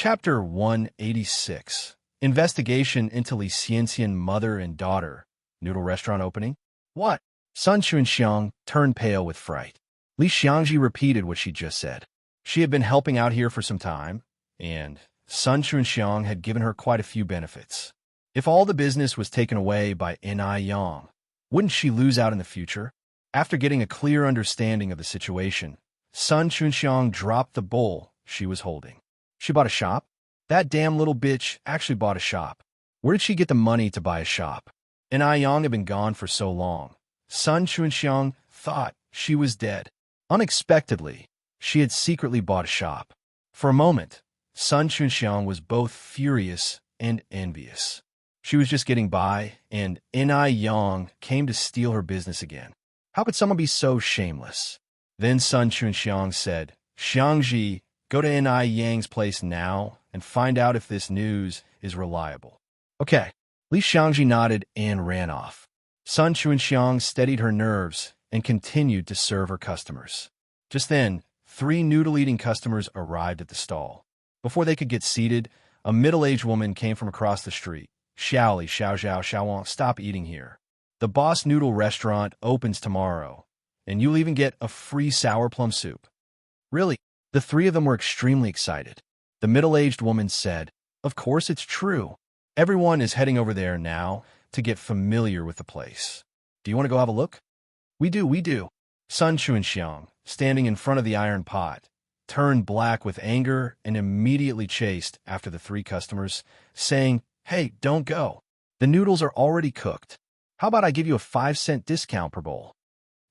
Chapter 186. Investigation into Li Xianxian mother and daughter. Noodle restaurant opening? What? Sun Chunxiang turned pale with fright. Li Xiangji repeated what she just said. She had been helping out here for some time, and Sun Chunxiang had given her quite a few benefits. If all the business was taken away by Ni Yang, wouldn't she lose out in the future? After getting a clear understanding of the situation, Sun Chunxiang dropped the bowl she was holding. She bought a shop? That damn little bitch actually bought a shop. Where did she get the money to buy a shop? Ni Yang had been gone for so long. Sun Chunxiang thought she was dead. Unexpectedly, she had secretly bought a shop. For a moment, Sun Chunxiang was both furious and envious. She was just getting by, and Ni Yang came to steal her business again. How could someone be so shameless? Then Sun Chunxiang said, Xiangji, go to Ni Yang's place now and find out if this news is reliable. Okay. Li Xiangji nodded and ran off. Sun Chunxiang steadied her nerves and continued to serve her customers. Just then, 3 noodle-eating customers arrived at the stall. Before they could get seated, a middle-aged woman came from across the street. Xiaoli, Xiao Xiao, Xiaowang, stop eating here. The Boss Noodle restaurant opens tomorrow, and you'll even get a free sour plum soup. Really? The 3 of them were extremely excited. The middle-aged woman said, Of course it's true. Everyone is heading over there now to get familiar with the place. Do you want to go have a look? We do. Sun Chunxiang, standing in front of the iron pot, turned black with anger and immediately chased after the 3 customers, saying, Hey, don't go. The noodles are already cooked. How about I give you a 5-cent discount per bowl?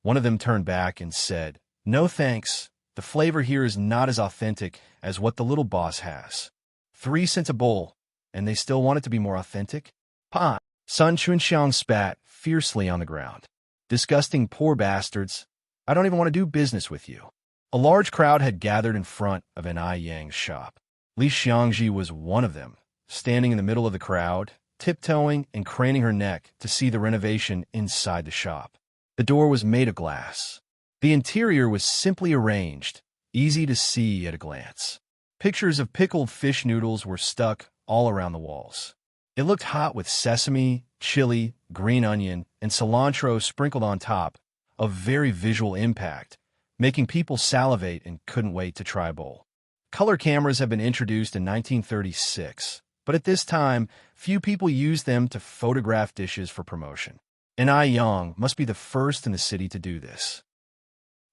One of them turned back and said, No thanks. The flavor here is not as authentic as what the little boss has. 3 cents a bowl, and they still want it to be more authentic? Pa! Sun Chunxiang spat fiercely on the ground. Disgusting poor bastards. I don't even want to do business with you. A large crowd had gathered in front of Ni Yang's shop. Li Xiangji was one of them, standing in the middle of the crowd, tiptoeing and craning her neck to see the renovation inside the shop. The door was made of glass. The interior was simply arranged, easy to see at a glance. Pictures of pickled fish noodles were stuck all around the walls. It looked hot with sesame, chili, green onion, and cilantro sprinkled on top, a very visual impact, making people salivate and couldn't wait to try a bowl. Color cameras had been introduced in 1936, but at this time, few people used them to photograph dishes for promotion. Ni Yang must be the first in the city to do this.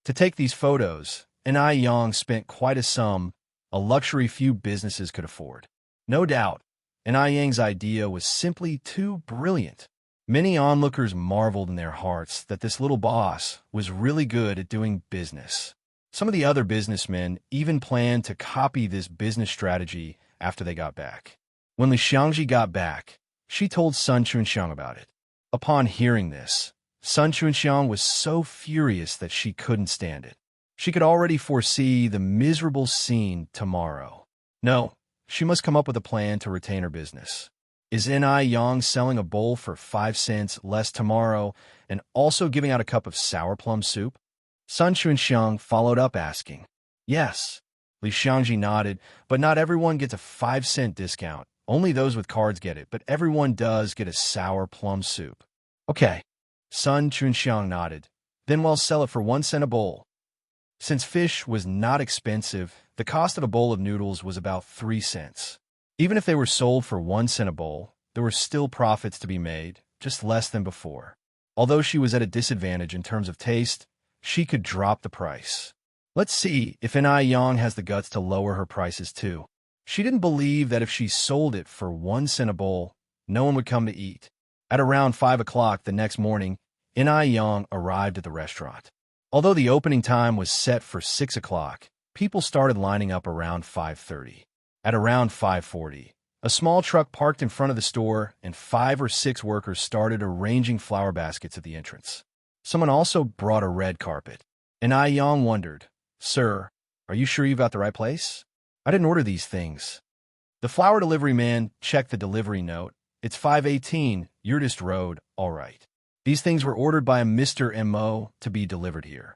To take these photos, Ni Yang spent quite a sum, a luxury few businesses could afford. No doubt, Ni Yang's idea was simply too brilliant. Many onlookers marveled in their hearts that this little boss was really good at doing business. Some of the other businessmen even planned to copy this business strategy after they got back. When Li Xiangji got back, she told Sun Chunxiang about it. Upon hearing this, Sun Chunxiang was so furious that she couldn't stand it. She could already foresee the miserable scene tomorrow. No, she must come up with a plan to retain her business. Is Ni Yang selling a bowl for 5 cents less tomorrow and also giving out a cup of sour plum soup? Sun Chunxiang followed up asking. Yes. Li Xiangji nodded, but not everyone gets a 5-cent discount. Only those with cards get it, but everyone does get a sour plum soup. Okay. Sun Chunxiang nodded. Then we'll sell it for 1 cent a bowl. Since fish was not expensive, the cost of a bowl of noodles was about 3 cents. Even if they were sold for 1 cent a bowl, there were still profits to be made, just less than before. Although she was at a disadvantage in terms of taste, she could drop the price. Let's see if Ni Yang has the guts to lower her prices too. She didn't believe that if she sold it for 1 cent a bowl, no one would come to eat. At around 5 o'clock the next morning, Ni Yang arrived at the restaurant. Although the opening time was set for 6 o'clock, people started lining up around 5:30. At around 5:40, a small truck parked in front of the store and 5 or 6 workers started arranging flower baskets at the entrance. Someone also brought a red carpet. Ni Yang wondered, Sir, are you sure you've got the right place? I didn't order these things. The flower delivery man checked the delivery note. It's 518 Yurtist Road, all right. These things were ordered by a Mr. M.O. to be delivered here.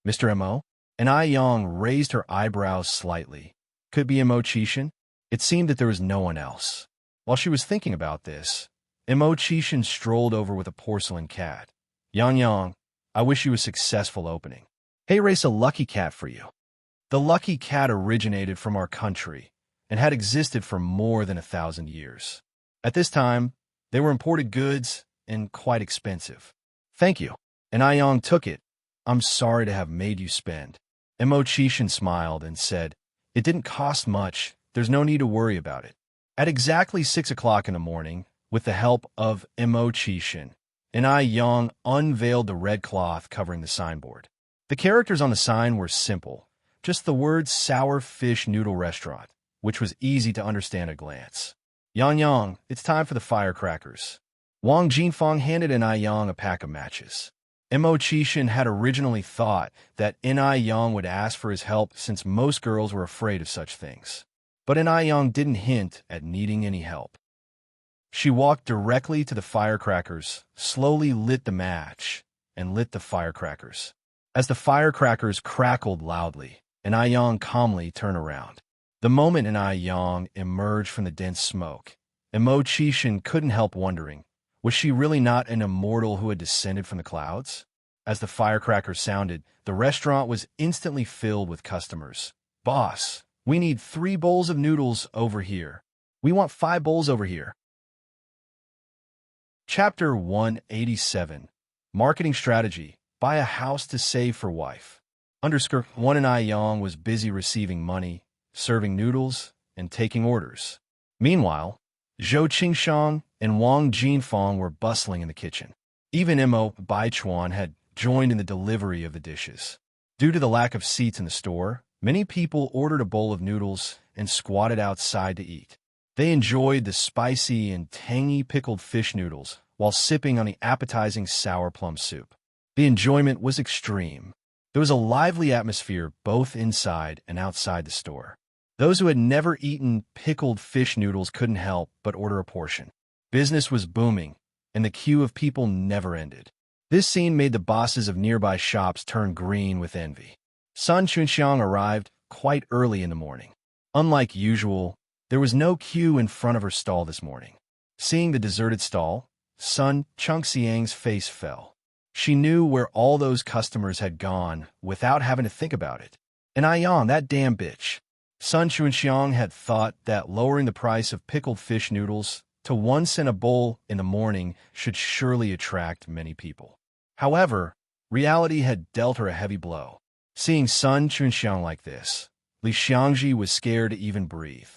Mr. M.O.? Ni Yang raised her eyebrows slightly. Could be M.O. Chishan? It seemed that there was no one else. While she was thinking about this, Immerse strolled over with a porcelain cat. Yang Yang, I wish you a successful opening. Hey, race a lucky cat for you. The lucky cat originated from our country and had existed for more than 1,000 years. At this time, they were imported goods and quite expensive. Thank you. And Yang took it. I'm sorry to have made you spend. Immerse smiled and said, it didn't cost much. There's no need to worry about it. At exactly 6 o'clock in the morning, with the help of Immerse, and Yang unveiled the red cloth covering the signboard. The characters on the sign were simple, just the words Sour Fish Noodle Restaurant, which was easy to understand at a glance. Yang Yang, it's time for the firecrackers. Wang Jinfeng handed Yang a pack of matches. Immerse had originally thought that Yang would ask for his help since most girls were afraid of such things. But Yang didn't hint at needing any help. She walked directly to the firecrackers, slowly lit the match, and lit the firecrackers. As the firecrackers crackled loudly, Yang calmly turned around. The moment Yang emerged from the dense smoke, Immerse couldn't help wondering, was she really not an immortal who had descended from the clouds? As the firecrackers sounded, the restaurant was instantly filled with customers. Boss, we need 3 bowls of noodles over here. We want 5 bowls over here. Chapter 187, Marketing Strategy, Buy a House to Save for Wife. One Yang was busy receiving money, serving noodles, and taking orders. Meanwhile, Zhou Qingshang and Wang Jinfeng were bustling in the kitchen. Even Mo Baichuan had joined in the delivery of the dishes. Due to the lack of seats in the store, many people ordered a bowl of noodles and squatted outside to eat. They enjoyed the spicy and tangy pickled fish noodles while sipping on the appetizing sour plum soup. The enjoyment was extreme. There was a lively atmosphere both inside and outside the store. Those who had never eaten pickled fish noodles couldn't help but order a portion. Business was booming, and the queue of people never ended. This scene made the bosses of nearby shops turn green with envy. Sun Chunxiang arrived quite early in the morning. Unlike usual, there was no queue in front of her stall this morning. Seeing the deserted stall, Sun Chunxiang's face fell. She knew where all those customers had gone without having to think about it. And Yang, that damn bitch. Sun Chunxiang had thought that lowering the price of pickled fish noodles to 1 cent a bowl in the morning should surely attract many people. However, reality had dealt her a heavy blow. Seeing Sun Chunxiang like this, Li Xiangji was scared to even breathe.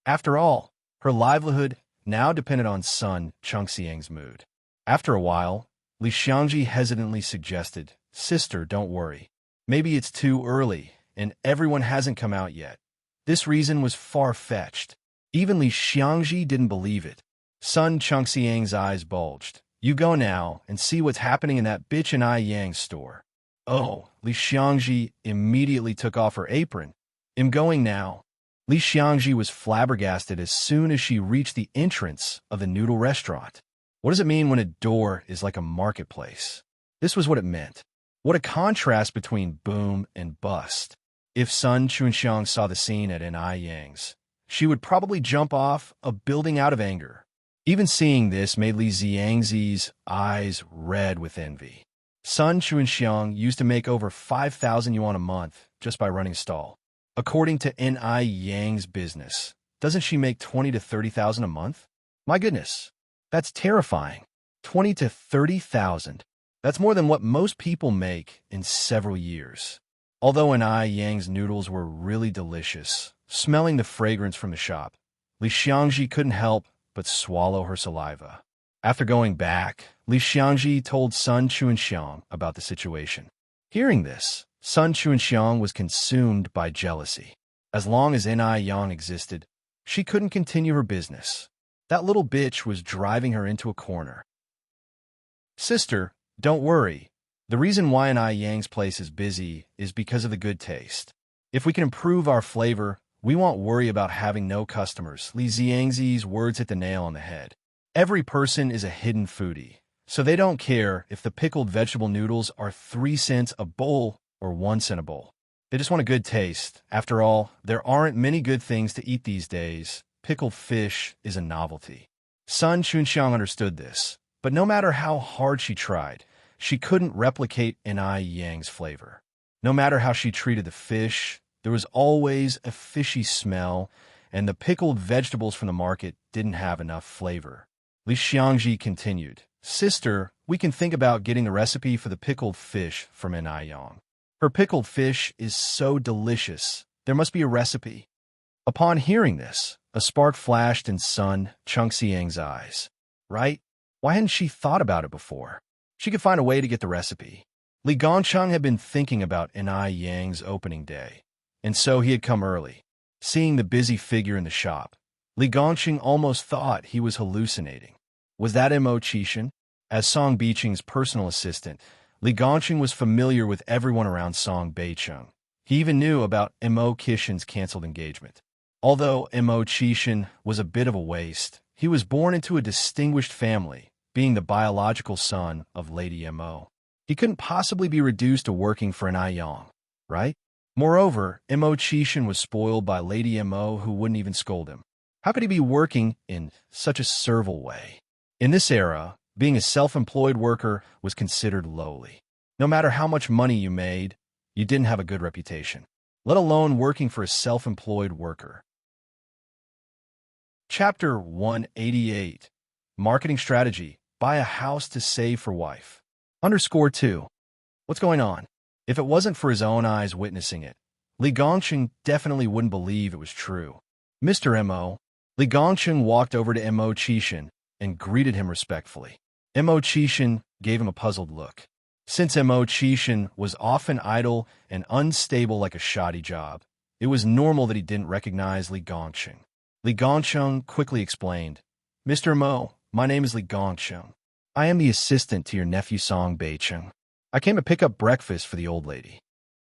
After all, her livelihood now depended on Sun Chunxiang's mood. After a while, Li Xiangji hesitantly suggested, Sister, don't worry. Maybe it's too early, and everyone hasn't come out yet. This reason was far-fetched. Even Li Xiangji didn't believe it. Sun Chunxiang's eyes bulged. You go now and see what's happening in that bitch in Yang's store. Oh, Li Xiangji immediately took off her apron. I'm going now. Li Xiangji was flabbergasted as soon as she reached the entrance of the noodle restaurant. What does it mean when a door is like a marketplace? This was what it meant. What a contrast between boom and bust. If Sun Chunxiang saw the scene at Yang's, she would probably jump off a building out of anger. Even seeing this made Li Xiangzi's eyes red with envy. Sun Chunxiang used to make over 5,000 yuan a month just by running a stall. According to Yang's business, doesn't she make 20 to 30,000 a month? My goodness, that's terrifying. 20 to 30,000. That's more than what most people make in several years. Although Yang's noodles were really delicious, smelling the fragrance from the shop, Li Xiangji couldn't help but swallow her saliva. After going back, Li Xiangji told Sun Chunxiang about the situation. Hearing this, Sun Chunxiang was consumed by jealousy. As long as Yang existed, she couldn't continue her business. That little bitch was driving her into a corner. Sister, don't worry. The reason why Yang's place is busy is because of the good taste. If we can improve our flavor, we won't worry about having no customers. Li Xiangzi's words hit the nail on the head. Every person is a hidden foodie, so they don't care if the pickled vegetable noodles are 3 cents a bowl or 1 cent a bowl. They just want a good taste. After all, there aren't many good things to eat these days. Pickled fish is a novelty. Sun Chunxiang understood this, but no matter how hard she tried, she couldn't replicate Enai Yang's flavor. No matter how she treated the fish, there was always a fishy smell, and the pickled vegetables from the market didn't have enough flavor. Li Xiangji continued, "Sister, we can think about getting the recipe for the pickled fish from Enai Yang. Her pickled fish is so delicious. There must be a recipe." Upon hearing this, a spark flashed in Sun Chunxiang's eyes. Right? Why hadn't she thought about it before? She could find a way to get the recipe. Li Gongcheng had been thinking about Enai Yang's opening day, and so he had come early. Seeing the busy figure in the shop, Li Gongcheng almost thought he was hallucinating. Was that Mo Qishan? As Song Biqing's personal assistant, Li Gongcheng was familiar with everyone around Song Beicheng. He even knew about Mo Qishan's canceled engagement. Although Mo Qishan was a bit of a waste, he was born into a distinguished family, being the biological son of Lady Mo. He couldn't possibly be reduced to working for Enai Yang, right? Moreover, Mo Qishan was spoiled by Lady Mo, who wouldn't even scold him. How could he be working in such a servile way? In this era, being a self-employed worker was considered lowly. No matter how much money you made, you didn't have a good reputation, let alone working for a self-employed worker. Chapter 188. Marketing Strategy. Buy a house to save for wife. _2. What's going on? If it wasn't for his own eyes witnessing it, Li Gongcheng definitely wouldn't believe it was true. Mr. Mo. Li Gongcheng walked over to Mo Qishan and greeted him respectfully. Mo Qishan gave him a puzzled look. Since Mo Qishan was often idle and unstable like a shoddy job, it was normal that he didn't recognize Li Gongcheng. Li Gongcheng quickly explained, "Mr. Mo, my name is Li Gongcheng. I am the assistant to your nephew Song Beicheng. I came to pick up breakfast for the old lady."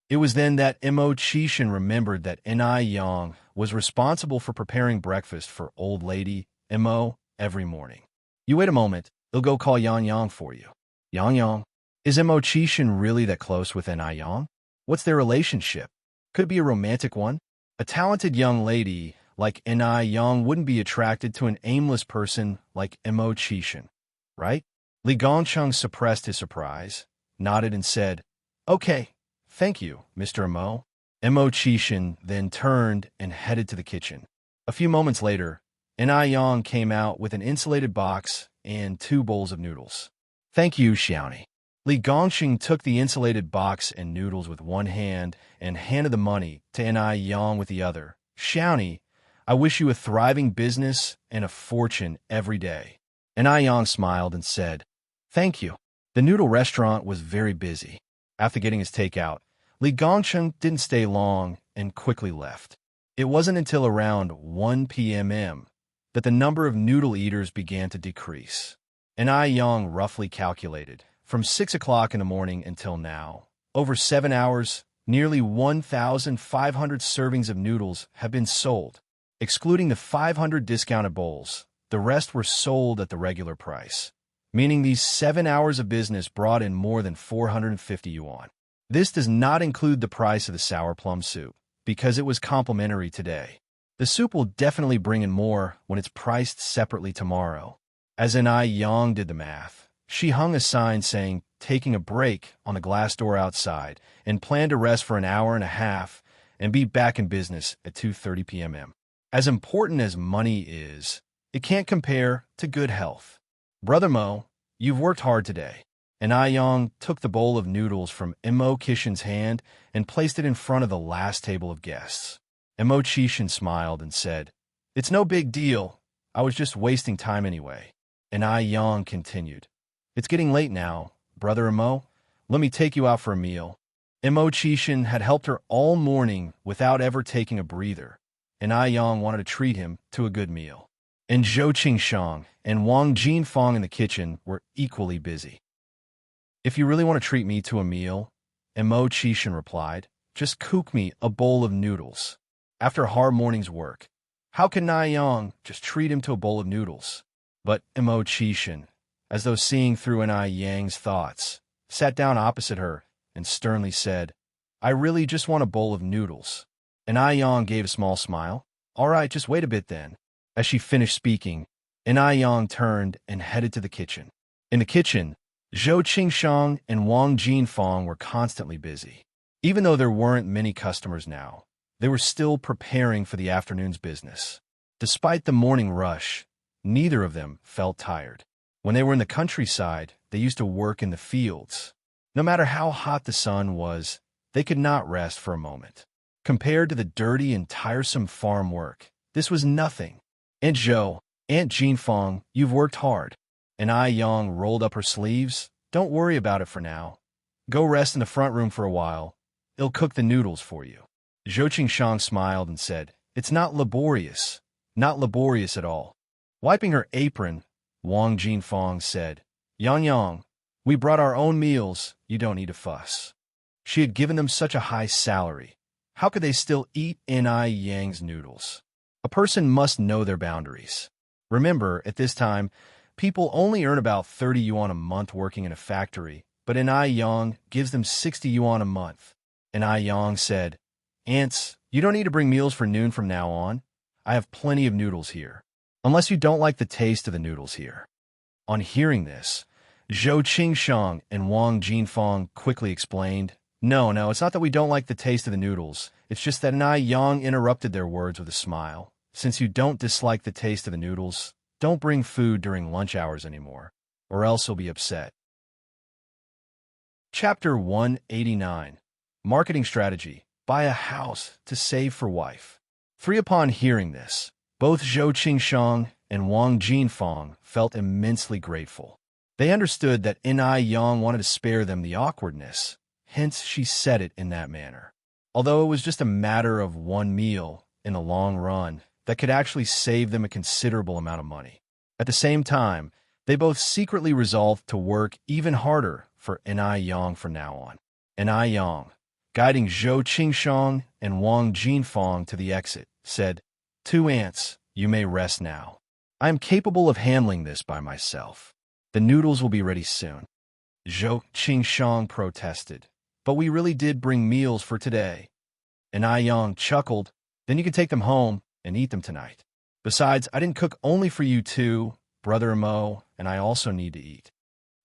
It was then that Mo Qishan remembered that Enai Yang was responsible for preparing breakfast for old lady Mo every morning. "You wait a moment, they'll go call Yang Yang for you." Yang Yang? Is Mo Qishan really that close with Enai Yang? What's their relationship? Could it be a romantic one? A talented young lady like Enai Yang wouldn't be attracted to an aimless person like Mo Qishan, right? Li Gongcheng suppressed his surprise, nodded and said, "Okay, thank you, Mr. Mo." Mo Qishan then turned and headed to the kitchen. A few moments later, Enai Yang came out with an insulated box and 2 bowls of noodles. "Thank you, Xiaoni." Li Gongcheng took the insulated box and noodles with one hand and handed the money to Enai Yang with the other. "Xiaoni, I wish you a thriving business and a fortune every day." Enai Yang smiled and said, "Thank you." The noodle restaurant was very busy. After getting his takeout, Li Gongcheng didn't stay long and quickly left. It wasn't until around 1 p.m. that the number of noodle eaters began to decrease. Enai Yang roughly calculated, from 6 o'clock in the morning until now, over 7 hours, nearly 1,500 servings of noodles have been sold. Excluding the 500 discounted bowls, the rest were sold at the regular price, meaning these 7 hours of business brought in more than 450 yuan. This does not include the price of the sour plum soup, because it was complimentary today. The soup will definitely bring in more when it's priced separately tomorrow. As Enai Yang did the math, she hung a sign saying, "Taking a break," on the glass door outside, and planned to rest for an hour and a half and be back in business at 2:30 p.m. As important as money is, it can't compare to good health. "Brother Mo, you've worked hard today." Enai Yang took the bowl of noodles from Mo Qishan's hand and placed it in front of the last table of guests. Mo Qishan smiled and said, "It's no big deal. I was just wasting time anyway." Enai Yang continued, "It's getting late now, Brother Mo. Let me take you out for a meal." Mo Qishan had helped her all morning without ever taking a breather. Enai Yang wanted to treat him to a good meal. And Zhou Qingshang and Wang Jinfang in the kitchen were equally busy. "If you really want to treat me to a meal," Mo Qishan replied, "just cook me a bowl of noodles." After a hard morning's work, how can Enai Yang just treat him to a bowl of noodles? But Mo Qishan, as though seeing through Enai Yang's thoughts, sat down opposite her and sternly said, I really just want a bowl of noodles. And Ai Yang gave a small smile. All right, just wait a bit then. As she finished speaking, and Ai Yang turned and headed to the kitchen. In the kitchen, Zhou Qingshang and Wang Jinfang were constantly busy. Even though there weren't many customers now, they were still preparing for the afternoon's business. Despite the morning rush, neither of them felt tired. When they were in the countryside, they used to work in the fields. No matter how hot the sun was, they could not rest for a moment. Compared to the dirty and tiresome farm work, this was nothing. Aunt Zhou, Aunt Jinfang, you've worked hard. And Ai Yang rolled up her sleeves. Don't worry about it for now. Go rest in the front room for a while. It'll cook the noodles for you. Zhou Qingshang smiled and said, It's not laborious. Not laborious at all. Wiping her apron, Wang Jinfang said, Yang Yang, we brought our own meals. You don't need to fuss. She had given them such a high salary. How could they still eat in Ai Yang's noodles? A person must know their boundaries. Remember, at this time, people only earn about 30 yuan a month working in a factory, but in Ai Yang gives them 60 yuan a month. And Ai Yang said, Aunts, you don't need to bring meals for noon from now on. I have plenty of noodles here. Unless you don't like the taste of the noodles here. On hearing this, Zhou Qingshang and Wang Jinfang quickly explained, No, it's not that we don't like the taste of the noodles. It's just that Ai Yang interrupted their words with a smile. Since you don't dislike the taste of the noodles, don't bring food during lunch hours anymore, or else you'll be upset. Chapter 189. Marketing Strategy. Buy a house to save for wife. 3. Upon hearing this, both Zhou Qingshang and Wang Jinfang felt immensely grateful. They understood that Ai Yang wanted to spare them the awkwardness, hence she said it in that manner. Although it was just a matter of one meal, in the long run, that could actually save them a considerable amount of money. At the same time, they both secretly resolved to work even harder for Ai Yang from now on. Ai Yang, guiding Zhou Qingshang and Wang Jinfang to the exit, said, 2 aunts, you may rest now. I am capable of handling this by myself. The noodles will be ready soon. Zhou Qingshang protested, but we really did bring meals for today. Ai Yang chuckled, then you can take them home and eat them tonight. Besides, I didn't cook only for you two, Brother Mo, and I also need to eat.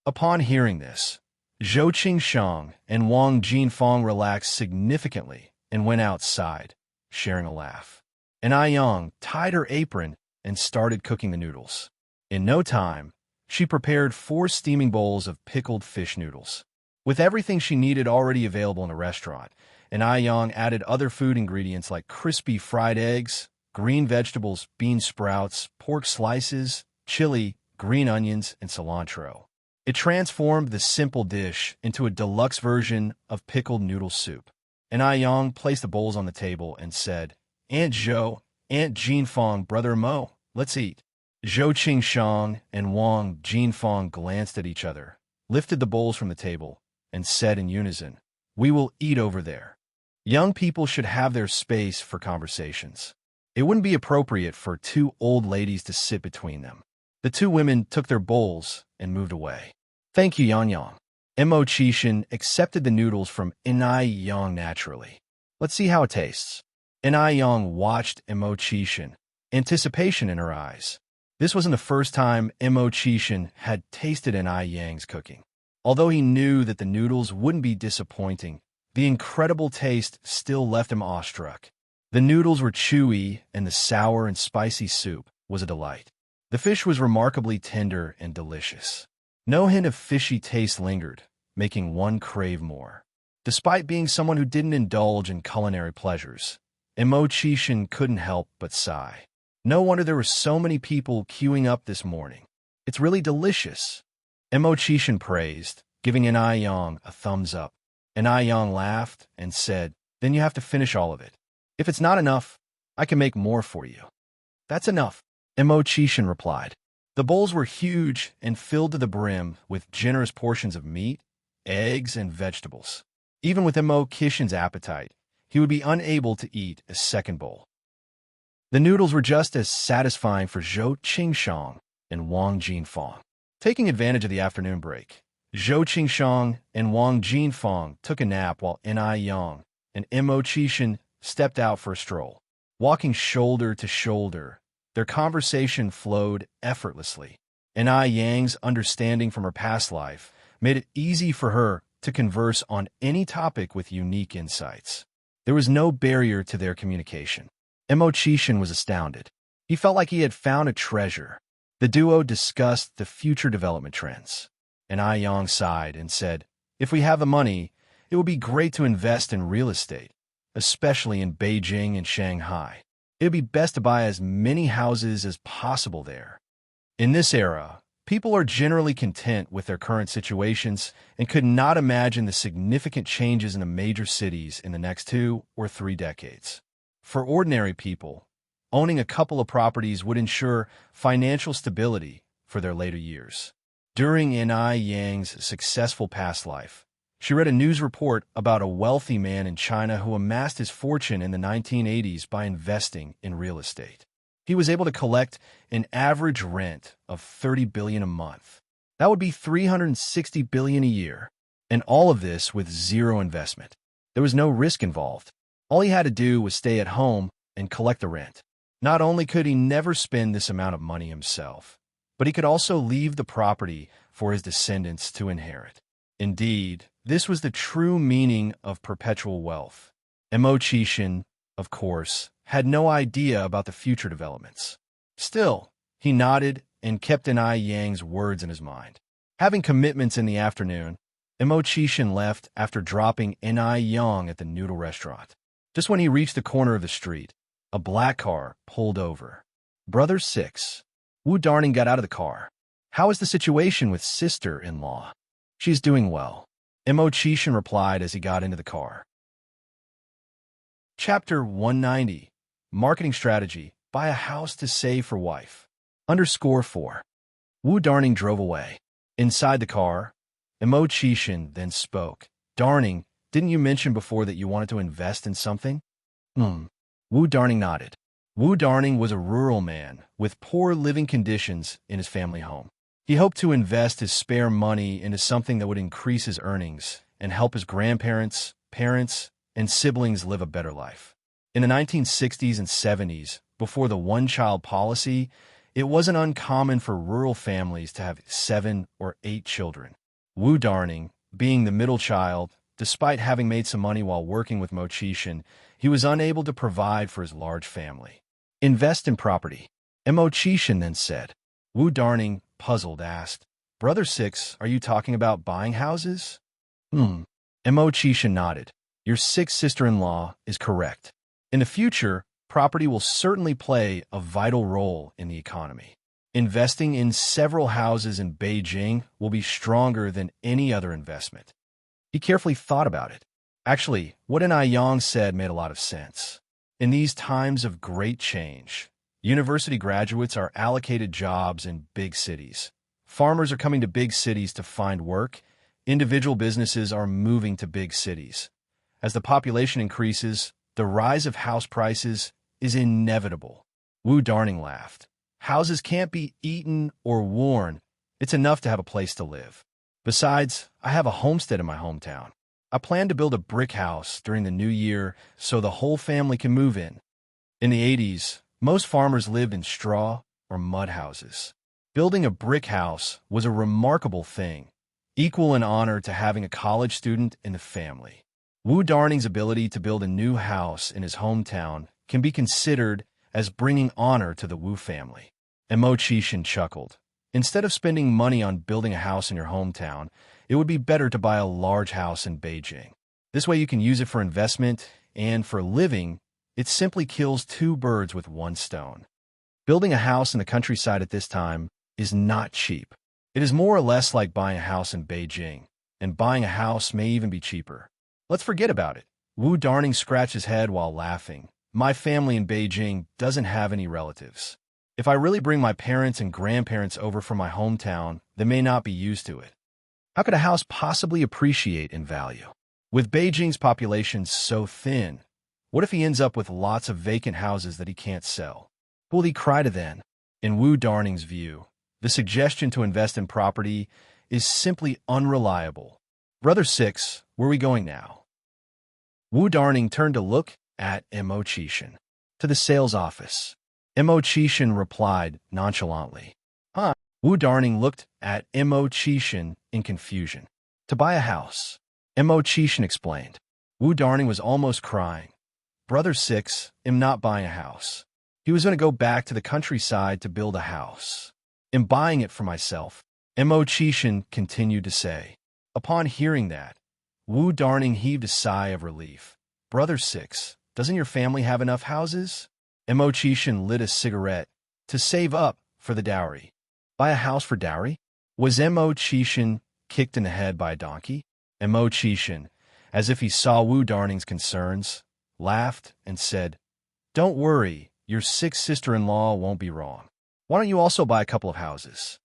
Upon hearing this, Zhou Qingshang and Wang Jinfang relaxed significantly and went outside, sharing a laugh. Ai Yang tied her apron and started cooking the noodles. In no time, she prepared 4 steaming bowls of pickled fish noodles. With everything she needed already available in the restaurant, Ai Yang added other food ingredients like crispy fried eggs, green vegetables, bean sprouts, pork slices, chili, green onions, and cilantro. It transformed the simple dish into a deluxe version of pickled noodle soup. Ai Yang placed the bowls on the table and said, Aunt Zhou, Aunt Jinfang, Brother Mo, let's eat. Zhou Qingshang and Wang Jinfang glanced at each other, lifted the bowls from the table, and said in unison, We will eat over there. Young people should have their space for conversations. It wouldn't be appropriate for 2 old ladies to sit between them. The 2 women took their bowls and moved away. Thank you, Yang Yang. Mo Qishan accepted the noodles from Ai Yang naturally. Let's see how it tastes. Ai Yang watched Mo Qishan, anticipation in her eyes. This wasn't the first time Mo Qishan had tasted Ai Yang's cooking. Although he knew that the noodles wouldn't be disappointing, the incredible taste still left him awestruck. The noodles were chewy, and the sour and spicy soup was a delight. The fish was remarkably tender and delicious. No hint of fishy taste lingered, making one crave more. Despite being someone who didn't indulge in culinary pleasures, Mo Qishan couldn't help but sigh. No wonder there were so many people queuing up this morning. It's really delicious. Mo Qishan praised, giving Ai Yang a thumbs up. Ai Yang laughed and said, Then you have to finish all of it. If it's not enough, I can make more for you. That's enough, Mo Qishan replied. The bowls were huge and filled to the brim with generous portions of meat, eggs, and vegetables. Even with Mo Qishan's appetite, he would be unable to eat a second bowl. The noodles were just as satisfying for Zhou Qingshang and Wang Jinfang. Taking advantage of the afternoon break, Zhou Qingshang and Wang Jinfeng took a nap while Ni Yang and Mo Qishan stepped out for a stroll. Walking shoulder to shoulder, their conversation flowed effortlessly. Ni Yang's understanding from her past life made it easy for her to converse on any topic with unique insights. There was no barrier to their communication. Mo Qishan was astounded. He felt like he had found a treasure. The duo discussed the future development trends. Ni Yang sighed and said, "If we have the money, it would be great to invest in real estate, especially in Beijing and Shanghai. It would be best to buy as many houses as possible there." In this era, people are generally content with their current situations and could not imagine the significant changes in the major cities in the next 2 or 3 decades. For ordinary people, owning a couple of properties would ensure financial stability for their later years. During Ni Yang's successful past life, she read a news report about a wealthy man in China who amassed his fortune in the 1980s by investing in real estate. He was able to collect an average rent of $30 billion a month. That would be $360 billion a year. And all of this with zero investment. There was no risk involved. All he had to do was stay at home and collect the rent. Not only could he never spend this amount of money himself, but he could also leave the property for his descendants to inherit. Indeed, this was the true meaning of perpetual wealth. Mo Qishan, of course, had no idea about the future developments. Still, he nodded and kept Ni Yang's words in his mind. Having commitments in the afternoon, Mo Qishan left after dropping Ni Yang at the noodle restaurant. Just when he reached the corner of the street, a black car pulled over. "Brother 6. Wu Darning got out of the car. How is the situation with sister-in-law?" "She's doing well," Mo Qishan replied as he got into the car. Chapter 190. Marketing Strategy. Buy a house to save for wife. _4. Wu Darning drove away. Inside the car, Mo Qishan then spoke. "Darning, didn't you mention before that you wanted to invest in something?" Wu Darning nodded. Wu Darning was a rural man with poor living conditions in his family home. He hoped to invest his spare money into something that would increase his earnings and help his grandparents, parents, and siblings live a better life. In the 1960s and 70s, before the one-child policy, it wasn't uncommon for rural families to have 7 or 8 children. Wu Darning, being the middle child, despite having made some money while working with Mo Qishan, he was unable to provide for his large family. "Invest in property," Mo Qishan then said. Wu Darning, puzzled, asked, "Brother 6, are you talking about buying houses?" Mo Qishan nodded. "Your 6th sister-in-law is correct. In the future, property will certainly play a vital role in the economy. Investing in several houses in Beijing will be stronger than any other investment." He carefully thought about it. Actually, what Ni Yang said made a lot of sense. In these times of great change, university graduates are allocated jobs in big cities. Farmers are coming to big cities to find work. Individual businesses are moving to big cities. As the population increases, the rise of house prices is inevitable. Wu Darning laughed. "Houses can't be eaten or worn. It's enough to have a place to live. Besides, I have a homestead in my hometown. I plan to build a brick house during the new year so the whole family can move in." In the 80s, most farmers lived in straw or mud houses. Building a brick house was a remarkable thing, equal in honor to having a college student in the family. Wu Darning's ability to build a new house in his hometown can be considered as bringing honor to the Wu family. Mo Qishan chuckled. "Instead of spending money on building a house in your hometown, it would be better to buy a large house in Beijing. This way you can use it for investment, and for living, it simply kills 2 birds with 1 stone. Building a house in the countryside at this time is not cheap. It is more or less like buying a house in Beijing, and buying a house may even be cheaper. Let's forget about it." Wu Darning scratched his head while laughing. "My family in Beijing doesn't have any relatives. If I really bring my parents and grandparents over from my hometown, they may not be used to it. How could a house possibly appreciate in value? With Beijing's population so thin, what if he ends up with lots of vacant houses that he can't sell? Who will he cry to then?" In Wu Darning's view, the suggestion to invest in property is simply unreliable. Brother 6, where are we going now? Wu Darning turned to look at Mo Qishan. To the sales office. Mo Qishan replied nonchalantly. Huh? Wu Darning looked at Mo Qishan in confusion. To buy a house. Mo Qishan explained. Wu Darning was almost crying. Brother 6, I'm not buying a house. He was going to go back to the countryside to build a house. I'm buying it for myself. Mo Qishan continued to say. Upon hearing that, Wu Darning heaved a sigh of relief. Brother 6, doesn't your family have enough houses? Mo Qishan lit a cigarette to save up for the dowry. Buy a house for dowry? Was Mo Qishan kicked in the head by a donkey? Mo Qishan, as if he saw Wu Darning's concerns, laughed and said, Don't worry, your sixth sister-in-law won't be wrong. Why don't you also buy a couple of houses?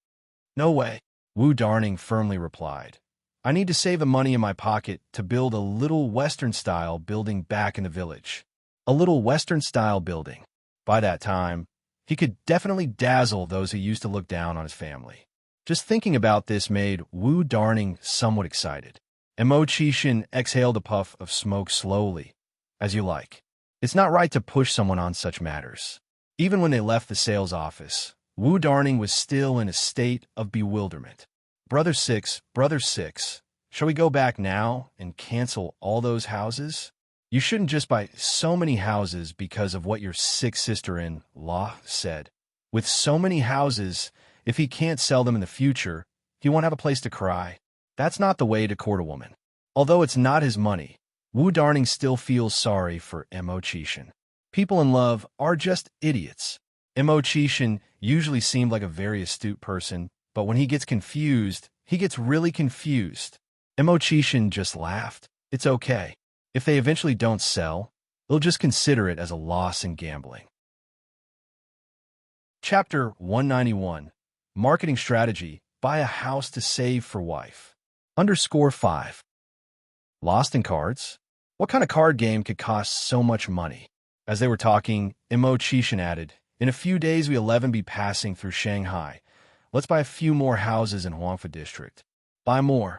No way, Wu Darning firmly replied. I need to save the money in my pocket to build a little Western-style building back in the village. A little Western-style building. By that time, he could definitely dazzle those who used to look down on his family. Just thinking about this made Wu Darning somewhat excited. Mo Qishan exhaled a puff of smoke slowly. As you like. It's not right to push someone on such matters. Even when they left the sales office, Wu Darning was still in a state of bewilderment. Brother 6, shall we go back now and cancel all those houses? You shouldn't just buy so many houses because of what your sixth sister-in-law said. With so many houses, if he can't sell them in the future, he won't have a place to cry. That's not the way to court a woman. Although it's not his money, Wu Darning still feels sorry for Mo Qishan. People in love are just idiots. Mo Qishan usually seemed like a very astute person, but when he gets confused, he gets really confused. Mo Qishan just laughed. It's okay. If they eventually don't sell, they'll just consider it as a loss in gambling. Chapter 191. Marketing Strategy. Buy a house to save for wife. _5. Lost in cards? What kind of card game could cost so much money? As they were talking, Mo Qishan added, In a few days we'll 11 be passing through Shanghai. Let's buy a few more houses in Huangfu District. Buy more.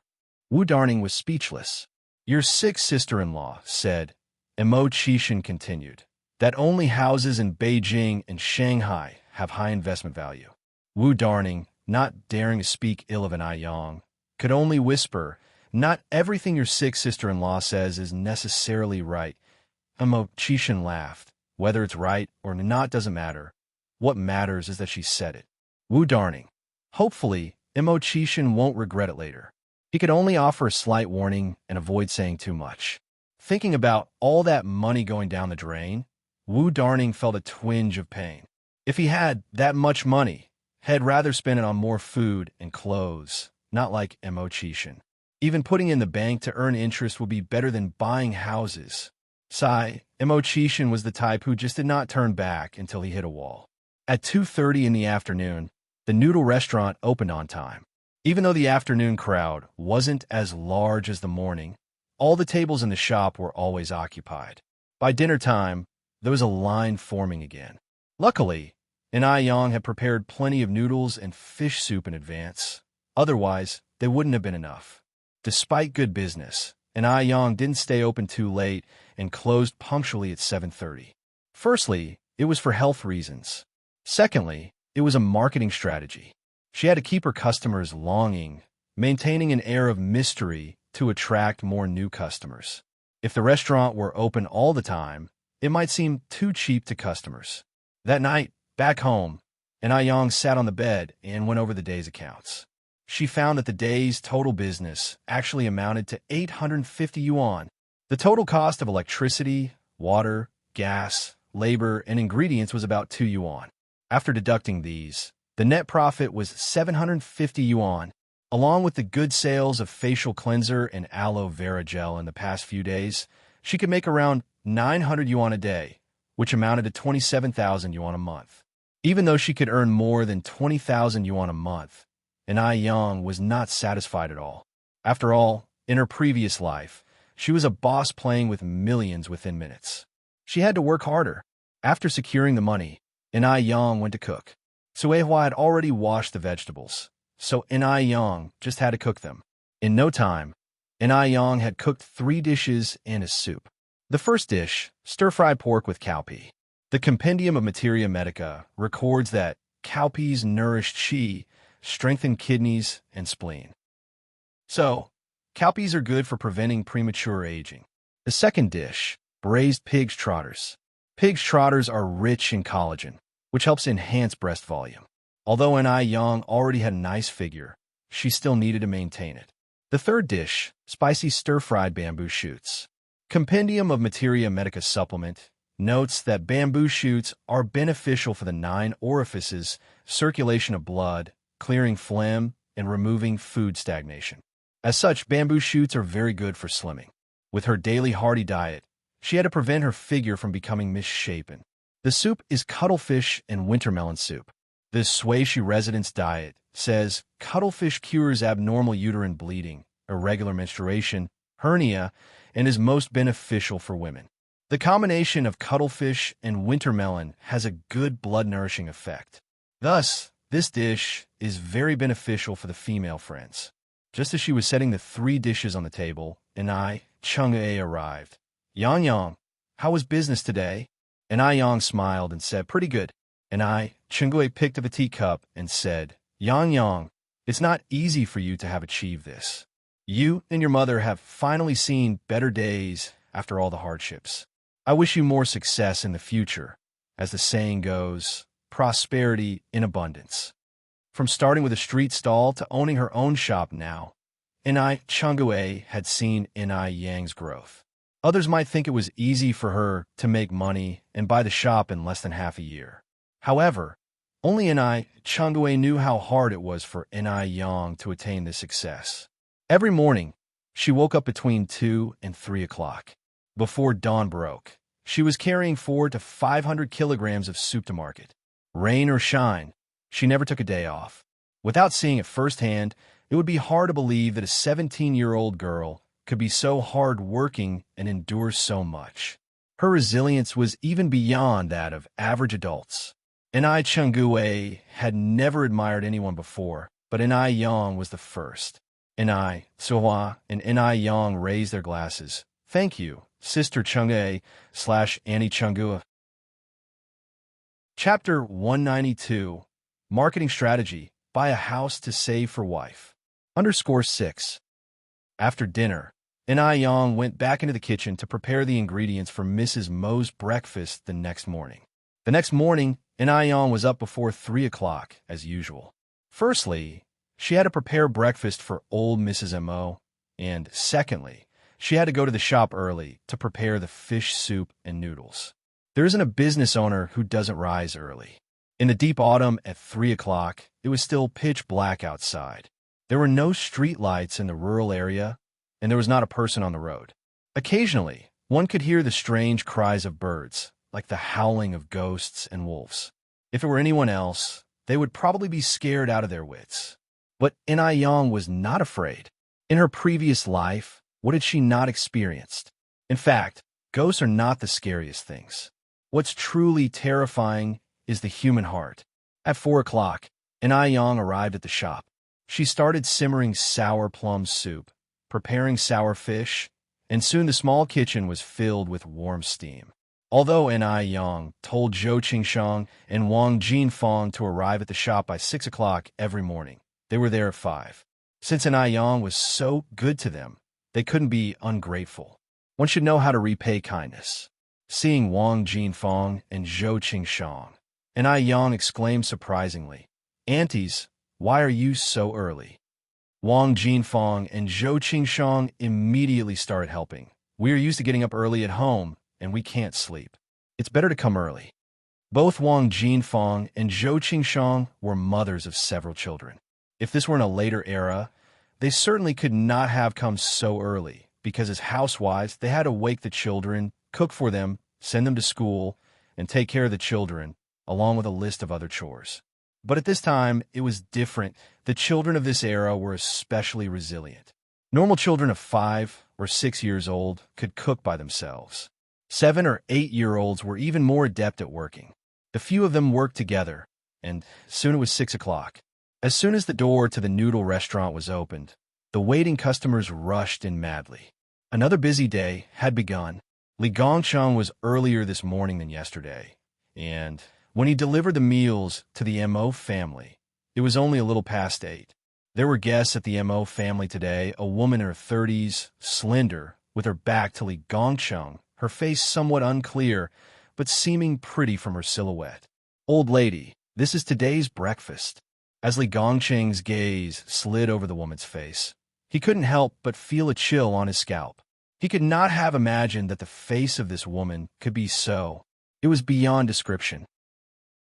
Wu Darning was speechless. Your sixth sister-in-law said, Mo Qishan continued, that only houses in Beijing and Shanghai have high investment value. Wu Darning, not daring to speak ill of an Aiyang, could only whisper, Not everything your sixth sister-in-law says is necessarily right. Mo Qishan laughed. Whether it's right or not doesn't matter. What matters is that she said it. Wu Darning. Hopefully, Mo Qishan won't regret it later. He could only offer a slight warning and avoid saying too much. Thinking about all that money going down the drain, Wu Darning felt a twinge of pain. If he had that much money, he'd rather spend it on more food and clothes, not like Mo Qishan. Even putting in the bank to earn interest would be better than buying houses. Mo Qishan was the type who just did not turn back until he hit a wall. At 2:30 in the afternoon, the noodle restaurant opened on time. Even though the afternoon crowd wasn't as large as the morning, all the tables in the shop were always occupied. By dinner time, there was a line forming again. Luckily, an Aiyang had prepared plenty of noodles and fish soup in advance. Otherwise, they wouldn't have been enough. Despite good business, an Aiyang didn't stay open too late and closed punctually at 7:30. Firstly, it was for health reasons. Secondly, it was a marketing strategy. She had to keep her customers longing, maintaining an air of mystery to attract more new customers. If the restaurant were open all the time, it might seem too cheap to customers. That night, back home, an Aiyang sat on the bed and went over the day's accounts. She found that the day's total business actually amounted to 850 yuan. The total cost of electricity, water, gas, labor, and ingredients was about 2 yuan. After deducting these, the net profit was 750 yuan. Along with the good sales of facial cleanser and aloe vera gel in the past few days, she could make around 900 yuan a day, which amounted to 27,000 yuan a month. Even though she could earn more than 20,000 yuan a month, an Aiyang was not satisfied at all. After all, in her previous life, she was a boss playing with millions within minutes. She had to work harder. After securing the money, an Aiyang went to cook. Suehua had already washed the vegetables, so Enai Yang just had to cook them. In no time, Enai Yang had cooked 3 dishes and a soup. The first dish, stir-fried pork with cowpea. The Compendium of Materia Medica records that cowpeas nourish qi, strengthen kidneys and spleen. So, cowpeas are good for preventing premature aging. The second dish, braised pig's trotters. Pig's trotters are rich in collagen, which helps enhance breast volume. Although Enai Yang already had a nice figure, she still needed to maintain it. The third dish, spicy stir-fried bamboo shoots. Compendium of Materia Medica supplement notes that bamboo shoots are beneficial for the 9 orifices, circulation of blood, clearing phlegm, and removing food stagnation. As such, bamboo shoots are very good for slimming. With her daily hearty diet, she had to prevent her figure from becoming misshapen. The soup is cuttlefish and wintermelon soup. This Shuishi residence diet says cuttlefish cures abnormal uterine bleeding, irregular menstruation, hernia, and is most beneficial for women. The combination of cuttlefish and wintermelon has a good blood-nourishing effect. Thus, this dish is very beneficial for the female friends. Just as she was setting the 3 dishes on the table, Enai Chang'e arrived. Yang Yang, how was business today? Enai Yang smiled and said, pretty good. Enai Chang'e picked up a teacup and said, Yang Yang, it's not easy for you to have achieved this. You and your mother have finally seen better days after all the hardships. I wish you more success in the future. As the saying goes, prosperity in abundance. From starting with a street stall to owning her own shop now, Enai Chang'e had seen Enai Yang's growth. Others might think it was easy for her to make money and buy the shop in less than half a year. However, only Enai Chang'e knew how hard it was for Enai Yang to attain this success. Every morning, she woke up between 2 and 3 o'clock. Before dawn broke, she was carrying 400 to 500 kilograms of soup to market. Rain or shine, she never took a day off. Without seeing it firsthand, it would be hard to believe that a 17-year-old girl could be so hard-working and endure so much. Her resilience was even beyond that of average adults. Enai Chang'e had never admired anyone before, but Enai Yang was the first. Enai Suhua and Enai Yang raised their glasses. Thank you, Sister Chang'e / Annie Chang'e. Chapter 192, Marketing Strategy, Buy a House to Save for Wife. _6. After dinner, Enai Yang went back into the kitchen to prepare the ingredients for Mrs. Mo's breakfast the next morning. The next morning, Enai Yang was up before 3 o'clock, as usual. Firstly, she had to prepare breakfast for old Mrs. Mo, and secondly, she had to go to the shop early to prepare the fish soup and noodles. There isn't a business owner who doesn't rise early. In the deep autumn at 3 o'clock, it was still pitch black outside. There were no street lights in the rural area, and there was not a person on the road. Occasionally, one could hear the strange cries of birds, like the howling of ghosts and wolves. If it were anyone else, they would probably be scared out of their wits. But Enai Yang was not afraid. In her previous life, what had she not experienced? In fact, ghosts are not the scariest things. What's truly terrifying is the human heart. At 4 o'clock, Enai Yang arrived at the shop. She started simmering sour plum soup, preparing sour fish, and soon the small kitchen was filled with warm steam. Although Enai Yang told Zhou Qingshang and Wang Jinfang to arrive at the shop by 6 o'clock every morning, they were there at 5. Since Enai Yang was so good to them, they couldn't be ungrateful. One should know how to repay kindness. Seeing Wang Jinfang and Zhou Qingshang, Enai Yang exclaimed surprisingly, "Aunties, why are you so early?" Wang Jinfang and Zhou Qingshang immediately started helping. "We are used to getting up early at home, and we can't sleep. It's better to come early." Both Wang Jinfang and Zhou Qingshang were mothers of several children. If this were in a later era, they certainly could not have come so early, because as housewives, they had to wake the children, cook for them, send them to school, and take care of the children, along with a list of other chores. But at this time, it was different. The children of this era were especially resilient. Normal children of 5 or 6 years old could cook by themselves. 7 or 8-year-olds were even more adept at working. The few of them worked together, and soon it was 6 o'clock. As soon as the door to the noodle restaurant was opened, the waiting customers rushed in madly. Another busy day had begun. Li Gongcheng was earlier this morning than yesterday, and when he delivered the meals to the Mo family, it was only a little past 8. There were guests at the Mo family today, a woman in her 30s, slender, with her back to Li Gongcheng, her face somewhat unclear, but seeming pretty from her silhouette. "Old lady, this is today's breakfast." As Li Gongcheng's gaze slid over the woman's face, he couldn't help but feel a chill on his scalp. He could not have imagined that the face of this woman could be so. It was beyond description.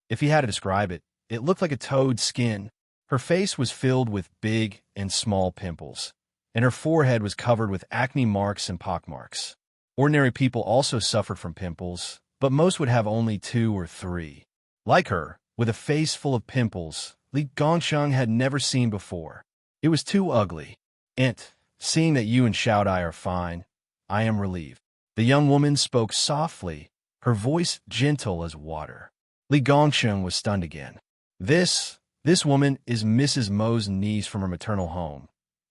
If he had to describe it, it looked like a toad's skin. Her face was filled with big and small pimples, and her forehead was covered with acne marks and pockmarks. Ordinary people also suffered from pimples, but most would have only 2 or 3. Like her, with a face full of pimples, Li Gongcheng had never seen before. It was too ugly. "Aunt, seeing that you and Xiaodai are fine, I am relieved." The young woman spoke softly, her voice gentle as water. Li Gongcheng was stunned again. This woman is Mrs. Mo's niece from her maternal home,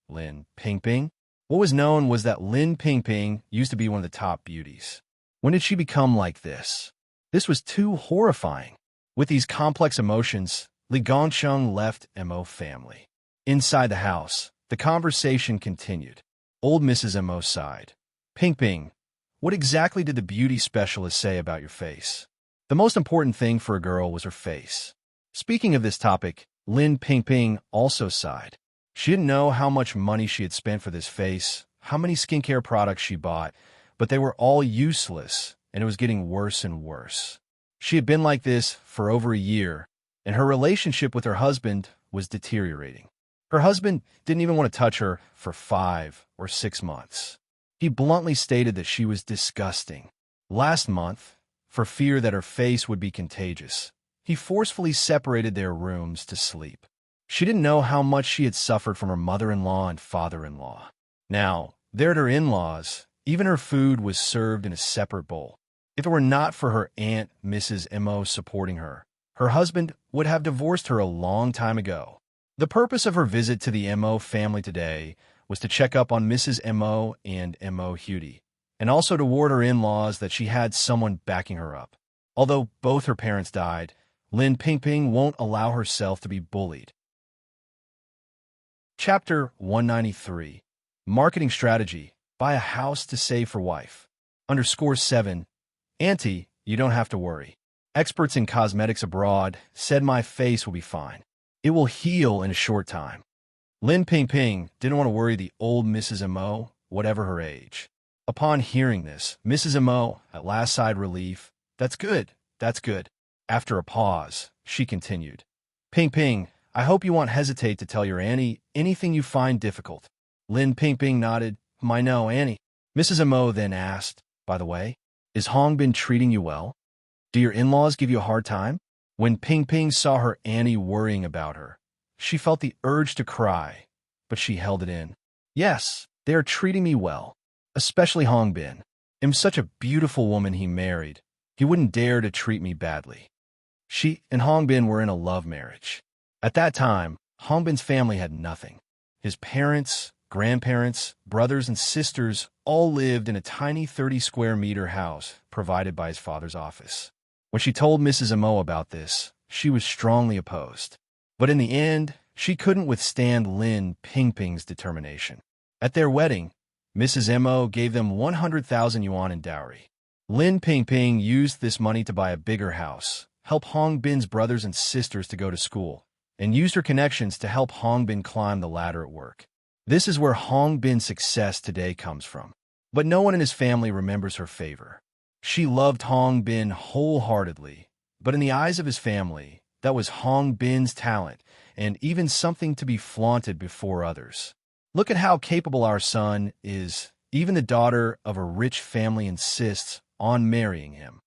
Lin Pingping. What was known was that Lin Pingping used to be one of the top beauties. When did she become like this? This was too horrifying. With these complex emotions, Li Gongcheng left Mo family. Inside the house, the conversation continued. Old Mrs. Mo sighed. "Pingping, what exactly did the beauty specialist say about your face?" The most important thing for a girl was her face. Speaking of this topic, Lin Pingping also sighed. She didn't know how much money she had spent for this face, how many skincare products she bought, but they were all useless, and it was getting worse and worse. She had been like this for over a year, and her relationship with her husband was deteriorating. Her husband didn't even want to touch her for 5 or 6 months. He bluntly stated that she was disgusting. Last month, for fear that her face would be contagious, he forcefully separated their rooms to sleep. She didn't know how much she had suffered from her mother-in-law and father-in-law. Now, there at her in-laws, even her food was served in a separate bowl. If it were not for her aunt, Mrs. Mo, supporting her, her husband would have divorced her a long time ago. The purpose of her visit to the Mo family today was to check up on Mrs. Mo and Mo Hudy, and also to warn her in-laws that she had someone backing her up. Although both her parents died, Lin Pingping won't allow herself to be bullied. Chapter 193. Marketing Strategy. Buy a house to save for wife. _7. Auntie, you don't have to worry. Experts in cosmetics abroad said my face will be fine. It will heal in a short time. Lin Pingping didn't want to worry the old Mrs. Mo, whatever her age. Upon hearing this, Mrs. Mo at last sighed relief. That's good. After a pause, she continued. Pingping, I hope you won't hesitate to tell your Annie anything you find difficult. Lin Pingping nodded. I know, Annie. Mrs. Mo then asked, by the way, is Hong been treating you well? Do your in-laws give you a hard time? When Pingping saw her Annie worrying about her, she felt the urge to cry, but she held it in. Yes, they are treating me well, especially Hong Bin. I'm such a beautiful woman he married. He wouldn't dare to treat me badly. She and Hong Bin were in a love marriage. At that time, Hong Bin's family had nothing. His parents, grandparents, brothers, and sisters all lived in a tiny 30-square-meter house provided by his father's office. When she told Mrs. Mo about this, she was strongly opposed. But in the end, she couldn't withstand Lin Pingping's determination. At their wedding, Mrs. Mo gave them 100,000 yuan in dowry. Lin Pingping used this money to buy a bigger house, help Hong Bin's brothers and sisters to go to school, and used her connections to help Hong Bin climb the ladder at work. This is where Hong Bin's success today comes from. But no one in his family remembers her favor. She loved Hong Bin wholeheartedly, but in the eyes of his family, that was Hong Bin's talent and even something to be flaunted before others. Look at how capable our son is. Even the daughter of a rich family insists on marrying him.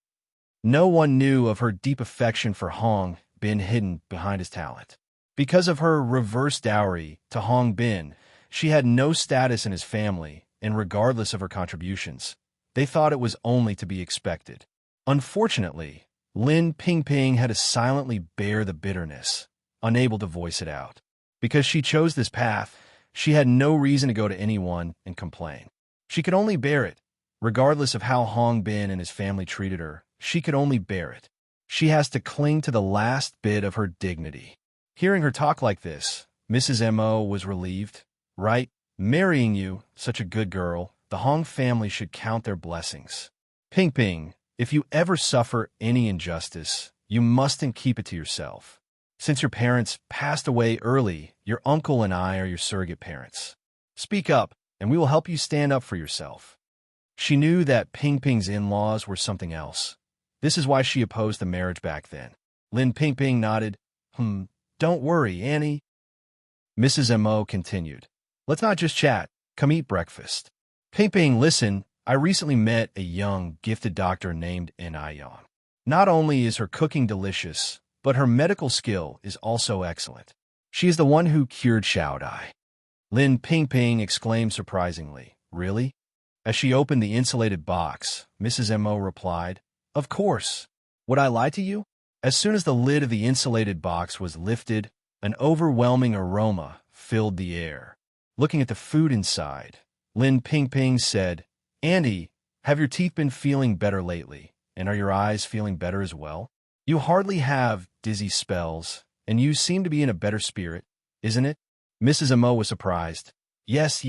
No one knew of her deep affection for Hong Bin hidden behind his talent. Because of her reverse dowry to Hong Bin, she had no status in his family, and regardless of her contributions, they thought it was only to be expected. Unfortunately, Lin Pingping had to silently bear the bitterness, unable to voice it out. Because she chose this path, she had no reason to go to anyone and complain. She could only bear it. Regardless of how Hong Bin and his family treated her, she could only bear it. She has to cling to the last bit of her dignity. Hearing her talk like this, Mrs. M.O. was relieved. Right? Marrying you, such a good girl, the Hong family should count their blessings. Ping Ping, if you ever suffer any injustice, you mustn't keep it to yourself. Since your parents passed away early, your uncle and I are your surrogate parents. Speak up, and we will help you stand up for yourself. She knew that Ping Ping's in-laws were something else. This is why she opposed the marriage back then. Lin Ping Ping nodded. Don't worry, Annie. Mrs. M.O. continued. Let's not just chat. Come eat breakfast. Ping Ping, listen, I recently met a young, gifted doctor named Yang. Not only is her cooking delicious, but her medical skill is also excellent. She is the one who cured Xiao Dai. Lin Ping Ping exclaimed surprisingly. Really? As she opened the insulated box, Mrs. M.O. replied, Of course. Would I lie to you? As soon as the lid of the insulated box was lifted, an overwhelming aroma filled the air. Looking at the food inside, Lin Ping Ping said, Andy, have your teeth been feeling better lately, and are your eyes feeling better as well? You hardly have dizzy spells, and you seem to be in a better spirit, isn't it? Mrs. M.O. was surprised. Yes.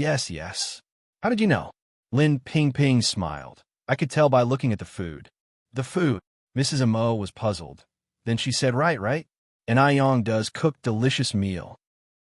How did you know? Lin Ping Ping smiled. I could tell by looking at the food. The food? Mrs. M.O. was puzzled. Then she said, right. And Yang does cook delicious meal.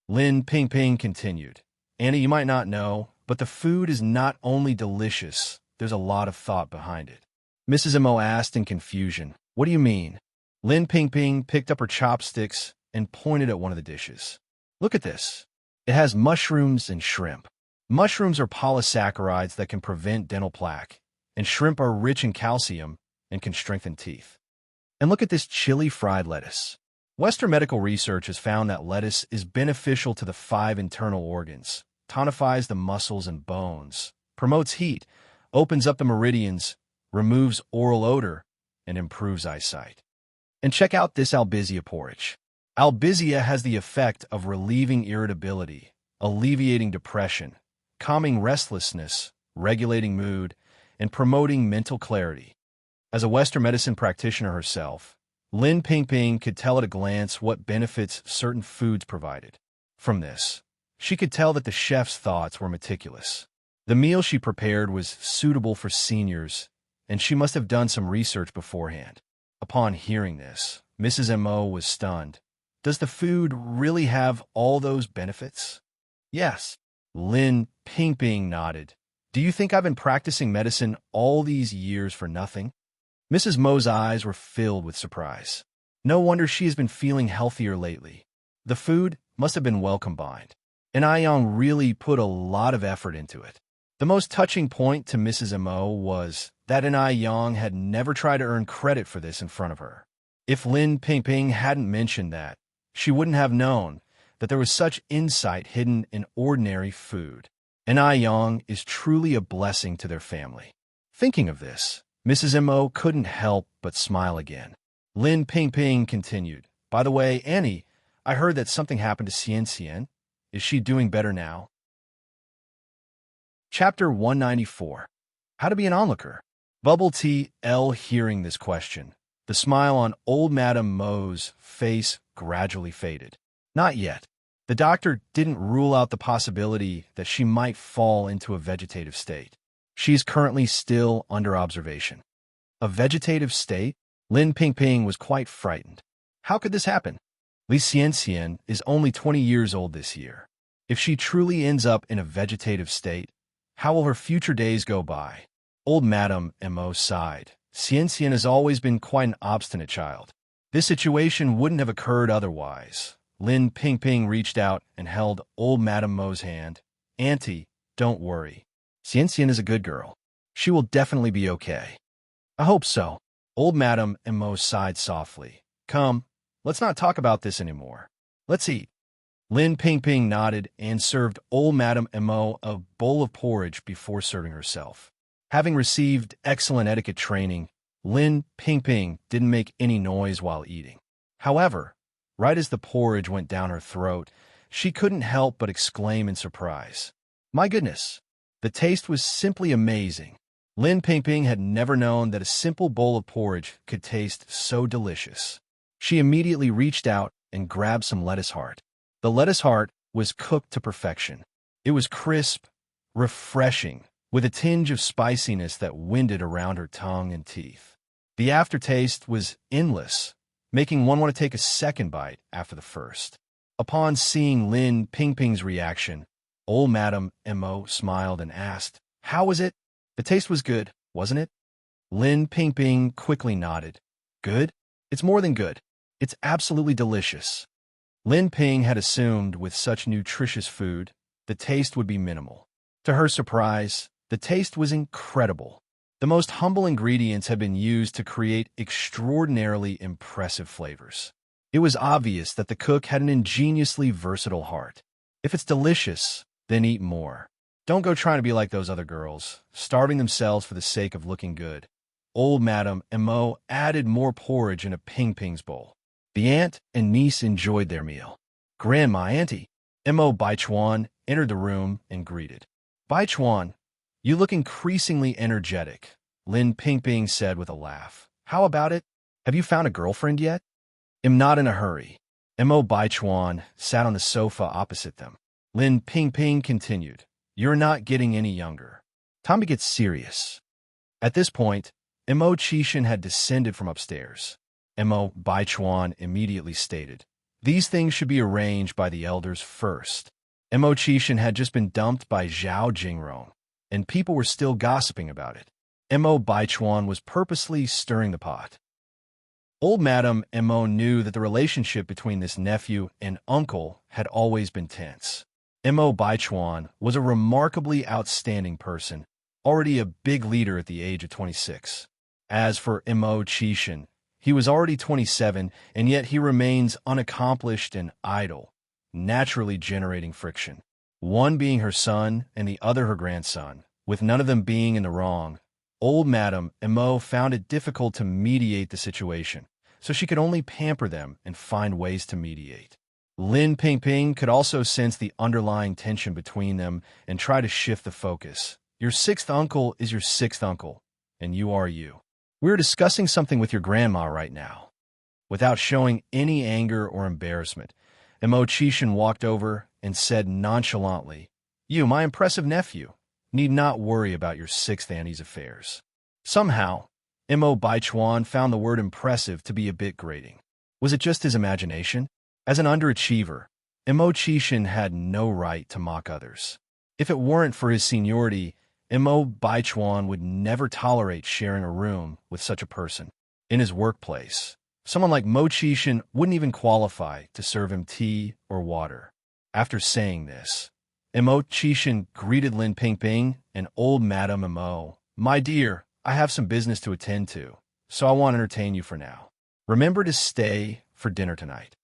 Lin Ping Ping continued. Annie, you might not know, but the food is not only delicious, there's a lot of thought behind it. Mrs. M.O. asked in confusion, What do you mean? Lin Ping Ping picked up her chopsticks and pointed at one of the dishes. Look at this. It has mushrooms and shrimp. Mushrooms are polysaccharides that can prevent dental plaque, and shrimp are rich in calcium and can strengthen teeth. And look at this chili fried lettuce. Western medical research has found that lettuce is beneficial to the 5 internal organs, tonifies the muscles and bones, promotes heat, opens up the meridians, removes oral odor, and improves eyesight. And check out this albizia porridge. Albizia has the effect of relieving irritability, alleviating depression, calming restlessness, regulating mood, and promoting mental clarity. As a Western medicine practitioner herself, Lin Ping Ping could tell at a glance what benefits certain foods provided. From this, she could tell that the chef's thoughts were meticulous. The meal she prepared was suitable for seniors, and she must have done some research beforehand. Upon hearing this, Mrs. M.O. was stunned. Does the food really have all those benefits? Yes. Lin Ping Ping nodded. Do you think I've been practicing medicine all these years for nothing? Mrs. Mo's eyes were filled with surprise. No wonder she has been feeling healthier lately. The food must have been well combined, and Yang really put a lot of effort into it. The most touching point to Mrs. M.O. was that Yang had never tried to earn credit for this in front of her. If Lin Ping Ping hadn't mentioned that, she wouldn't have known that there was such insight hidden in ordinary food. And Yang is truly a blessing to their family. Thinking of this, Mrs. M.O. couldn't help but smile again. Lin Ping Ping continued. By the way, Annie, I heard that something happened to Xian Xian. Is she doing better now? Chapter 194. How to be an onlooker. Bubble Tea L hearing this question. The smile on old Madame Mo's face gradually faded. Not yet. The doctor didn't rule out the possibility that she might fall into a vegetative state. She is currently still under observation. A vegetative state? Lin Ping Ping was quite frightened. How could this happen? Li Xianxian is only 20 years old this year. If she truly ends up in a vegetative state, how will her future days go by? Old Madame M.O. sighed. Xianxian has always been quite an obstinate child. This situation wouldn't have occurred otherwise. Lin Ping Ping reached out and held old Madame Mo's hand. Auntie, don't worry. Xianxian is a good girl. She will definitely be okay. I hope so. Old Madame Mo sighed softly. Come, let's not talk about this anymore. Let's eat. Lin Ping Ping nodded and served old Madame Mo a bowl of porridge before serving herself. Having received excellent etiquette training, Lin Ping Ping didn't make any noise while eating. However, Right as the porridge went down her throat, she couldn't help but exclaim in surprise. My goodness! The taste was simply amazing. Lin Pingping had never known that a simple bowl of porridge could taste so delicious. She immediately reached out and grabbed some lettuce heart. The lettuce heart was cooked to perfection. It was crisp, refreshing, with a tinge of spiciness that winded around her tongue and teeth. The aftertaste was endless, making one want to take a second bite after the first. Upon seeing Lin Pingping's reaction, old Madame Mo smiled and asked, "How was it?" "The taste was good, wasn't it?" Lin Pingping quickly nodded. "Good? It's more than good. It's absolutely delicious." Lin Ping had assumed with such nutritious food, the taste would be minimal. To her surprise, the taste was incredible. The most humble ingredients had been used to create extraordinarily impressive flavors. It was obvious that the cook had an ingeniously versatile heart. If it's delicious, then eat more. Don't go trying to be like those other girls, starving themselves for the sake of looking good. Old Madame Mo added more porridge in a Ping-Ping's bowl. The aunt and niece enjoyed their meal. Grandma, Auntie, Mo Baichuan entered the room and greeted. Baichuan, you look increasingly energetic, Lin Pingping said with a laugh. How about it? Have you found a girlfriend yet? I'm not in a hurry. Mo Baichuan sat on the sofa opposite them. Lin Pingping continued. You're not getting any younger. Time to get serious. At this point, Mo Qishan had descended from upstairs. Mo Baichuan immediately stated, these things should be arranged by the elders first. Mo Qishan had just been dumped by Zhao Jingrong, and people were still gossiping about it. Mo Baichuan was purposely stirring the pot. Old Madame Mo knew that the relationship between this nephew and uncle had always been tense. Mo Baichuan was a remarkably outstanding person, already a big leader at the age of 26. As for Mo Qishan, he was already 27, and yet he remains unaccomplished and idle, naturally generating friction. One being her son and the other her grandson, with none of them being in the wrong. Old Madame Mo found it difficult to mediate the situation, so she could only pamper them and find ways to mediate. Lin Pingping could also sense the underlying tension between them and try to shift the focus. Your sixth uncle is your sixth uncle, and you are you. We're discussing something with your grandma right now. Without showing any anger or embarrassment, Mo Qishan walked over and said nonchalantly, You, my impressive nephew, need not worry about your sixth auntie's affairs. Somehow, Mo Baichuan found the word impressive to be a bit grating. Was it just his imagination? As an underachiever, Mo Qishan had no right to mock others. If it weren't for his seniority, Mo Baichuan would never tolerate sharing a room with such a person. In his workplace, someone like Mo Qishan wouldn't even qualify to serve him tea or water. After saying this, Mo Qishan greeted Lin Pingping and old Madame Mo. My dear, I have some business to attend to, so I won't entertain you for now. Remember to stay for dinner tonight.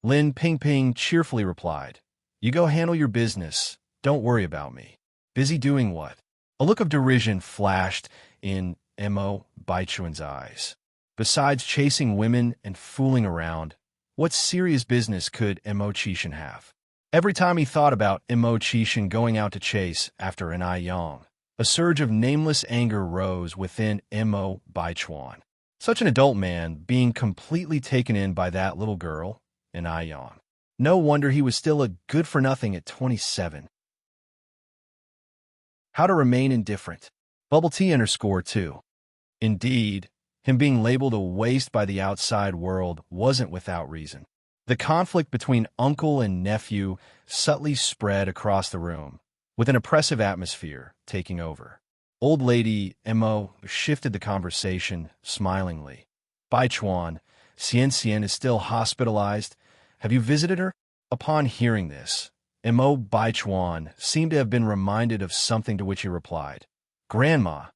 Lin Pingping cheerfully replied, You go handle your business. Don't worry about me. Busy doing what? A look of derision flashed in Mo Baichuan's eyes. Besides chasing women and fooling around, what serious business could Mo Qishan have? Every time he thought about Mo Qishan going out to chase after an Yang, a surge of nameless anger rose within Mo Baichuan. Such an adult man being completely taken in by that little girl, an Yang. No wonder he was still a good-for-nothing at 27. How to remain indifferent. Bubble tea _2. Indeed, him being labeled a waste by the outside world wasn't without reason. The conflict between uncle and nephew subtly spread across the room, with an oppressive atmosphere taking over. Old Lady Mo shifted the conversation smilingly. Baichuan, Xian is still hospitalized. Have you visited her? Upon hearing this, Mo Baichuan seemed to have been reminded of something, to which he replied, Grandma,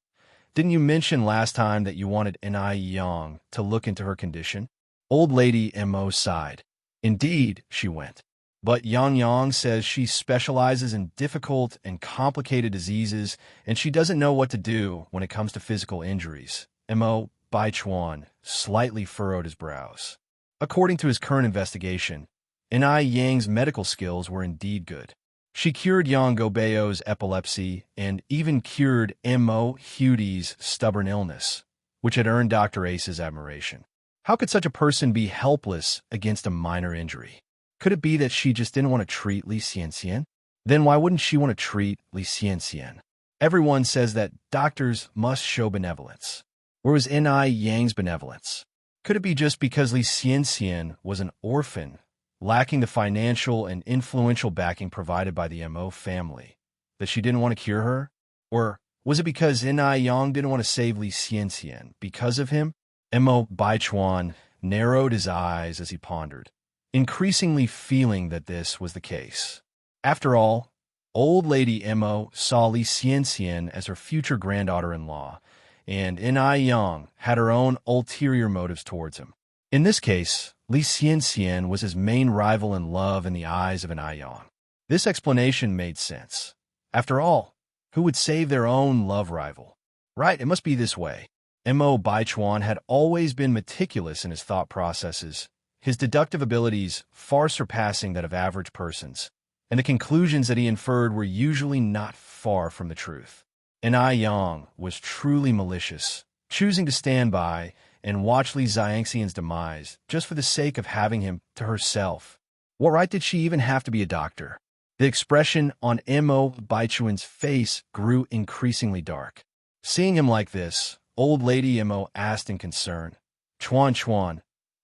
didn't you mention last time that you wanted N.I. Yang to look into her condition? Old Lady Mo sighed. Indeed, she went. But Yang says she specializes in difficult and complicated diseases, and she doesn't know what to do when it comes to physical injuries. Mo Baichuan slightly furrowed his brows. According to his current investigation, Ni Yang's medical skills were indeed good. She cured Yang Gobeo's epilepsy and even cured Mo Hudi's stubborn illness, which had earned Dr. Ace's admiration. How could such a person be helpless against a minor injury? Could it be that she just didn't want to treat Li Xianxian? Then why wouldn't she want to treat Li Xianxian? Everyone says that doctors must show benevolence. Where was Ni Yang's benevolence? Could it be just because Li Xianxian was an orphan, lacking the financial and influential backing provided by the Mo family, that she didn't want to cure her? Or was it because Ni Yang didn't want to save Li Xianxian because of him? Mo Baichuan narrowed his eyes as he pondered, increasingly feeling that this was the case. After all, old lady Mo saw Li Xianxian as her future granddaughter-in-law, and Ni Yang had her own ulterior motives towards him. In this case, Li Xianxian was his main rival in love in the eyes of Ni Yang. This explanation made sense. After all, who would save their own love rival? Right, it must be this way. Mo Baichuan had always been meticulous in his thought processes, his deductive abilities far surpassing that of average persons, and the conclusions that he inferred were usually not far from the truth. Ni Yang was truly malicious, choosing to stand by and watch Li Xianxian's demise just for the sake of having him to herself. What right did she even have to be a doctor? The expression on Mo Baichuan's face grew increasingly dark. Seeing him like this, old lady Mo asked in concern, Chuan,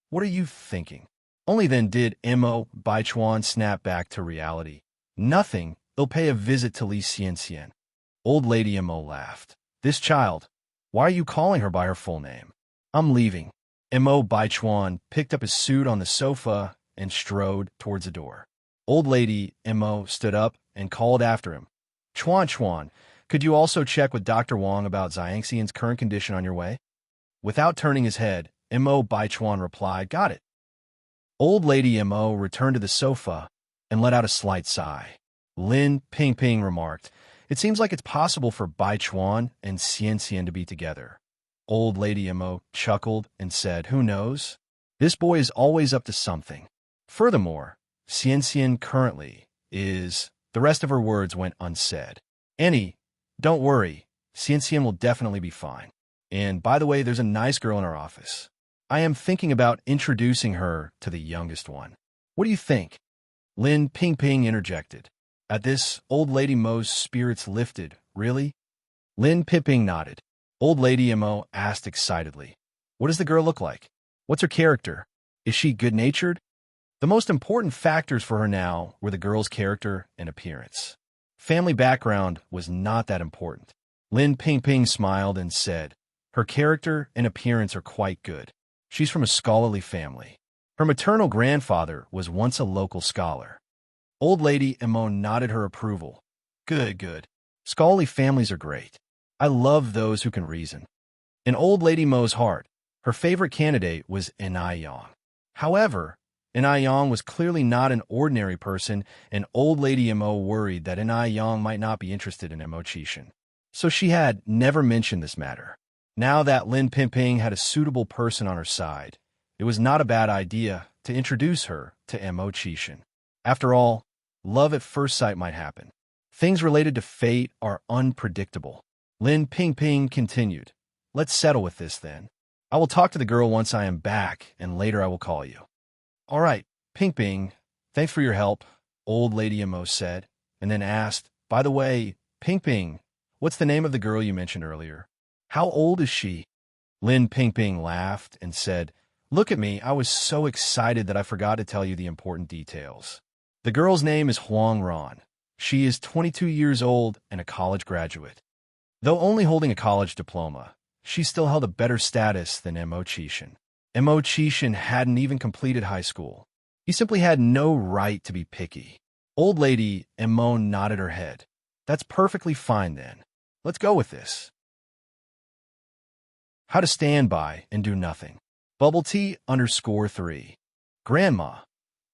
what are you thinking? Only then did Mo Baichuan snap back to reality. Nothing, they'll pay a visit to Li Xianxian. Old lady Mo laughed. This child, why are you calling her by her full name? I'm leaving. Mo Baichuan picked up his suit on the sofa and strode towards the door. Old lady Mo stood up and called after him. Chuan, could you also check with Dr. Wang about Xianxian's current condition on your way? Without turning his head, Mo Baichuan replied, got it. Old lady Mo returned to the sofa and let out a slight sigh. Lin Pingping remarked, it seems like it's possible for Baichuan and Xianxian to be together. Old lady Mo chuckled and said, who knows? This boy is always up to something. Furthermore, Xianxian currently is... The rest of her words went unsaid. Annie, don't worry. Xianxian will definitely be fine. And by the way, there's a nice girl in our office. I am thinking about introducing her to the youngest one. What do you think? Lin Pingping interjected. At this, old lady Mo's spirits lifted. Really? Lin Pingping nodded. Old lady Mo asked excitedly. What does the girl look like? What's her character? Is she good-natured? The most important factors for her now were the girl's character and appearance. Family background was not that important. Lin Pingping smiled and said, her character and appearance are quite good. She's from a scholarly family. Her maternal grandfather was once a local scholar. Old lady Mo nodded her approval. Good. Scholarly families are great. I love those who can reason. In old lady Mo's heart, her favorite candidate was Ni Yang. However, Ni Yang was clearly not an ordinary person, and old lady Mo worried that Ni Yang might not be interested in Mo Qixin. So she had never mentioned this matter. Now that Lin Pingping had a suitable person on her side, it was not a bad idea to introduce her to Mo Qixin. After all, love at first sight might happen. Things related to fate are unpredictable. Lin Pingping continued, let's settle with this then. I will talk to the girl once I am back, and later I will call you. All right, Pingping, thanks for your help, old lady Mo said, and then asked, by the way, Pingping, what's the name of the girl you mentioned earlier? How old is she? Lin Pingping laughed and said, look at me, I was so excited that I forgot to tell you the important details. The girl's name is Huang Ran. She is 22 years old and a college graduate. Though only holding a college diploma, she still held a better status than Mo Qixin. Mo Qixin hadn't even completed high school. He simply had no right to be picky. Old lady Mo nodded her head. That's perfectly fine then. Let's go with this. How to stand by and do nothing. Bubble tea _3. Grandma.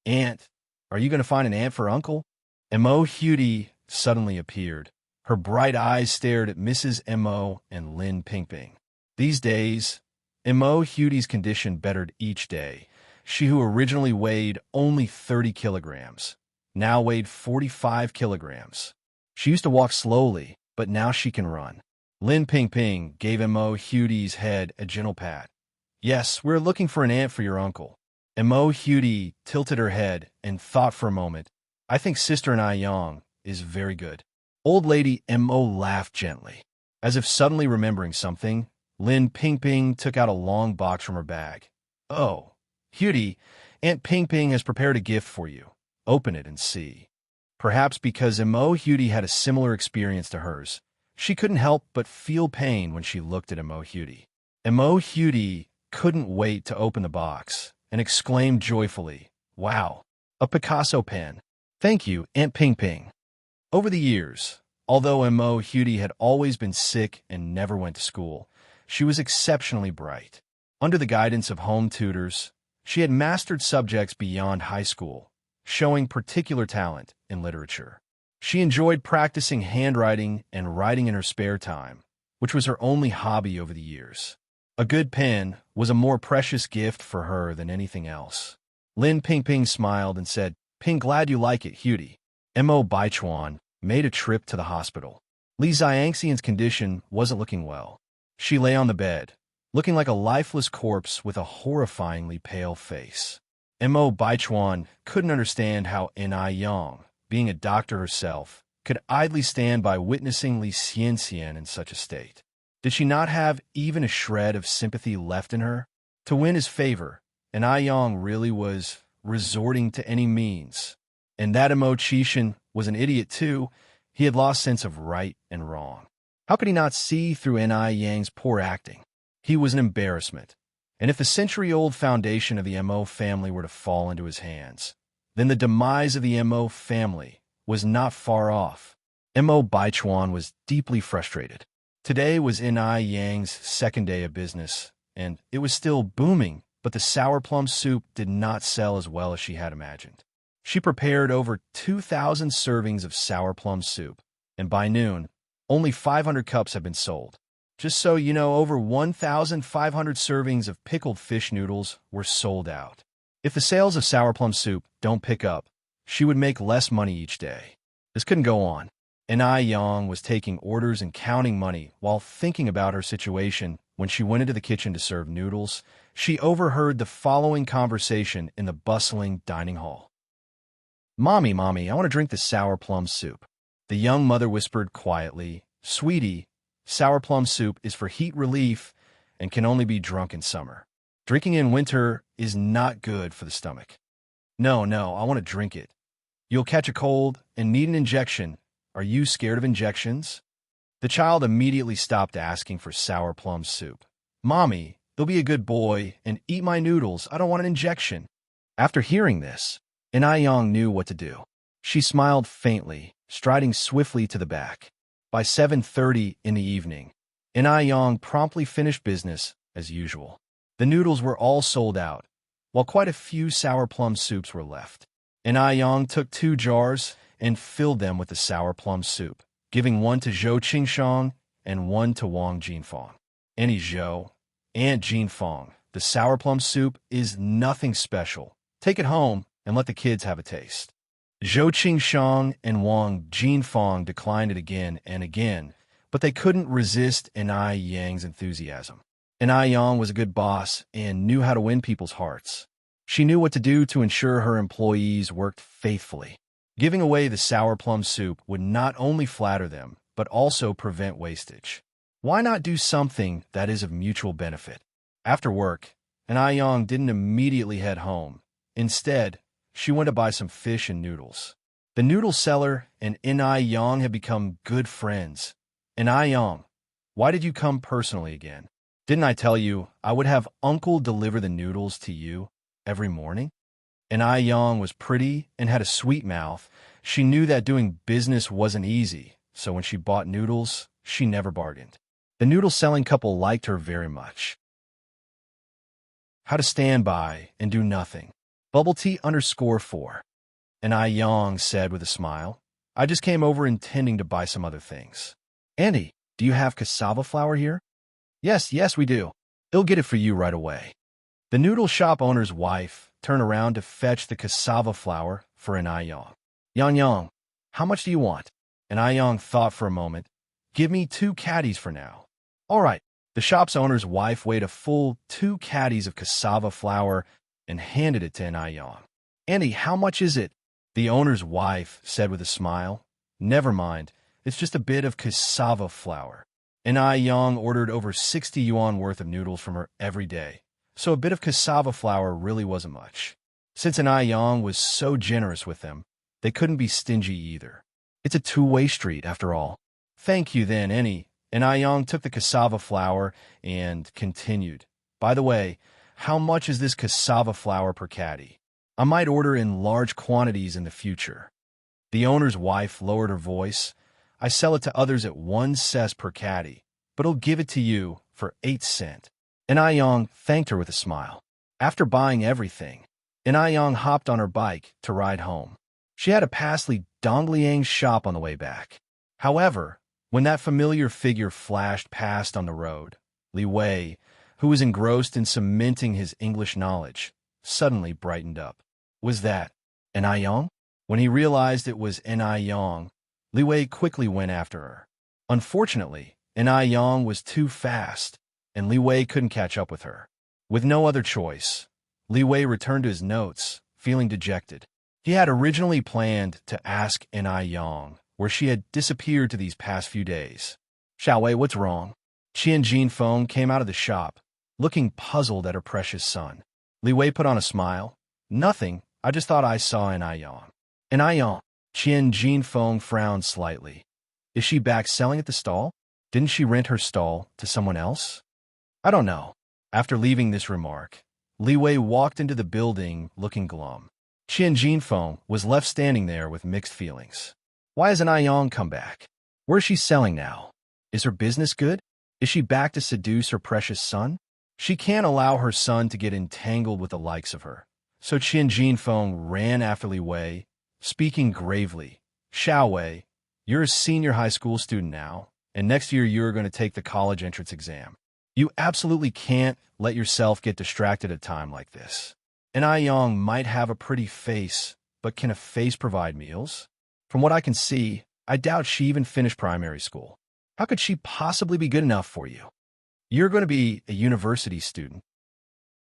Aunt. Are you going to find an aunt for uncle? Mo Hudi suddenly appeared. Her bright eyes stared at Mrs. Mo and Lin Pingping. These days, Mo Hudi's condition bettered each day. She who originally weighed only 30 kilograms, now weighed 45 kilograms. She used to walk slowly, but now she can run. Lin Ping gave Mo Hudy's head a gentle pat. Yes, we're looking for an aunt for your uncle. Mo Hudy tilted her head and thought for a moment. I think Sister and Yang is very good. Old lady Mo laughed gently. As if suddenly remembering something, Lin Ping took out a long box from her bag. Oh, Hudy, Aunt Ping has prepared a gift for you. Open it and see. Perhaps because Mo Hudy had a similar experience to hers, she couldn't help but feel pain when she looked at Mo Hudy. Mo Hudy couldn't wait to open the box and exclaimed joyfully, Wow, a Picasso pen. Thank you, Aunt Ping. Over the years, although Mo Hudy had always been sick and never went to school, she was exceptionally bright. Under the guidance of home tutors, she had mastered subjects beyond high school, showing particular talent in literature. She enjoyed practicing handwriting and writing in her spare time, which was her only hobby over the years. A good pen was a more precious gift for her than anything else. Lin Ping smiled and said, Ping, glad you like it, Hudy. Mo Baichuan made a trip to the hospital. Li Xiangxian's condition wasn't looking well. She lay on the bed, looking like a lifeless corpse with a horrifyingly pale face. Mo Baichuan couldn't understand how Yang, being a doctor herself, could idly stand by witnessing Li Xianxian in such a state. Did she not have even a shred of sympathy left in her? To win his favor, Yang really was resorting to any means. And that Mo Chishan was an idiot too. He had lost sense of right and wrong. How could he not see through Yang's poor acting? He was an embarrassment. And if the century-old foundation of the Mo family were to fall into his hands, then the demise of the Mo family was not far off. Mo Baichuan was deeply frustrated. Today was Yang's second day of business, and it was still booming, but the sour plum soup did not sell as well as she had imagined. She prepared over 2,000 servings of sour plum soup, and by noon, only 500 cups had been sold. Just so you know, over 1,500 servings of pickled fish noodles were sold out. If the sales of sour plum soup don't pick up, she would make less money each day. This couldn't go on. Yang was taking orders and counting money while thinking about her situation. When she went into the kitchen to serve noodles, she overheard the following conversation in the bustling dining hall. Mommy, I want to drink the sour plum soup. The young mother whispered quietly, Sweetie, sour plum soup is for heat relief and can only be drunk in summer. Drinking in winter is not good for the stomach. No, I want to drink it. You'll catch a cold and need an injection. Are you scared of injections? The child immediately stopped asking for sour plum soup. Mommy, you'll be a good boy and eat my noodles. I don't want an injection. After hearing this, Yang knew what to do. She smiled faintly, striding swiftly to the back. By 7:30 in the evening, Yang promptly finished business as usual. The noodles were all sold out, while quite a few sour plum soups were left. Yang took 2 jars and filled them with the sour plum soup, giving one to Zhou Qingshang and one to Wang Jinfeng. Annie Zhou, Aunt Jinfeng, the sour plum soup is nothing special. Take it home and let the kids have a taste. Zhou Qingshang and Wang Jinfeng declined it again and again, but they couldn't resist Yang's enthusiasm. Yang was a good boss and knew how to win people's hearts. She knew what to do to ensure her employees worked faithfully. Giving away the sour plum soup would not only flatter them, but also prevent wastage. Why not do something that is of mutual benefit? After work, Yang didn't immediately head home. Instead, she went to buy some fish and noodles. The noodle seller and Yang had become good friends. Yang, why did you come personally again? Didn't I tell you I would have Uncle deliver the noodles to you every morning? Yang was pretty and had a sweet mouth. She knew that doing business wasn't easy, so when she bought noodles, she never bargained. The noodle-selling couple liked her very much. How to stand by and do nothing. Bubble tea _4. Yang said with a smile, I just came over intending to buy some other things. Auntie, do you have cassava flour here? Yes, we do. I'll get it for you right away. The noodle shop owner's wife turned around to fetch the cassava flour for an Yang. Yang, how much do you want? And Yang thought for a moment. Give me 2 caddies for now. All right. The shop's owner's wife weighed a full 2 caddies of cassava flour and handed it to Yang. Andy, how much is it? The owner's wife said with a smile. Never mind. It's just a bit of cassava flour. And Yang ordered over 60 yuan worth of noodles from her every day, so a bit of cassava flour really wasn't much. Since Yang was so generous with them, they couldn't be stingy either. It's a two-way street, after all. Thank you then, Annie. And Yang took the cassava flour and continued. By the way, how much is this cassava flour per caddy? I might order in large quantities in the future. The owner's wife lowered her voice. I sell it to others at 1 cent per caddy, but I'll give it to you for 8 cents. And Yang thanked her with a smile. After buying everything, Yang hopped on her bike to ride home. She had to pass Li Dongliang's shop on the way back. However, when that familiar figure flashed past on the road, Li Wei, who was engrossed in cementing his English knowledge, suddenly brightened up. Was that Yang? When he realized it was Yang, Li Wei quickly went after her. Unfortunately, Yang was too fast, and Li Wei couldn't catch up with her. With no other choice, Li Wei returned to his notes, feeling dejected. He had originally planned to ask Yang where she had disappeared to these past few days. Xiaowei, what's wrong? Qian Jinfeng came out of the shop, looking puzzled at her precious son. Li Wei put on a smile. Nothing, I just thought I saw Yang. Yang? Qian Jinfeng frowned slightly. Is she back selling at the stall? Didn't she rent her stall to someone else? I don't know. After leaving this remark, Li Wei walked into the building looking glum. Qian Jinfeng was left standing there with mixed feelings. Why hasn't Yang come back? Where's she selling now? Is her business good? Is she back to seduce her precious son? She can't allow her son to get entangled with the likes of her. So Qian Jinfeng ran after Li Wei, speaking gravely. Xiaowei, you're a senior high school student now, and next year you're going to take the college entrance exam. You absolutely can't let yourself get distracted at a time like this. Yang might have a pretty face, but can a face provide meals? From what I can see, I doubt she even finished primary school. How could she possibly be good enough for you? You're going to be a university student.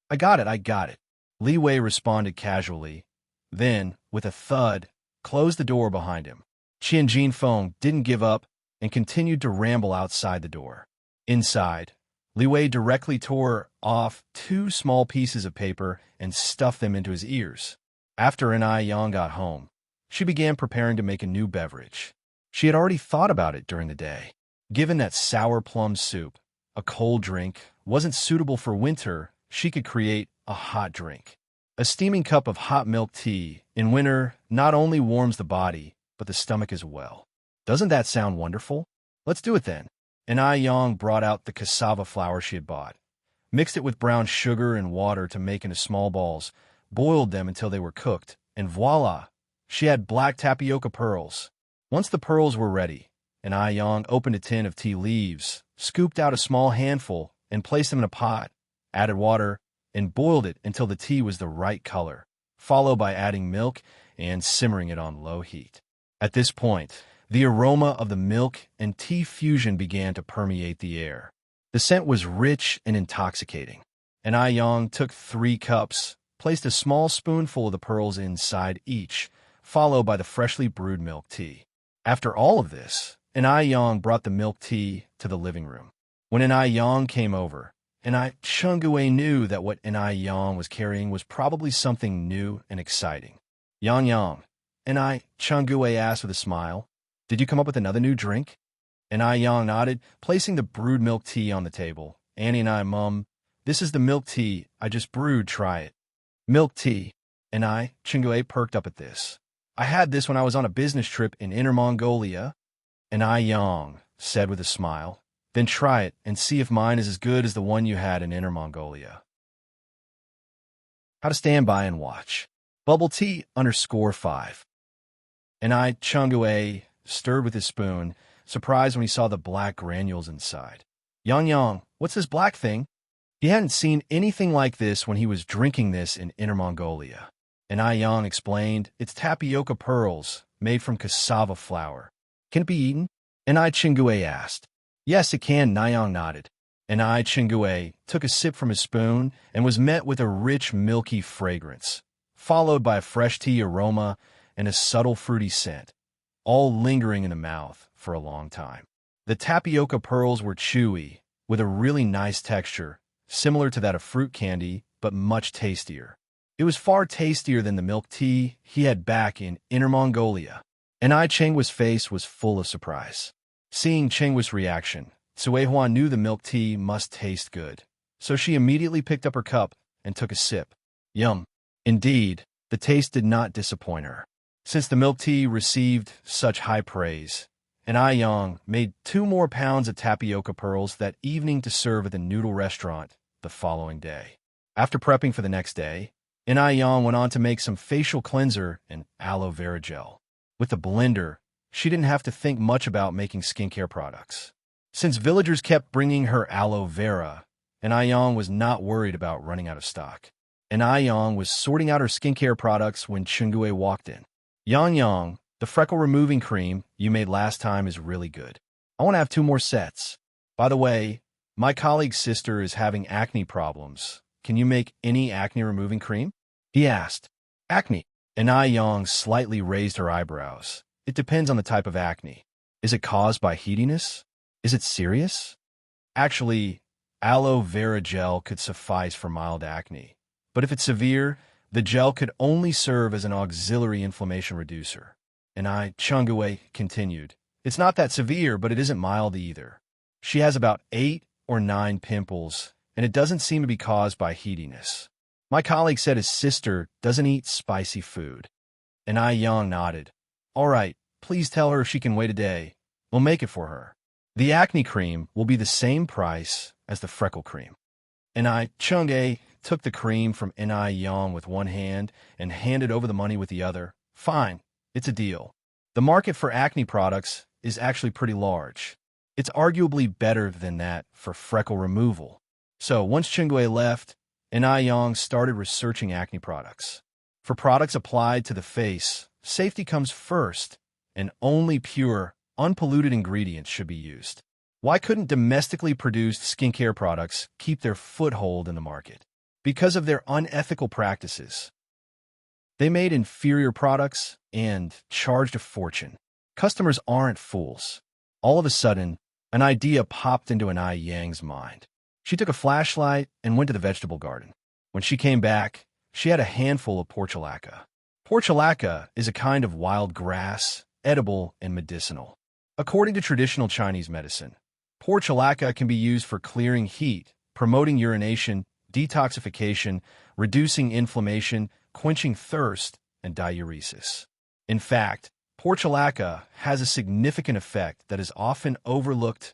I got it. Li Wei responded casually, then, with a thud, closed the door behind him. Qian Jinfeng didn't give up and continued to ramble outside the door. Inside, Li Wei directly tore off 2 small pieces of paper and stuffed them into his ears. After Yang got home, she began preparing to make a new beverage. She had already thought about it during the day. Given that sour plum soup, a cold drink, wasn't suitable for winter, she could create a hot drink. A steaming cup of hot milk tea in winter not only warms the body, but the stomach as well. Doesn't that sound wonderful? Let's do it then. Yang brought out the cassava flour she had bought, mixed it with brown sugar and water to make into small balls, boiled them until they were cooked, and voila! She had black tapioca pearls. Once the pearls were ready, Yang opened a tin of tea leaves, scooped out a small handful, and placed them in a pot, added water, and boiled it until the tea was the right color, followed by adding milk and simmering it on low heat. At this point, the aroma of the milk and tea fusion began to permeate the air. The scent was rich and intoxicating. Yang took 3 cups, placed a small spoonful of the pearls inside each, followed by the freshly brewed milk tea. After all of this, Yang brought the milk tea to the living room. When Yang came over, Chungue knew that what Yang was carrying was probably something new and exciting. Yang, Chungue asked with a smile, did you come up with another new drink? Yang nodded, placing the brewed milk tea on the table. Annie and Mum, this is the milk tea I just brewed, try it. Milk tea. Chungue perked up at this. I had this when I was on a business trip in Inner Mongolia. Yang said with a smile, then try it and see if mine is as good as the one you had in Inner Mongolia. How to stand by and watch. Bubble tea _5. Chungue stirred with his spoon, surprised when he saw the black granules inside. Yang, what's this black thing? He hadn't seen anything like this when he was drinking this in Inner Mongolia. And Yang explained, it's tapioca pearls made from cassava flour. Can it be eaten? And Chingue asked. Yes, it can, Nayang nodded. And Chingue took a sip from his spoon and was met with a rich, milky fragrance, followed by a fresh tea aroma and a subtle fruity scent, all lingering in the mouth for a long time. The tapioca pearls were chewy, with a really nice texture, similar to that of fruit candy, but much tastier. It was far tastier than the milk tea he had back in Inner Mongolia. And Chengua's face was full of surprise. Seeing Chengua's reaction, Suehua knew the milk tea must taste good, so she immediately picked up her cup and took a sip. Yum. Indeed, the taste did not disappoint her. Since the milk tea received such high praise, and Yang made 2 more pounds of tapioca pearls that evening to serve at the noodle restaurant the following day. After prepping for the next day, Yang went on to make some facial cleanser and aloe vera gel. With the blender, she didn't have to think much about making skincare products. Since villagers kept bringing her aloe vera, Yang was not worried about running out of stock. Yang was sorting out her skincare products when Chingue walked in. Yang, the freckle-removing cream you made last time is really good. I want to have 2 more sets. By the way, my colleague's sister is having acne problems. Can you make any acne-removing cream? He asked. Acne? And Yang slightly raised her eyebrows. It depends on the type of acne. Is it caused by heatiness? Is it serious? Actually, aloe vera gel could suffice for mild acne. But if it's severe, the gel could only serve as an auxiliary inflammation reducer. And Chingue continued. It's not that severe, but it isn't mild either. She has about 8 or 9 pimples, and it doesn't seem to be caused by heatiness. My colleague said his sister doesn't eat spicy food. And Yang nodded. All right, please tell her she can wait a day. We'll make it for her. The acne cream will be the same price as the freckle cream. And Chingue took the cream from Yang with one hand and handed over the money with the other. Fine, it's a deal. The market for acne products is actually pretty large. It's arguably better than that for freckle removal. So once Chingue left, Yang started researching acne products. For products applied to the face, safety comes first, and only pure, unpolluted ingredients should be used. Why couldn't domestically produced skincare products keep their foothold in the market? Because of their unethical practices. They made inferior products and charged a fortune. Customers aren't fools. All of a sudden, an idea popped into Yang's mind. She took a flashlight and went to the vegetable garden. When she came back, she had a handful of portulaca. Portulaca is a kind of wild grass, edible and medicinal. According to traditional Chinese medicine, portulaca can be used for clearing heat, promoting urination, detoxification, reducing inflammation, quenching thirst, and diuresis. In fact, portulaca has a significant effect that is often overlooked: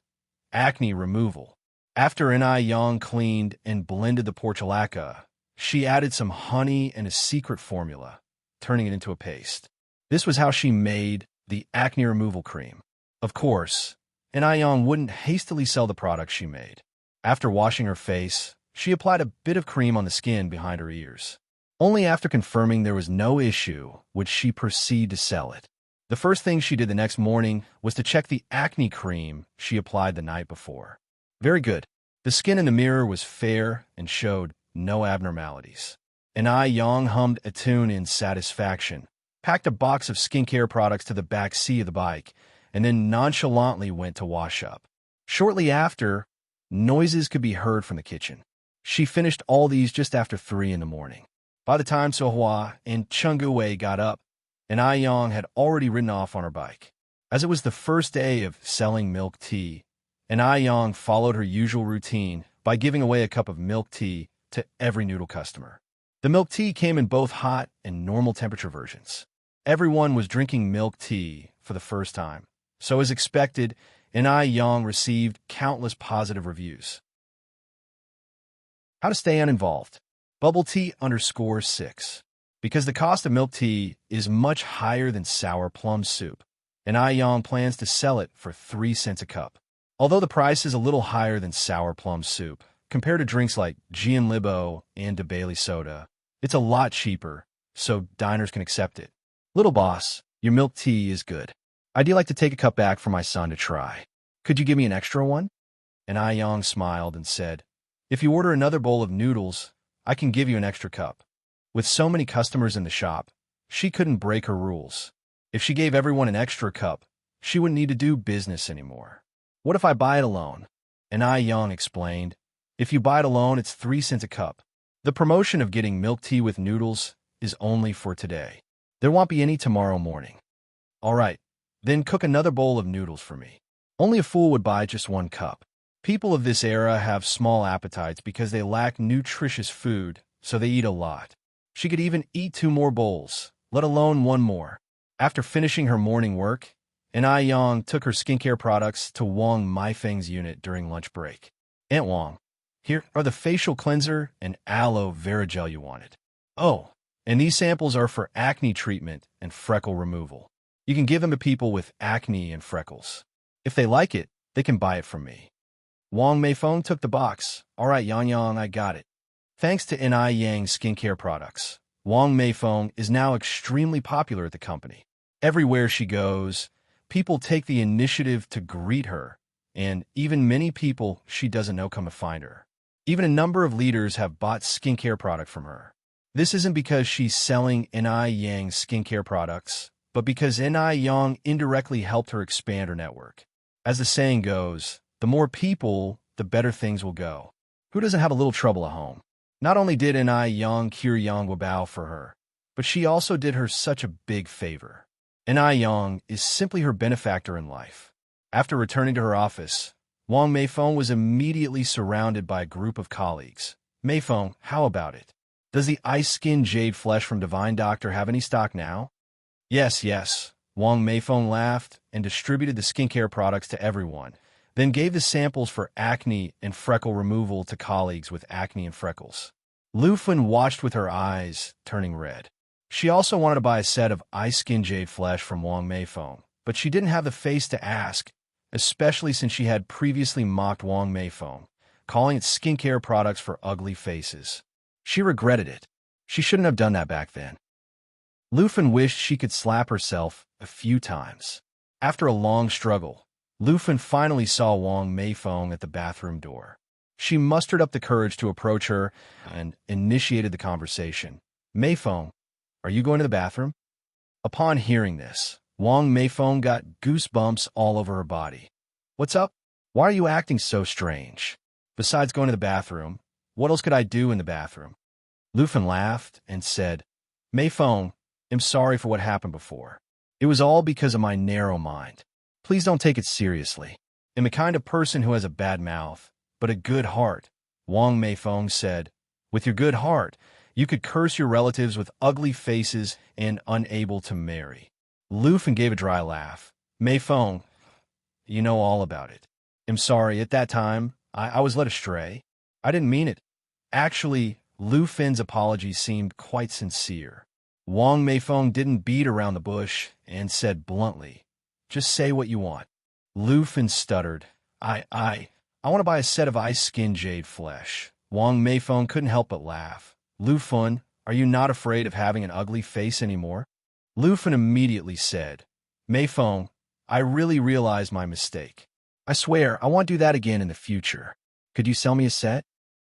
acne removal. After Yang cleaned and blended the portulaca, she added some honey and a secret formula, turning it into a paste. This was how she made the acne removal cream. Of course, Yang wouldn't hastily sell the products she made. After washing her face, she applied a bit of cream on the skin behind her ears. Only after confirming there was no issue would she proceed to sell it. The first thing she did the next morning was to check the acne cream she applied the night before. Very good. The skin in the mirror was fair and showed no abnormalities. And Yang hummed a tune in satisfaction, packed a box of skincare products to the back seat of the bike, and then nonchalantly went to wash up. Shortly after, noises could be heard from the kitchen. She finished all these just after 3 in the morning. By the time Sohua and Chingue got up, Yang had already ridden off on her bike. As it was the first day of selling milk tea, Yang followed her usual routine by giving away a cup of milk tea to every noodle customer. The milk tea came in both hot and normal temperature versions. Everyone was drinking milk tea for the first time, so as expected, Yang received countless positive reviews. How to stay uninvolved. Bubble tea _6. Because the cost of milk tea is much higher than sour plum soup, Yang plans to sell it for 3 cents a cup. Although the price is a little higher than sour plum soup, compared to drinks like Gian Libo and de Bailey soda, it's a lot cheaper, so diners can accept it. Little boss, your milk tea is good. I'd like to take a cup back for my son to try. Could you give me an extra one? And Ai Yang smiled and said, if you order another bowl of noodles, I can give you an extra cup. With so many customers in the shop, she couldn't break her rules. If she gave everyone an extra cup, she wouldn't need to do business anymore. What if I buy it alone? And Ai Yang explained, if you buy it alone, it's 3 cents a cup. The promotion of getting milk tea with noodles is only for today. There won't be any tomorrow morning. All right, then cook another bowl of noodles for me. Only a fool would buy just 1 cup. People of this era have small appetites because they lack nutritious food, so they eat a lot. She could even eat 2 more bowls, let alone 1 more. After finishing her morning work, Ai Yang took her skincare products to Wang Meifeng's unit during lunch break. Aunt Wang, here are the facial cleanser and aloe vera gel you wanted. Oh, and these samples are for acne treatment and freckle removal. You can give them to people with acne and freckles. If they like it, they can buy it from me. Wang Meifeng took the box. All right, Yang Yang, I got it. Thanks to Ai Yang's skincare products, Wang Meifeng is now extremely popular at the company. Everywhere she goes, people take the initiative to greet her, and even many people she doesn't know come to find her. Even a number of leaders have bought skincare product from her. This isn't because she's selling Ai Yang's skincare products, but because Ai Yang indirectly helped her expand her network. As the saying goes, the more people, the better things will go. Who doesn't have a little trouble at home? Not only did Ai Yang cure Yang Guobao for her, but she also did her such a big favor. Ai Yang is simply her benefactor in life. After returning to her office, Wang Meifeng was immediately surrounded by a group of colleagues. Meifeng, how about it? Does the ice-skin jade flesh from Divine Doctor have any stock now? Yes. Wang Meifeng laughed and distributed the skincare products to everyone, then gave the samples for acne and freckle removal to colleagues with acne and freckles. Lu Fen watched with her eyes turning red. She also wanted to buy a set of ice-skin jade flesh from Wang Meifeng, but she didn't have the face to ask, especially since she had previously mocked Wang Meifeng, calling its skincare products for ugly faces. She regretted it. She shouldn't have done that back then. Lu Fen wished she could slap herself a few times. After a long struggle, Lu Fen finally saw Wang Meifeng at the bathroom door. She mustered up the courage to approach her and initiated the conversation. Meifeng, are you going to the bathroom? Upon hearing this, Wang Meifeng got goosebumps all over her body. What's up? Why are you acting so strange? Besides going to the bathroom, what else could I do in the bathroom? Lu Fen laughed and said, Meifeng, I'm sorry for what happened before. It was all because of my narrow mind. Please don't take it seriously. I'm the kind of person who has a bad mouth, but a good heart. Wang Meifeng said, with your good heart, you could curse your relatives with ugly faces and unable to marry. Lu Fen gave a dry laugh. Meifeng, you know all about it. I'm sorry, at that time, I was led astray. I didn't mean it. Actually, Lu Fen's apology seemed quite sincere. Wang Meifeng didn't beat around the bush and said bluntly, just say what you want. Lu Fen stuttered, I want to buy a set of ice-skin jade flesh. Wang Meifeng couldn't help but laugh. Lu Fen, are you not afraid of having an ugly face anymore? Lu Fen immediately said, Meifeng, I really realized my mistake. I swear, I won't do that again in the future. Could you sell me a set?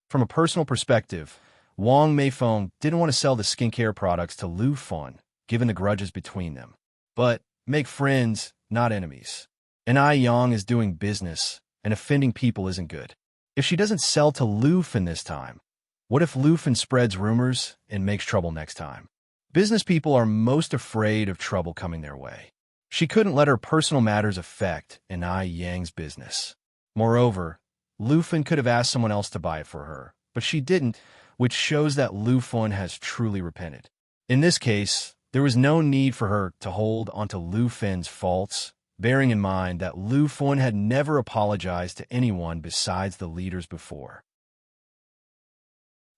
From a personal perspective, Wang Meifeng didn't want to sell the skincare products to Lu Fen, given the grudges between them. But make friends, not enemies. Ai Yang is doing business, and offending people isn't good. If she doesn't sell to Lu Fen this time, what if Lu Fen spreads rumors and makes trouble next time? Business people are most afraid of trouble coming their way. She couldn't let her personal matters affect Ai Yang's business. Moreover, Lu Fen could have asked someone else to buy it for her, but she didn't, which shows that Lu Fen has truly repented. In this case, there was no need for her to hold onto Lu Fen's faults, bearing in mind that Lu Fen had never apologized to anyone besides the leaders before.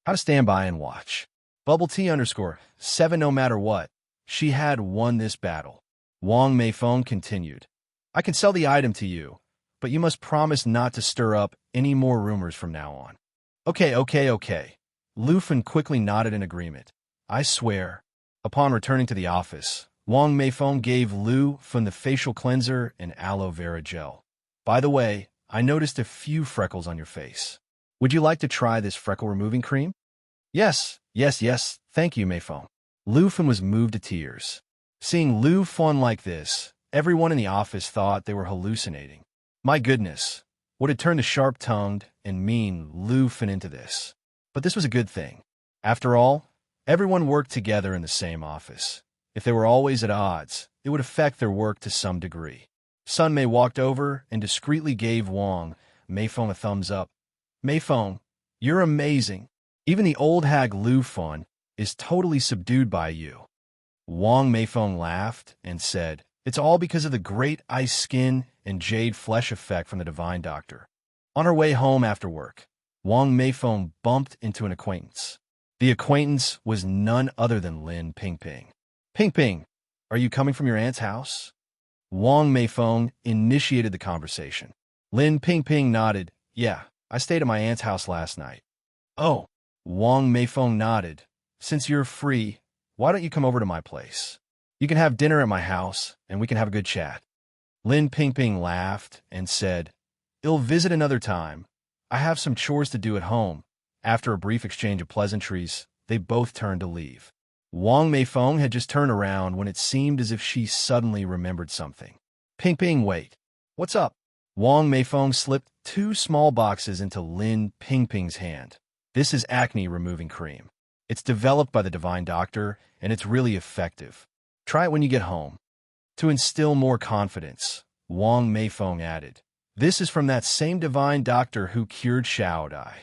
How to stand by and watch. Bubble Tea _7 No matter what, she had won this battle. Wang Meifeng continued, I can sell the item to you, but you must promise not to stir up any more rumors from now on. Okay, okay, okay. Lu Fen quickly nodded in agreement. I swear. Upon returning to the office, Wang Meifeng gave Lu Fen the facial cleanser and aloe vera gel. By the way, I noticed a few freckles on your face. Would you like to try this freckle-removing cream? Yes, yes, yes, thank you, Meifeng. Lu Fen was moved to tears. Seeing Lu Fen like this, everyone in the office thought they were hallucinating. My goodness, what had turned the sharp-tongued and mean Lu Fen into this? But this was a good thing. After all, everyone worked together in the same office. If they were always at odds, it would affect their work to some degree. Sun Mei walked over and discreetly gave Wang Meifeng a thumbs up. Meifeng, you're amazing. Even the old hag Lu Fen is totally subdued by you. Wang Meifeng laughed and said, it's all because of the great ice skin and jade flesh effect from the Divine Doctor. On her way home after work, Wang Meifeng bumped into an acquaintance. The acquaintance was none other than Lin Pingping. Pingping, are you coming from your aunt's house? Wang Meifeng initiated the conversation. Lin Pingping nodded. Yeah, I stayed at my aunt's house last night. Oh, Wang Meifeng nodded. Since you're free, why don't you come over to my place? You can have dinner at my house, and we can have a good chat. Lin Pingping laughed and said, I'll visit another time. I have some chores to do at home. After a brief exchange of pleasantries, they both turned to leave. Wang Meifeng had just turned around when it seemed as if she suddenly remembered something. Pingping, wait. What's up? Wang Meifeng slipped 2 small boxes into Lin Pingping's hand. This is acne-removing cream. It's developed by the Divine Doctor, and it's really effective. Try it when you get home. To instill more confidence, Wang Meifeng added, this is from that same Divine Doctor who cured Xiao Dai.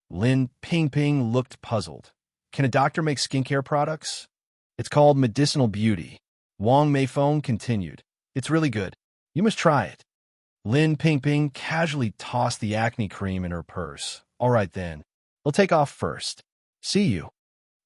Lin Pingping looked puzzled. Can a doctor make skincare products? It's called medicinal beauty. Wang Meifeng continued. It's really good. You must try it. Lin Pingping casually tossed the acne cream in her purse. All right then. I'll take off first. See you.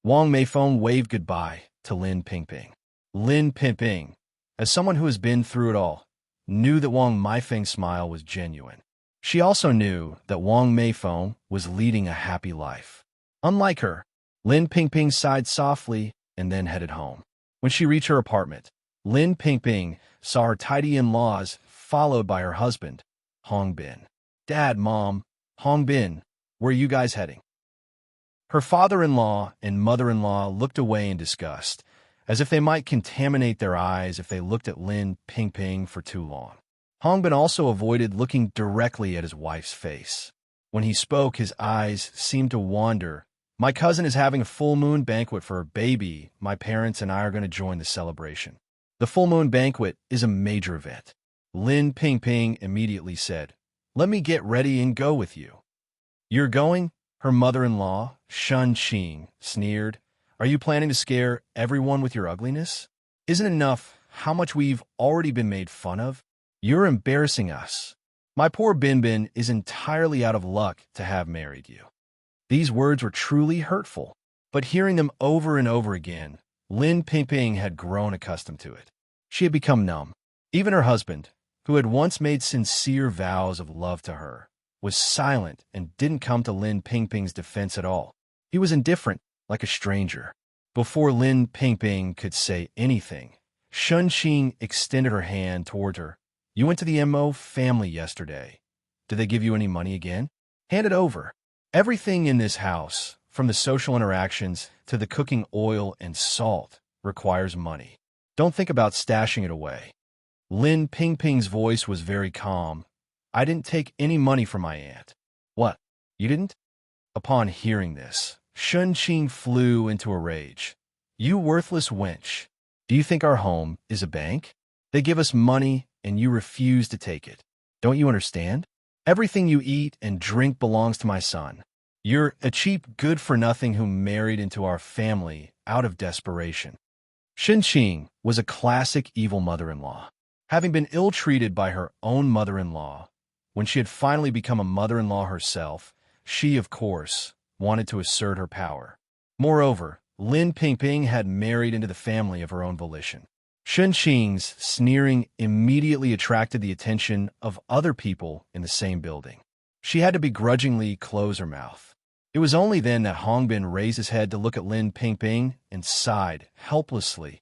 Wang Meifeng waved goodbye to Lin Pingping. Lin Pingping, as someone who has been through it all, knew that Wang Meifeng's smile was genuine. She also knew that Wang Meifeng was leading a happy life. Unlike her, Lin Pingping sighed softly and then headed home. When she reached her apartment, Lin Pingping saw her tidy in-laws followed by her husband, Hong Bin. Dad, Mom, Hong Bin, where are you guys heading? Her father-in-law and mother-in-law looked away in disgust, as if they might contaminate their eyes if they looked at Lin Pingping for too long. Hong Bin also avoided looking directly at his wife's face. When he spoke, his eyes seemed to wander. My cousin is having a full moon banquet for her baby. My parents and I are going to join the celebration. The full moon banquet is a major event. Lin Pingping immediately said, let me get ready and go with you. You're going? Her mother-in-law, Shun Qing, sneered. Are you planning to scare everyone with your ugliness? Isn't it enough how much we've already been made fun of? You're embarrassing us. My poor Bin Bin is entirely out of luck to have married you. These words were truly hurtful, but hearing them over and over again, Lin Pingping had grown accustomed to it. She had become numb. Even her husband, who had once made sincere vows of love to her, was silent and didn't come to Lin Pingping's defense at all. He was indifferent, like a stranger. Before Lin Pingping could say anything, Shun Qing extended her hand toward her. You went to the Mo family yesterday. Did they give you any money again? Hand it over. Everything in this house, from the social interactions to the cooking oil and salt, requires money. Don't think about stashing it away. Lin Pingping's voice was very calm. I didn't take any money from my aunt. What? You didn't? Upon hearing this, Shun Qing flew into a rage. You worthless wench. Do you think our home is a bank? They give us money and you refuse to take it. Don't you understand? Everything you eat and drink belongs to my son. You're a cheap good-for-nothing who married into our family out of desperation. Shun Qing was a classic evil mother-in-law. Having been ill-treated by her own mother-in-law, when she had finally become a mother-in-law herself, she, of course, wanted to assert her power. Moreover, Lin Pingping had married into the family of her own volition. Shun Qing's sneering immediately attracted the attention of other people in the same building. She had to begrudgingly close her mouth. It was only then that Hongbin raised his head to look at Lin Pingping and sighed helplessly.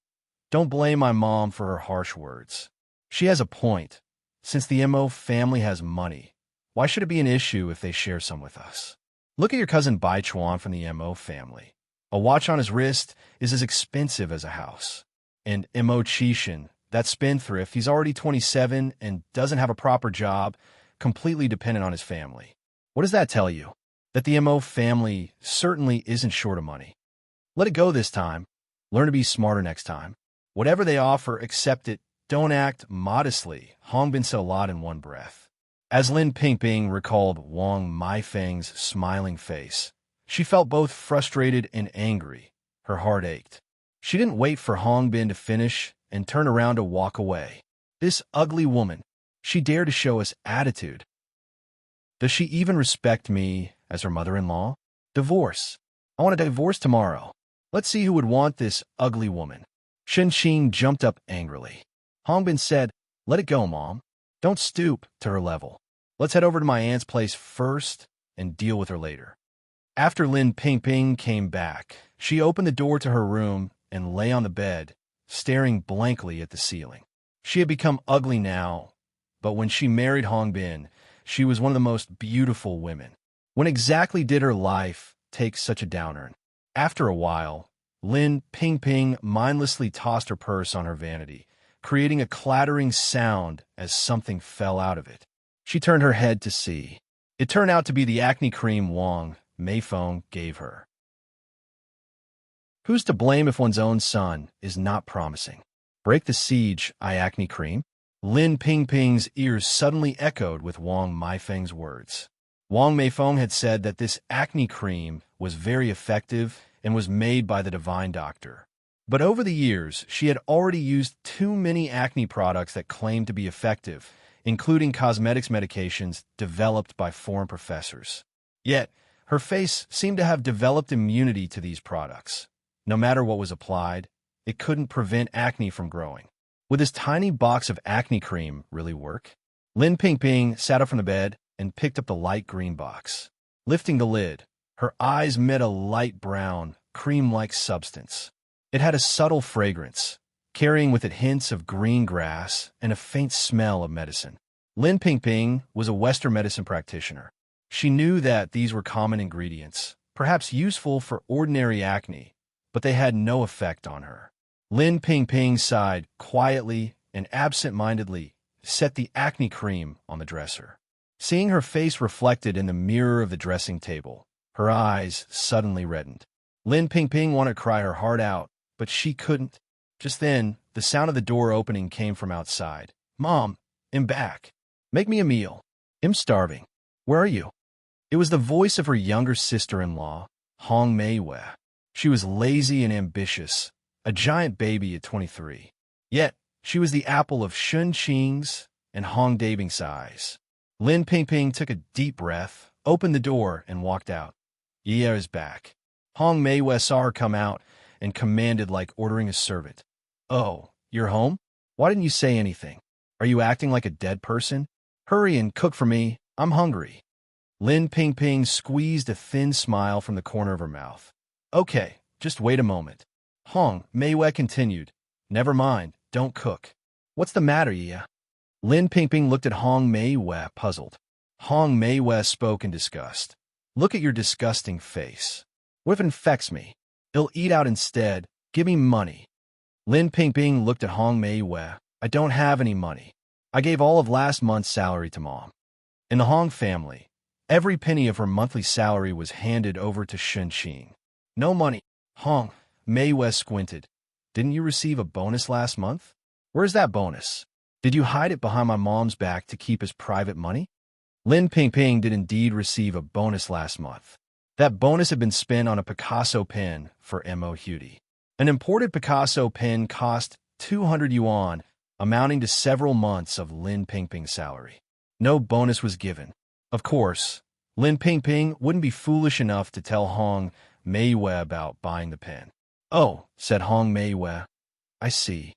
Don't blame my mom for her harsh words. She has a point. Since the Mo family has money, why should it be an issue if they share some with us? Look at your cousin Bai Chuan from the Mo family. A watch on his wrist is as expensive as a house. And Mo Chishan, that spendthrift, he's already 27 and doesn't have a proper job, completely dependent on his family. What does that tell you? That the Mo family certainly isn't short of money. Let it go this time. Learn to be smarter next time. Whatever they offer, accept it. Don't act modestly. Hongbin said a lot in one breath. As Lin Pingping recalled Wang Maifeng's smiling face, she felt both frustrated and angry. Her heart ached. She didn't wait for Hongbin to finish and turn around to walk away. This ugly woman, she dared to show us attitude. Does she even respect me as her mother-in-law? Divorce. I want a divorce tomorrow. Let's see who would want this ugly woman. Shen Qing jumped up angrily. Hongbin said, let it go, Mom. Don't stoop to her level. Let's head over to my aunt's place first and deal with her later. After Lin Pingping came back, she opened the door to her room and lay on the bed, staring blankly at the ceiling. She had become ugly now, but when she married Hongbin, she was one of the most beautiful women. When exactly did her life take such a downturn? After a while, Lin Pingping mindlessly tossed her purse on her vanity, creating a clattering sound as something fell out of it. She turned her head to see. It turned out to be the acne cream Wang Meifeng gave her. Who's to blame if one's own son is not promising? Break the siege, acne cream? Lin Pingping's ears suddenly echoed with Wang Maifeng's words. Wang Meifeng had said that this acne cream was very effective and was made by the divine doctor. But over the years, she had already used too many acne products that claimed to be effective, including cosmetics medications developed by foreign professors. Yet, her face seemed to have developed immunity to these products. No matter what was applied, it couldn't prevent acne from growing. Would this tiny box of acne cream really work? Lin Pingping sat up from the bed and picked up the light green box. Lifting the lid, her eyes met a light brown, cream-like substance. It had a subtle fragrance, carrying with it hints of green grass and a faint smell of medicine. Lin Pingping was a Western medicine practitioner. She knew that these were common ingredients, perhaps useful for ordinary acne, but they had no effect on her. Lin Pingping sighed quietly and absent-mindedly, set the acne cream on the dresser. Seeing her face reflected in the mirror of the dressing table, her eyes suddenly reddened. Lin Pingping wanted to cry her heart out, but she couldn't. Just then, the sound of the door opening came from outside. Mom, I'm back. Make me a meal. I'm starving. Where are you? It was the voice of her younger sister-in-law, Hong Meiwei. She was lazy and ambitious, a giant baby at 23. Yet, she was the apple of Shen Qing's and Hong Dabing's eyes. Lin Pingping took a deep breath, opened the door, and walked out. Ye is back. Hong Meiwei saw her come out and commanded like ordering a servant. Oh, you're home? Why didn't you say anything? Are you acting like a dead person? Hurry and cook for me. I'm hungry. Lin Pingping squeezed a thin smile from the corner of her mouth. Okay, just wait a moment. Hong Meiwei continued. Never mind, don't cook. What's the matter, Yi? Lin Pingping looked at Hong Meiwei, puzzled. Hong Meiwei spoke in disgust. Look at your disgusting face. What if it infects me? It'll eat out instead. Give me money. Lin Pingping looked at Hong Meiwei. I don't have any money. I gave all of last month's salary to Mom. In the Hong family, every penny of her monthly salary was handed over to Shen Qing. No money. Hong Meiwei squinted. Didn't you receive a bonus last month? Where's that bonus? Did you hide it behind my mom's back to keep as private money? Lin Pingping did indeed receive a bonus last month. That bonus had been spent on a Picasso pen for Mo Hudi. An imported Picasso pen cost 200 yuan, amounting to several months of Lin Pingping's salary. No bonus was given. Of course, Lin Pingping wouldn't be foolish enough to tell Hong Meiwei about buying the pen. Oh, said Hong Meiwei, I see.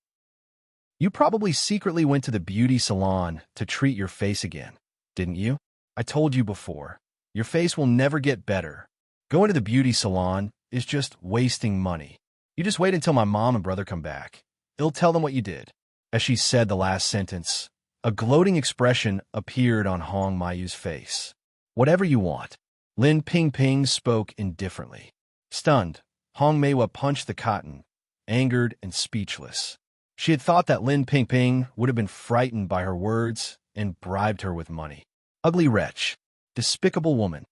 You probably secretly went to the beauty salon to treat your face again, didn't you? I told you before. Your face will never get better. Going to the beauty salon is just wasting money. You just wait until my mom and brother come back. It'll tell them what you did." As she said the last sentence, a gloating expression appeared on Hong Mayu's face. "Whatever you want." Lin Pingping spoke indifferently. Stunned, Hong Meiwa punched the cotton, angered and speechless. She had thought that Lin Pingping would have been frightened by her words and bribed her with money. Ugly wretch. Despicable woman.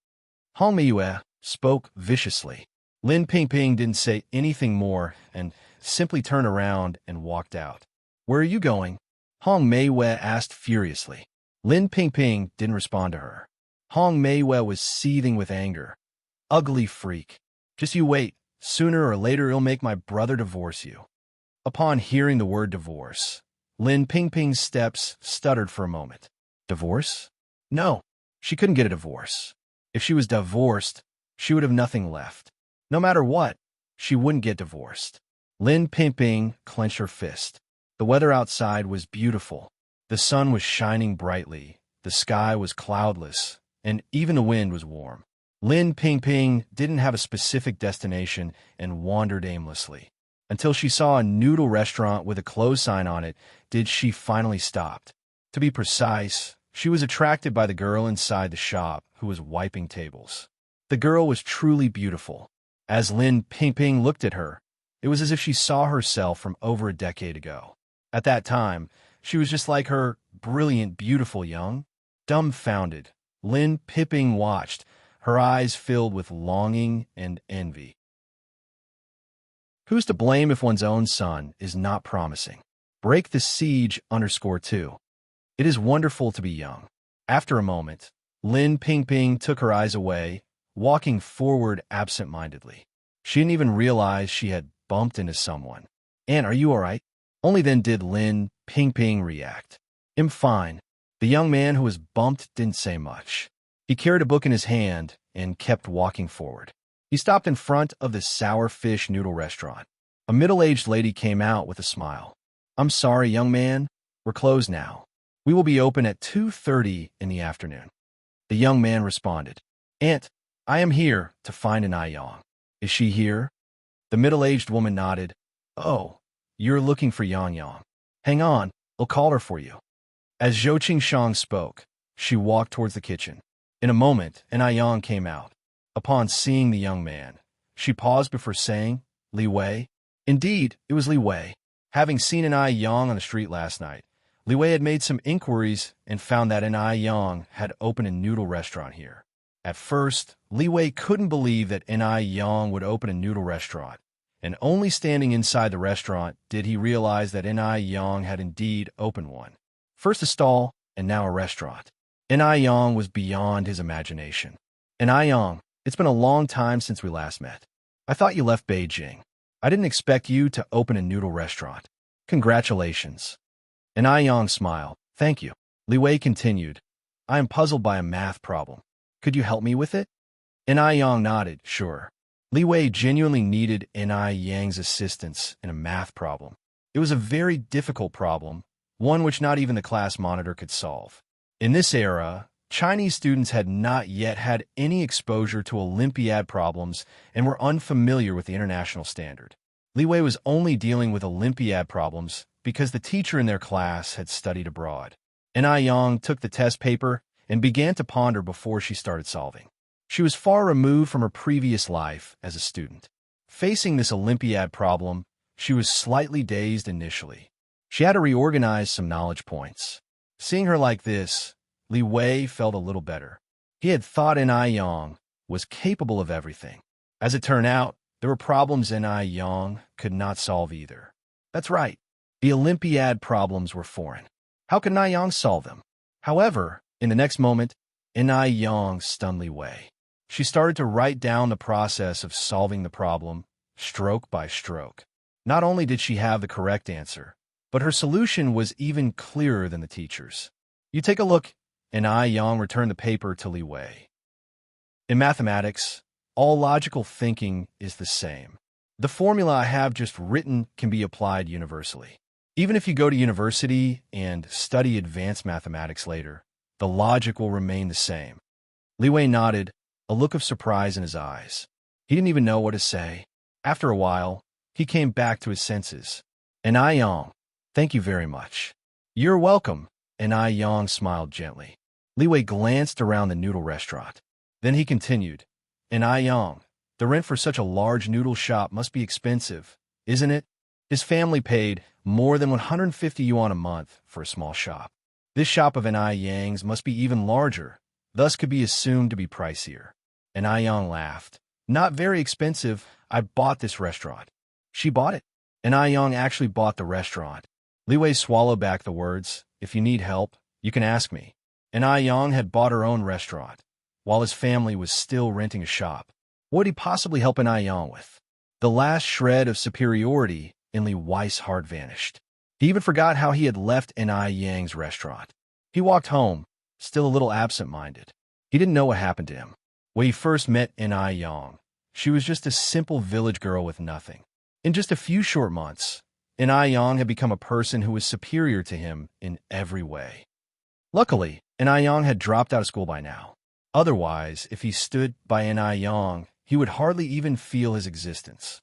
Hong Meiwa spoke viciously. Lin Pingping didn't say anything more and simply turned around and walked out. "Where are you going?" Hong Meiwa asked furiously. Lin Pingping didn't respond to her. Hong Meiwa was seething with anger. "Ugly freak. Just you wait. Sooner or later he'll make my brother divorce you." Upon hearing the word divorce, Lin Pingping's steps stuttered for a moment. Divorce? No, she couldn't get a divorce. If she was divorced, she would have nothing left. No matter what, she wouldn't get divorced. Lin Pingping clenched her fist. The weather outside was beautiful. The sun was shining brightly, the sky was cloudless, and even the wind was warm. Lin Pingping didn't have a specific destination and wandered aimlessly. Until she saw a noodle restaurant with a close sign on it, did she finally stop. To be precise, she was attracted by the girl inside the shop who was wiping tables. The girl was truly beautiful. As Lin Pingping looked at her, it was as if she saw herself from over a decade ago. At that time, she was just like her brilliant, beautiful young. Dumbfounded, Lin Pingping watched, her eyes filled with longing and envy. Who's to blame if one's own son is not promising? Break the siege _2. It is wonderful to be young. After a moment, Lin Pingping took her eyes away, walking forward absent-mindedly. She didn't even realize she had bumped into someone. "Aunt, are you all right?" Only then did Lin Pingping react. "I'm fine." The young man who was bumped didn't say much. He carried a book in his hand and kept walking forward. He stopped in front of the sour fish noodle restaurant. A middle-aged lady came out with a smile. "I'm sorry, young man. We're closed now. We will be open at 2:30 in the afternoon." The young man responded, "Aunt, I am here to find an Yang. Is she here?" The middle-aged woman nodded. "Oh, you're looking for Yang Yang. Hang on, I'll call her for you." As Zhou Qingshang spoke, she walked towards the kitchen. In a moment, an Yang came out. Upon seeing the young man, she paused before saying, "Li Wei?" Indeed, it was Li Wei. Having seen an Yang on the street last night, Li Wei had made some inquiries and found that an Yang had opened a noodle restaurant here. At first, Li Wei couldn't believe that an Yang would open a noodle restaurant, and only standing inside the restaurant did he realize that an Yang had indeed opened one. First a stall, and now a restaurant. An Yang was beyond his imagination. "An Yang, it's been a long time since we last met. I thought you left Beijing. I didn't expect you to open a noodle restaurant. Congratulations." An Yang smiled. "Thank you." Li Wei continued, "I am puzzled by a math problem. Could you help me with it?" An Yang nodded, "Sure." Li Wei genuinely needed An Yang's assistance in a math problem. It was a very difficult problem, one which not even the class monitor could solve. In this era, Chinese students had not yet had any exposure to Olympiad problems and were unfamiliar with the international standard. Li Wei was only dealing with Olympiad problems because the teacher in their class had studied abroad. An Yang took the test paper and began to ponder before she started solving. She was far removed from her previous life as a student. Facing this Olympiad problem, she was slightly dazed initially. She had to reorganize some knowledge points. Seeing her like this, Li Wei felt a little better. He had thought an Yang was capable of everything. As it turned out, there were problems an Yang could not solve either. That's right, the Olympiad problems were foreign. How could an Yang solve them? However, in the next moment, an Yang stunned Li Wei. She started to write down the process of solving the problem, stroke by stroke. Not only did she have the correct answer, but her solution was even clearer than the teacher's. "You take a look," and Yang returned the paper to Li Wei. In mathematics, all logical thinking is the same. The formula I have just written can be applied universally. Even if you go to university and study advanced mathematics later, the logic will remain the same. Li Wei nodded. a look of surprise in his eyes. He didn't even know what to say. After a while, he came back to his senses. "And I Yang, thank you very much." "You're welcome," and I Yang smiled gently. Li Wei glanced around the noodle restaurant. Then he continued, "And I Yang, the rent for such a large noodle shop must be expensive, isn't it?" His family paid more than 150 yuan a month for a small shop. This shop of An Yang's must be even larger, thus could be assumed to be pricier. And Yang laughed. "Not very expensive. I bought this restaurant." "She bought it?" And Yang actually bought the restaurant. Li Wei swallowed back the words. "If you need help, you can ask me." And Yang had bought her own restaurant, while his family was still renting a shop. What would he possibly help An Yang with? The last shred of superiority in Li Wei's heart vanished. He even forgot how he had left An Yang's restaurant. He walked home, still a little absent-minded. He didn't know what happened to him. When he first met An Yang, she was just a simple village girl with nothing. In just a few short months, An Yang had become a person who was superior to him in every way. Luckily, An Yang had dropped out of school by now. Otherwise, if he stood by An Yang, he would hardly even feel his existence.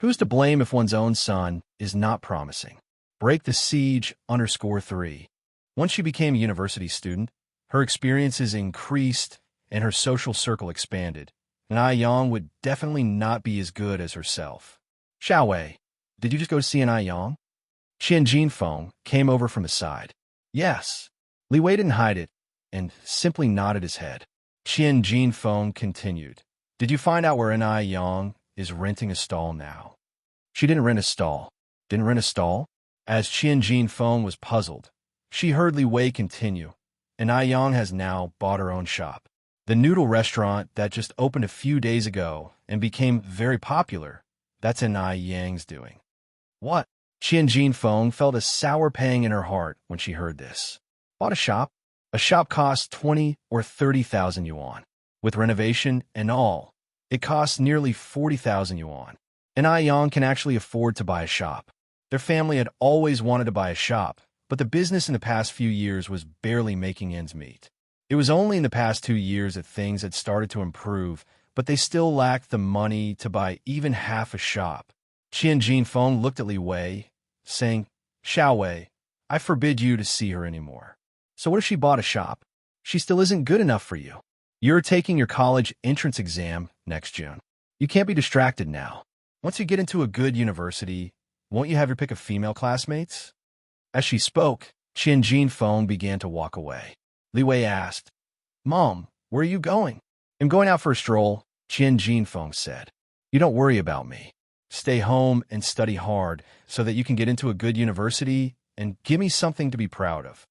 Who's to blame if one's own son is not promising? Break the siege _3. Once she became a university student, her experiences increased and her social circle expanded, and Yang would definitely not be as good as herself. "Xiao Wei, did you just go to see An Yang?" Qian Jinfeng came over from his side. "Yes." Li Wei didn't hide it and simply nodded his head. Qian Jinfeng continued. "Did you find out where An Yang is renting a stall now?" "She didn't rent a stall." "Didn't rent a stall?" As Qian Jinfeng was puzzled, she heard Li Wei continue. "And Yang has now bought her own shop. The noodle restaurant that just opened a few days ago and became very popular, that's An Yang's doing." "What?" Qian Jinfeng felt a sour pang in her heart when she heard this. "Bought a shop?" A shop costs 20 or 30,000 yuan. With renovation and all, it costs nearly 40,000 yuan. And Yang can actually afford to buy a shop. Their family had always wanted to buy a shop, but the business in the past few years was barely making ends meet. It was only in the past 2 years that things had started to improve, but they still lacked the money to buy even half a shop. Qian Jinfeng looked at Li Wei, saying, "Xiao Wei, I forbid you to see her anymore." "So what if she bought a shop? She still isn't good enough for you. You're taking your college entrance exam next June. You can't be distracted now. Once you get into a good university, won't you have your pick of female classmates?" As she spoke, Qian Jinfeng began to walk away. Li Wei asked, "Mom, where are you going?" "I'm going out for a stroll," Qian Jinfeng said. "You don't worry about me. Stay home and study hard so that you can get into a good university and give me something to be proud of."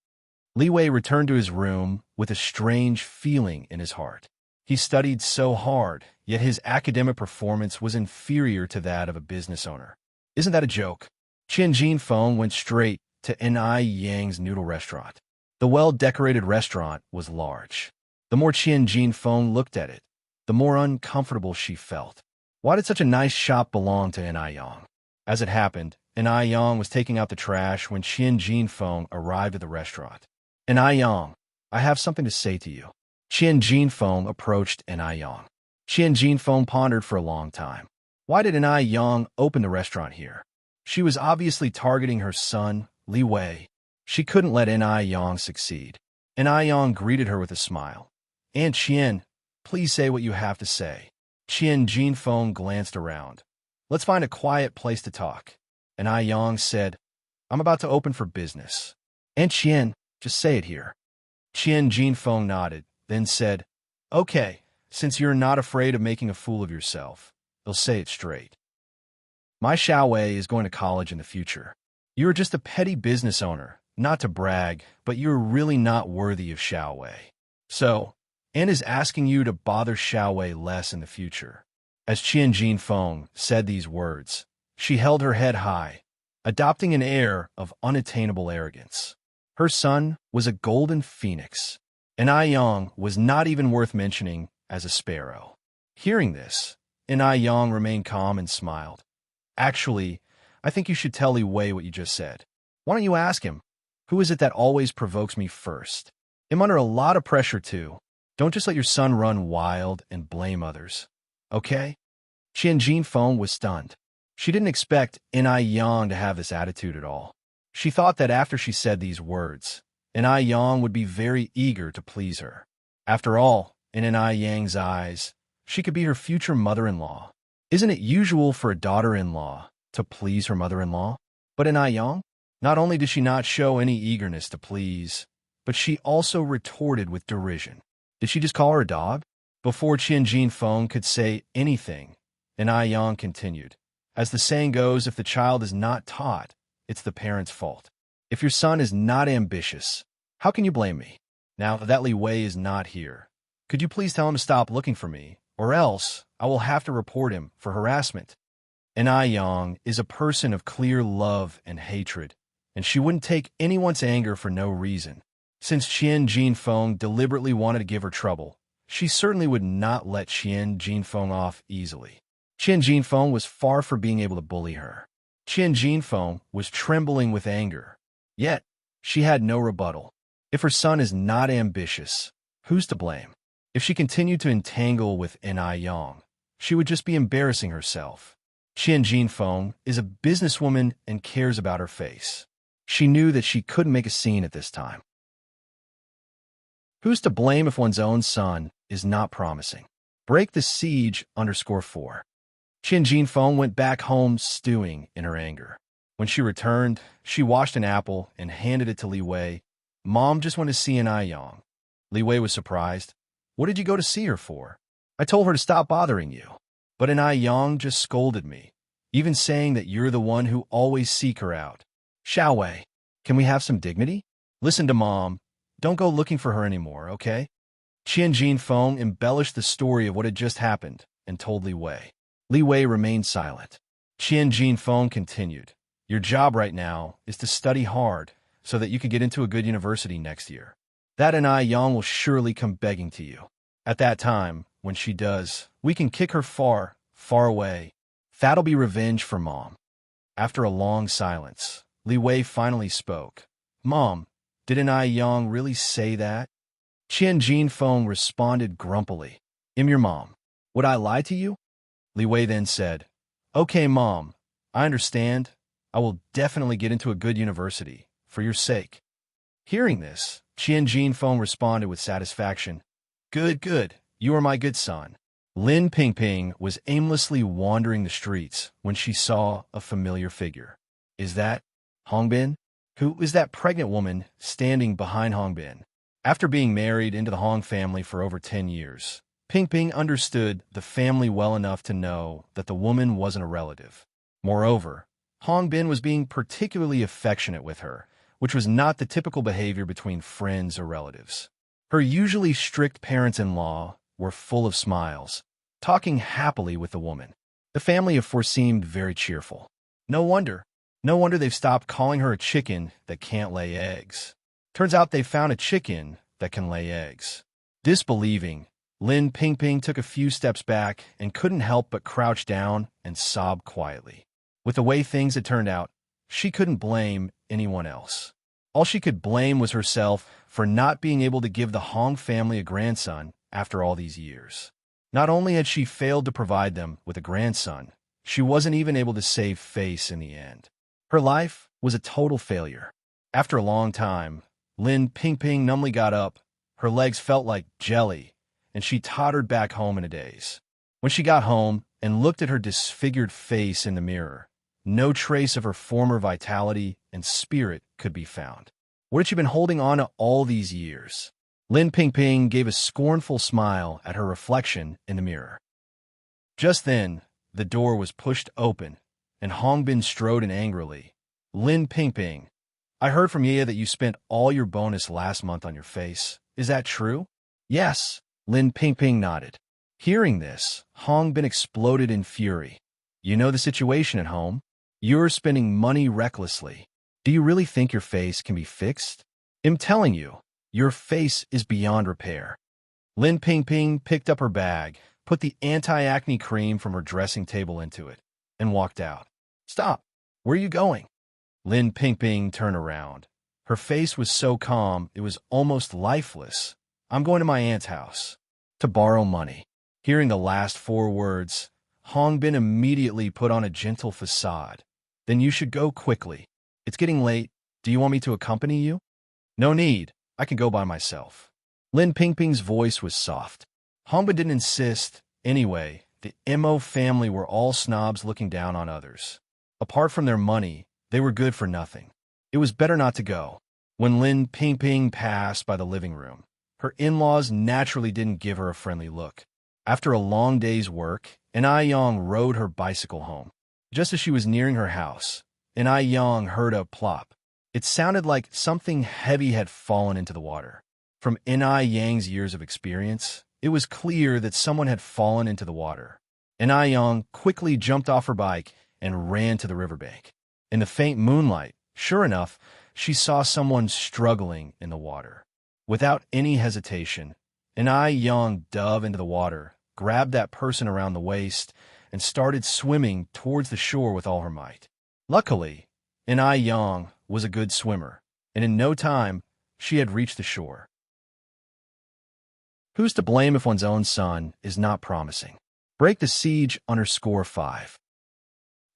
Li Wei returned to his room with a strange feeling in his heart. He studied so hard, yet his academic performance was inferior to that of a business owner. Isn't that a joke? Qian Jinfeng went straight to An Yang's noodle restaurant. The well-decorated restaurant was large. The more Qian Jinfeng looked at it, the more uncomfortable she felt. Why did such a nice shop belong to An Yang? As it happened, An Yang was taking out the trash when Qian Jinfeng arrived at the restaurant. "An Yang, I have something to say to you." Qian Jinfeng approached An Yang. Qian Jinfeng pondered for a long time. Why did An Yang open the restaurant here? She was obviously targeting her son, Li Wei. She couldn't let An Yang succeed. An Yang greeted her with a smile. "Aunt Qian, please say what you have to say." Qian Jinfeng glanced around. "Let's find a quiet place to talk." An Yang said, "I'm about to open for business." "Aunt Qian, just say it here." Qian Jinfeng nodded, then said, "Okay, since you're not afraid of making a fool of yourself, I'll say it straight. My Xiao Wei is going to college in the future. You're just a petty business owner, not to brag, but you're really not worthy of Xiao Wei. So, Anne is asking you to bother Xiao Wei less in the future." As Qian Jinfeng said these words, she held her head high, adopting an air of unattainable arrogance. Her son was a golden phoenix, and Yang was not even worth mentioning as a sparrow. Hearing this, Yang remained calm and smiled. "Actually, I think you should tell Li Wei what you just said. Why don't you ask him? Who is it that always provokes me first? I'm under a lot of pressure too. Don't just let your son run wild and blame others. Okay? Qian Jinfeng was stunned. She didn't expect Enai Yang to have this attitude at all. She thought that after she said these words, Enai Yang would be very eager to please her. After all, in Enai Yang's eyes, she could be her future mother-in-law. Isn't it usual for a daughter-in-law to please her mother-in-law? But Enai Yang, not only did she not show any eagerness to please, but she also retorted with derision. Did she just call her a dog? Before Qian Jinfeng could say anything, Enai Yang continued. As the saying goes, if the child is not taught, it's the parent's fault. If your son is not ambitious, how can you blame me? Now that Li Wei is not here, could you please tell him to stop looking for me, or else I will have to report him for harassment. Enai Yang is a person of clear love and hatred, and she wouldn't take anyone's anger for no reason. Since Qian Jinfeng deliberately wanted to give her trouble, she certainly would not let Qian Jinfeng off easily. Qian Jinfeng was far from being able to bully her. Qian Jinfeng was trembling with anger. Yet, she had no rebuttal. If her son is not ambitious, who's to blame? If she continued to entangle with Enai Yang, she would just be embarrassing herself. Qian Jinfeng is a businesswoman and cares about her face. She knew that she couldn't make a scene at this time. Who's to blame if one's own son is not promising? Break the siege _4. Qian Jinfeng went back home stewing in her anger. When she returned, she washed an apple and handed it to Li Wei. Mom just went to see Enai Yang. Li Wei was surprised. What did you go to see her for? I told her to stop bothering you. But Enai Yang just scolded me, even saying that you're the one who always seek her out. Xiao Wei, can we have some dignity? Listen to Mom. Don't go looking for her anymore, okay? Qian Jinfeng embellished the story of what had just happened and told Li Wei. Li Wei remained silent. Qian Jinfeng continued. Your job right now is to study hard so that you can get into a good university next year. That Enai Yang will surely come begging to you. At that time, when she does, we can kick her far, far away. That'll be revenge for Mom. After a long silence, Li Wei finally spoke. Mom, did Enai Yang really say that? Qian Jinfeng responded grumpily. I'm your mom. Would I lie to you? Li Wei then said, Okay, Mom, I understand. I will definitely get into a good university, for your sake. Hearing this, Qian Jinfeng responded with satisfaction. Good, good. You are my good son. Lin Pingping was aimlessly wandering the streets when she saw a familiar figure. Is that Hongbin? Who is that pregnant woman standing behind Hongbin? After being married into the Hong family for over 10 years, Pingping understood the family well enough to know that the woman wasn't a relative. Moreover, Hongbin was being particularly affectionate with her, which was not the typical behavior between friends or relatives. Her usually strict parents-in-law were full of smiles, talking happily with the woman. The family of course seemed very cheerful. No wonder they've stopped calling her a chicken that can't lay eggs. Turns out they found a chicken that can lay eggs. Disbelieving, Lin Pingping took a few steps back and couldn't help but crouch down and sob quietly. With the way things had turned out, she couldn't blame anyone else. All she could blame was herself for not being able to give the Hong family a grandson after all these years. Not only had she failed to provide them with a grandson, she wasn't even able to save face in the end. Her life was a total failure. After a long time, Lin Pingping numbly got up. Her legs felt like jelly, and she tottered back home in a daze. When she got home and looked at her disfigured face in the mirror, no trace of her former vitality and spirit could be found. What had she been holding on to all these years? Lin Pingping gave a scornful smile at her reflection in the mirror. Just then, the door was pushed open, and Hongbin strode in angrily. Lin Pingping, I heard from Ye that you spent all your bonus last month on your face. Is that true? Yes, Lin Pingping nodded. Hearing this, Hongbin exploded in fury. You know the situation at home. You're spending money recklessly. Do you really think your face can be fixed? I'm telling you, your face is beyond repair. Lin Pingping picked up her bag, put the anti-acne cream from her dressing table into it, and walked out. Stop! Where are you going? Lin Pingping turned around. Her face was so calm it was almost lifeless. I'm going to my aunt's house to borrow money. Hearing the last 4 words, Hong Bin immediately put on a gentle facade. Then you should go quickly. It's getting late. Do you want me to accompany you? No need. I can go by myself. Lin Pingping's voice was soft. Hong Bin didn't insist. Anyway, the Mo family were all snobs looking down on others. Apart from their money, they were good for nothing. It was better not to go. When Lin Pingping passed by the living room, her in-laws naturally didn't give her a friendly look. After a long day's work, Ai Yang rode her bicycle home. Just as she was nearing her house, Ai Yang heard a plop. It sounded like something heavy had fallen into the water. From Ai Yang's years of experience, it was clear that someone had fallen into the water. Ai Yang quickly jumped off her bike and ran to the riverbank. In the faint moonlight, sure enough, she saw someone struggling in the water. Without any hesitation, Ai Yang dove into the water, grabbed that person around the waist, and started swimming towards the shore with all her might. Luckily, Ai Yang was a good swimmer, and in no time, she had reached the shore. Who's to blame if one's own son is not promising? Break the siege _5.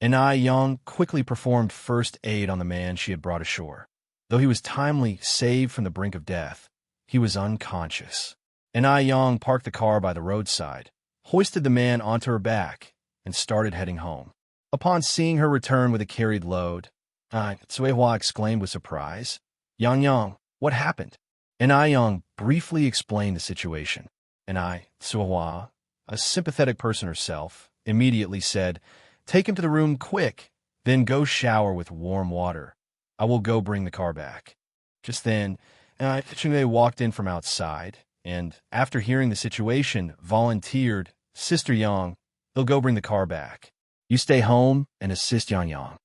Ai Yang quickly performed first aid on the man she had brought ashore. Though he was timely saved from the brink of death, he was unconscious. Ai Yang parked the car by the roadside, hoisted the man onto her back, and started heading home. Upon seeing her return with a carried load, Cui Hua exclaimed with surprise, Yang, what happened? Ai Yang briefly explained the situation. Cui Hua, a sympathetic person herself, immediately said, take him to the room quick, then go shower with warm water. I will go bring the car back. Just then, Chingwei walked in from outside, and after hearing the situation, volunteered, Sister Yang, they'll go bring the car back. You stay home and assist Yang.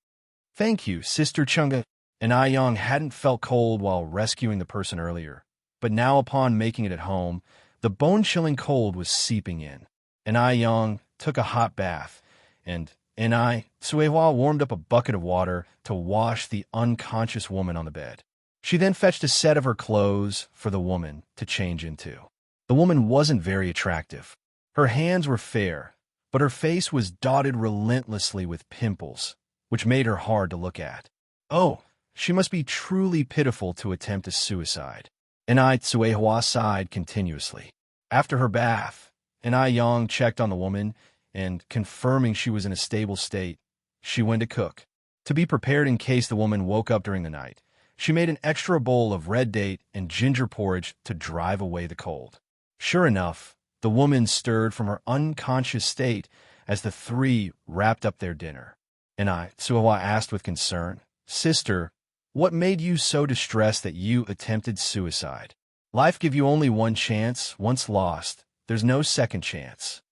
Thank you, Sister Chunga. Ai Yang hadn't felt cold while rescuing the person earlier, but now upon making it at home, the bone-chilling cold was seeping in. Ai Yang took a hot bath, and Cui Hua warmed up a bucket of water to wash the unconscious woman on the bed. She then fetched a set of her clothes for the woman to change into. The woman wasn't very attractive. Her hands were fair, but her face was dotted relentlessly with pimples, which made her hard to look at. Oh, she must be truly pitiful to attempt a suicide. Cui Hua sighed continuously. After her bath, Ai Yang checked on the woman, and confirming she was in a stable state, she went to cook. To be prepared in case the woman woke up during the night, she made an extra bowl of red date and ginger porridge to drive away the cold. Sure enough, the woman stirred from her unconscious state as the three wrapped up their dinner. Cui Hua asked with concern, Sister, what made you so distressed that you attempted suicide? Life give you only one chance. Once lost, there's no second chance.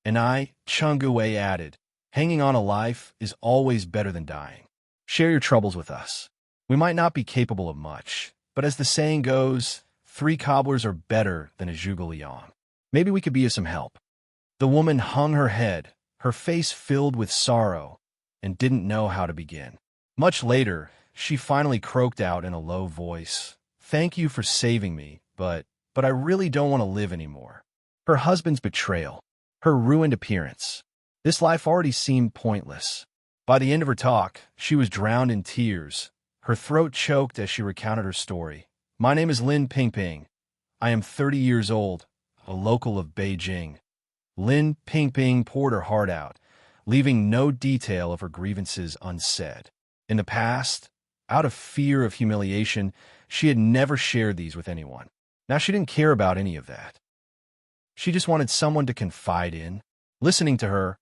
Chungu added, hanging on a life is always better than dying. Share your troubles with us. We might not be capable of much, but as the saying goes, 3 cobblers are better than a zhuge liang. Maybe we could be of some help. The woman hung her head, her face filled with sorrow, and didn't know how to begin. Much later, she finally croaked out in a low voice, thank you for saving me, but I really don't want to live anymore. Her husband's betrayal, her ruined appearance. This life already seemed pointless. By the end of her talk, she was drowned in tears. Her throat choked as she recounted her story. My name is Lin Pingping. I am 30 years old, a local of Beijing. Lin Pingping poured her heart out, leaving no detail of her grievances unsaid. In the past, out of fear of humiliation, she had never shared these with anyone. Now she didn't care about any of that. She just wanted someone to confide in. Listening to her,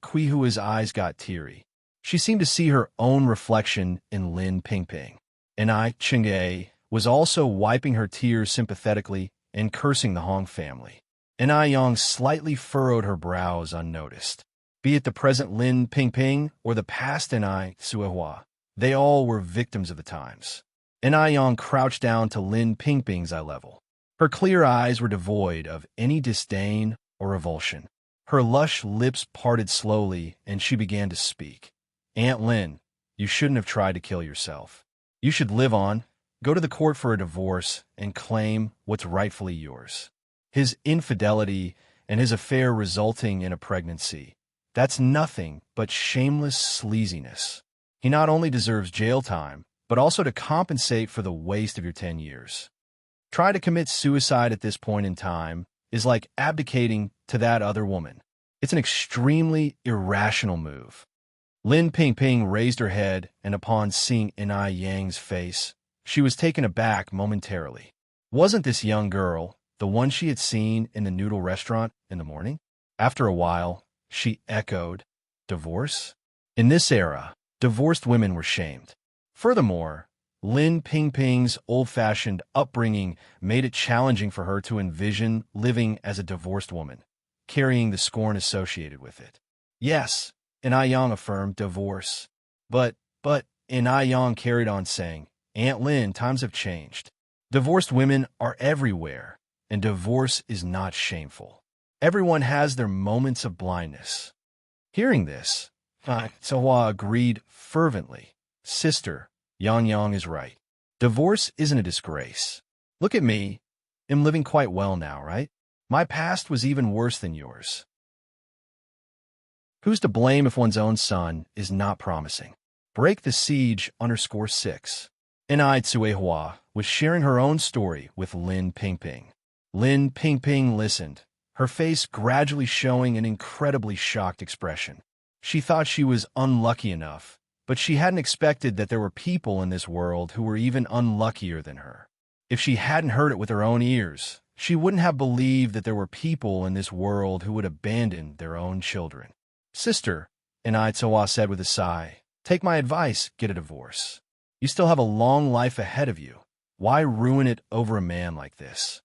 Cui Hua's eyes got teary. She seemed to see her own reflection in Lin Pingping. Ching'e was also wiping her tears sympathetically and cursing the Hong family. Ai Yang slightly furrowed her brows unnoticed. Be it the present Lin Pingping or the past Cui Hua, they all were victims of the times. Ai Yang crouched down to Lin Pingping's eye level. Her clear eyes were devoid of any disdain or revulsion. Her lush lips parted slowly, and she began to speak. Aunt Lin, you shouldn't have tried to kill yourself. You should live on. go to the court for a divorce and claim what's rightfully yours. His infidelity and his affair resulting in a pregnancy, that's nothing but shameless sleaziness. He not only deserves jail time, but also to compensate for the waste of your 10 years. Try to commit suicide at this point in time is like abdicating to that other woman. It's an extremely irrational move. Lin Pingping raised her head, and upon seeing Enai Yang's face, she was taken aback momentarily. Wasn't this young girl the one she had seen in the noodle restaurant in the morning? After a while, she echoed, "Divorce?" In this era, divorced women were shamed. Furthermore, Lin Pingping's old-fashioned upbringing made it challenging for her to envision living as a divorced woman, carrying the scorn associated with it. Yes, Enai Yang affirmed divorce. But Enai Yang carried on saying, "Aunt Lin, times have changed. Divorced women are everywhere, and divorce is not shameful. Everyone has their moments of blindness." Hearing this, Sehua agreed fervently. "Sister, Yang Yang is right. Divorce isn't a disgrace. Look at me. I'm living quite well now, right? My past was even worse than yours." Who's to blame if one's own son is not promising? Break the siege _6. Enai Tsuehua was sharing her own story with Lin Pingping. Lin Pingping listened, her face gradually showing an incredibly shocked expression. She thought she was unlucky enough, but she hadn't expected that there were people in this world who were even unluckier than her. If she hadn't heard it with her own ears, she wouldn't have believed that there were people in this world who would abandon their own children. "Sister," Enai Tsuehua said with a sigh, "take my advice, get a divorce. You still have a long life ahead of you. Why ruin it over a man like this?"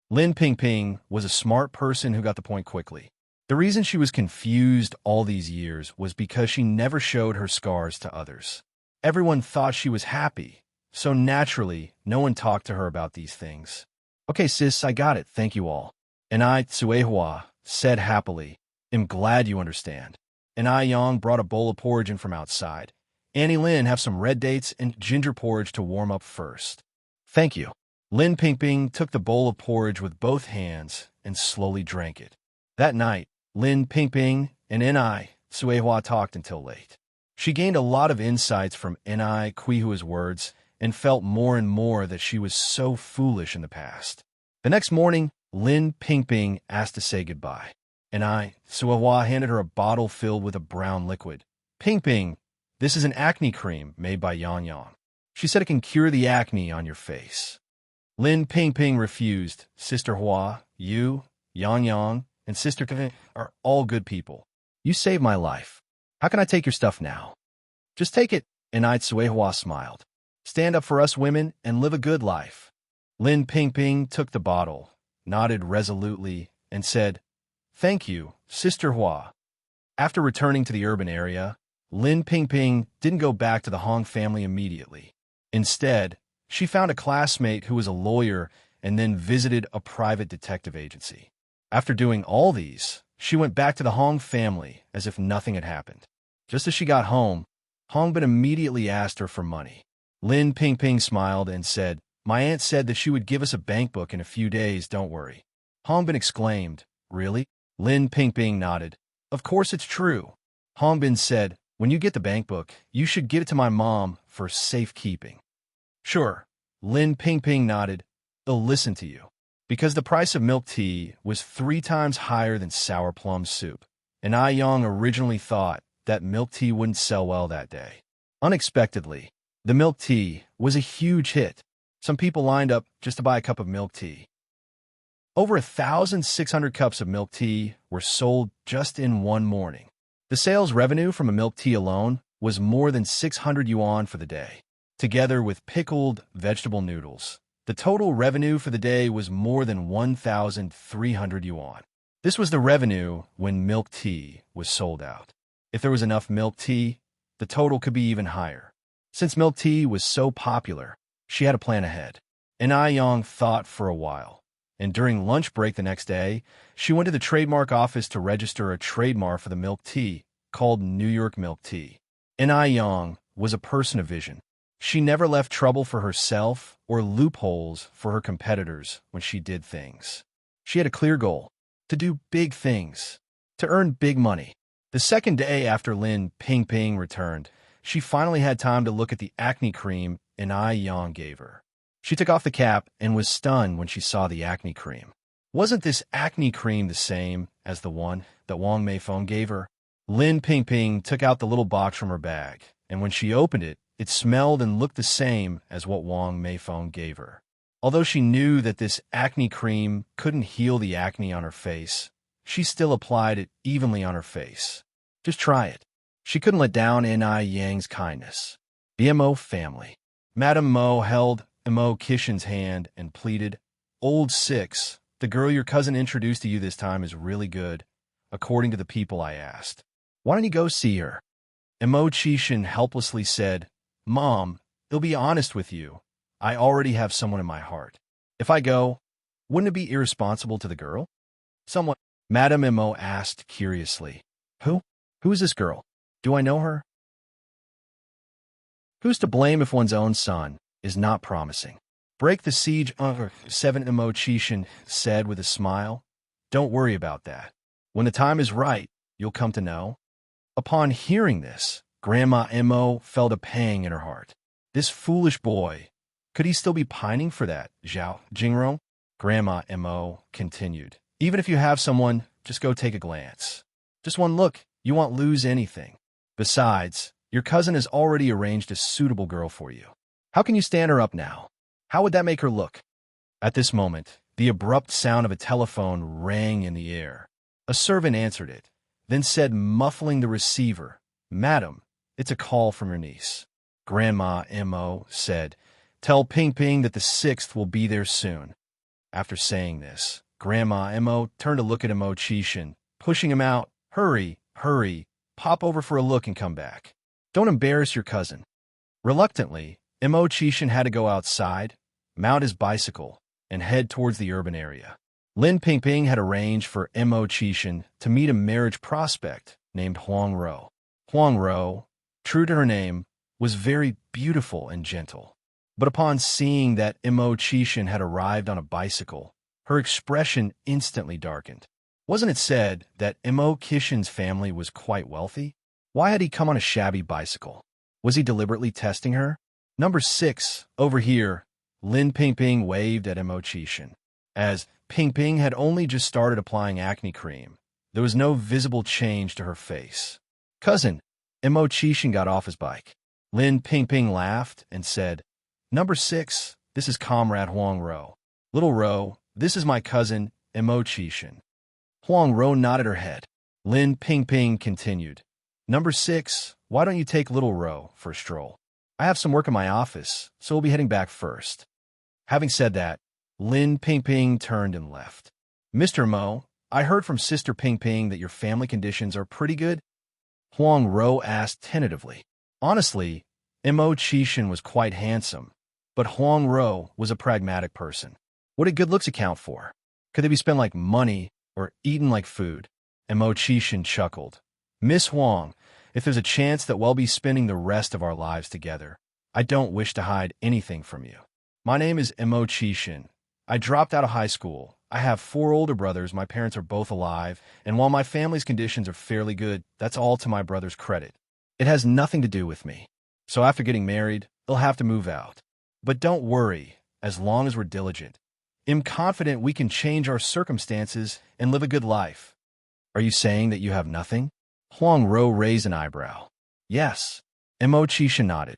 Lin Pingping was a smart person who got the point quickly. The reason she was confused all these years was because she never showed her scars to others. Everyone thought she was happy, so naturally, no one talked to her about these things. "Okay, sis, I got it, thank you all." Enai Tsuehua said happily, "I'm glad you understand." Enai Yang brought a bowl of porridge in from outside. "Annie Lin, have some red dates and ginger porridge to warm up first." "Thank you." Lin Pingping took the bowl of porridge with both hands and slowly drank it. That night, Lin Pingping and Enai Tsuehua talked until late. She gained a lot of insights from Enai Kuihua's words and felt more and more that she was so foolish in the past. The next morning, Lin Pingping asked to say goodbye. Enai Tsuehua handed her a bottle filled with a brown liquid. "Pingping, this is an acne cream made by Yang Yang. She said it can cure the acne on your face." Lin Pingping refused. "Sister Hua, you, Yang Yang, and Sister Kevin are all good people. You saved my life. How can I take your stuff now?" "Just take it," Enai Tsuehua smiled. "Stand up for us women and live a good life." Lin Pingping took the bottle, nodded resolutely, and said, "Thank you, Sister Hua." After returning to the urban area, Lin Pingping didn't go back to the Hong family immediately. Instead, she found a classmate who was a lawyer and then visited a private detective agency. After doing all these, she went back to the Hong family as if nothing had happened. Just as she got home, Hongbin immediately asked her for money. Lin Pingping smiled and said, "My aunt said that she would give us a bank book in a few days, don't worry." Hongbin exclaimed, "Really?" Lin Pingping nodded. "Of course it's true." Hongbin said, "When you get the bank book, you should give it to my mom for safekeeping." "Sure." Lin Pingping nodded. "They'll listen to you." Because the price of milk tea was 3 times higher than sour plum soup, and Ai Yang originally thought that milk tea wouldn't sell well that day. Unexpectedly, the milk tea was a huge hit. Some people lined up just to buy a cup of milk tea. Over 1,600 cups of milk tea were sold just in one morning. The sales revenue from a milk tea alone was more than 600 yuan for the day. Together with pickled vegetable noodles, the total revenue for the day was more than 1,300 yuan. This was the revenue when milk tea was sold out. If there was enough milk tea, the total could be even higher. Since milk tea was so popular, she had a plan ahead. And Ai Yang thought for a while. And during lunch break the next day, she went to the trademark office to register a trademark for the milk tea called New York milk tea. And Ai Yang was a person of vision. She never left trouble for herself or loopholes for her competitors when she did things. She had a clear goal: to do big things, to earn big money. The second day after Lin Pingping returned, she finally had time to look at the acne cream Ai Yang gave her. She took off the cap and was stunned when she saw the acne cream. Wasn't this acne cream the same as the one that Wang Meifeng gave her? Lin Pingping took out the little box from her bag, and when she opened it, it smelled and looked the same as what Wang Meifeng gave her. Although she knew that this acne cream couldn't heal the acne on her face, she still applied it evenly on her face. Just try it. She couldn't let down Ai Yang's kindness. The Mo family. Madame Mo held Mo Kishin's hand and pleaded, "Old Six, the girl your cousin introduced to you this time is really good, according to the people I asked. Why don't you go see her?" Mo Kishin helplessly said, "Mom, I'll be honest with you. I already have someone in my heart. If I go, wouldn't it be irresponsible to the girl?" "Someone?" Madame Mo asked curiously. Who? Who is this girl? Do I know her? Who's to blame if one's own son is not promising? "Break the siege," 7 Mo Kishin said with a smile. "Don't worry about that. When the time is right, you'll come to know." Upon hearing this, Grandma Mo felt a pang in her heart. This foolish boy, could he still be pining for that, Zhao Jingrong? Grandma Mo continued, "Even if you have someone, just go take a glance. Just one look, you won't lose anything. Besides, your cousin has already arranged a suitable girl for you. How can you stand her up now? How would that make her look?" At this moment, the abrupt sound of a telephone rang in the air. A servant answered it, then said, muffling the receiver, "Madam, it's a call from your niece." Grandma Mo said, "Tell Ping Ping that the 6th will be there soon." After saying this, Grandma Mo turned to look at Mo Kishin, pushing him out. "Hurry, hurry, pop over for a look and come back. Don't embarrass your cousin." Reluctantly, Mo Kishin had to go outside, mount his bicycle, and head towards the urban area. Lin Pingping had arranged for Mo Kishin to meet a marriage prospect named Huang Ro. Huang Ro, true to her name, was very beautiful and gentle. But upon seeing that Mo Kishin had arrived on a bicycle, her expression instantly darkened. Wasn't it said that Mo Kishin's family was quite wealthy? Why had he come on a shabby bicycle? Was he deliberately testing her? "Number 6, over here," Lin Pingping waved at Mo Kishin. As Pingping had only just started applying acne cream, there was no visible change to her face. "Cousin," Mo Kishin got off his bike. Lin Pingping laughed and said, "Number 6, this is Comrade Huang Ro. Little Ro, this is my cousin, Mo Kishin." Huang Ro nodded her head. Lin Pingping continued, "Number 6, why don't you take Little Ro for a stroll? I have some work in my office, so we'll be heading back first." Having said that, Lin Pingping turned and left. "Mr. Mo, I heard from Sister Pingping that your family conditions are pretty good?" Huang Ro asked tentatively. Honestly, Mo Kishin was quite handsome, but Huang Ro was a pragmatic person. What did good looks account for? Could they be spent like money or eaten like food? Mo Kishin chuckled. "Miss Huang, if there's a chance that we'll be spending the rest of our lives together, I don't wish to hide anything from you. My name is Mo Kishin. I dropped out of high school. I have 4 older brothers. My parents are both alive, and while my family's conditions are fairly good, that's all to my brother's credit. It has nothing to do with me. So after getting married, they'll have to move out. But don't worry, as long as we're diligent. I'm confident we can change our circumstances and live a good life." "Are you saying that you have nothing?" Huang Ro raised an eyebrow. "Yes." Mo Kishin nodded.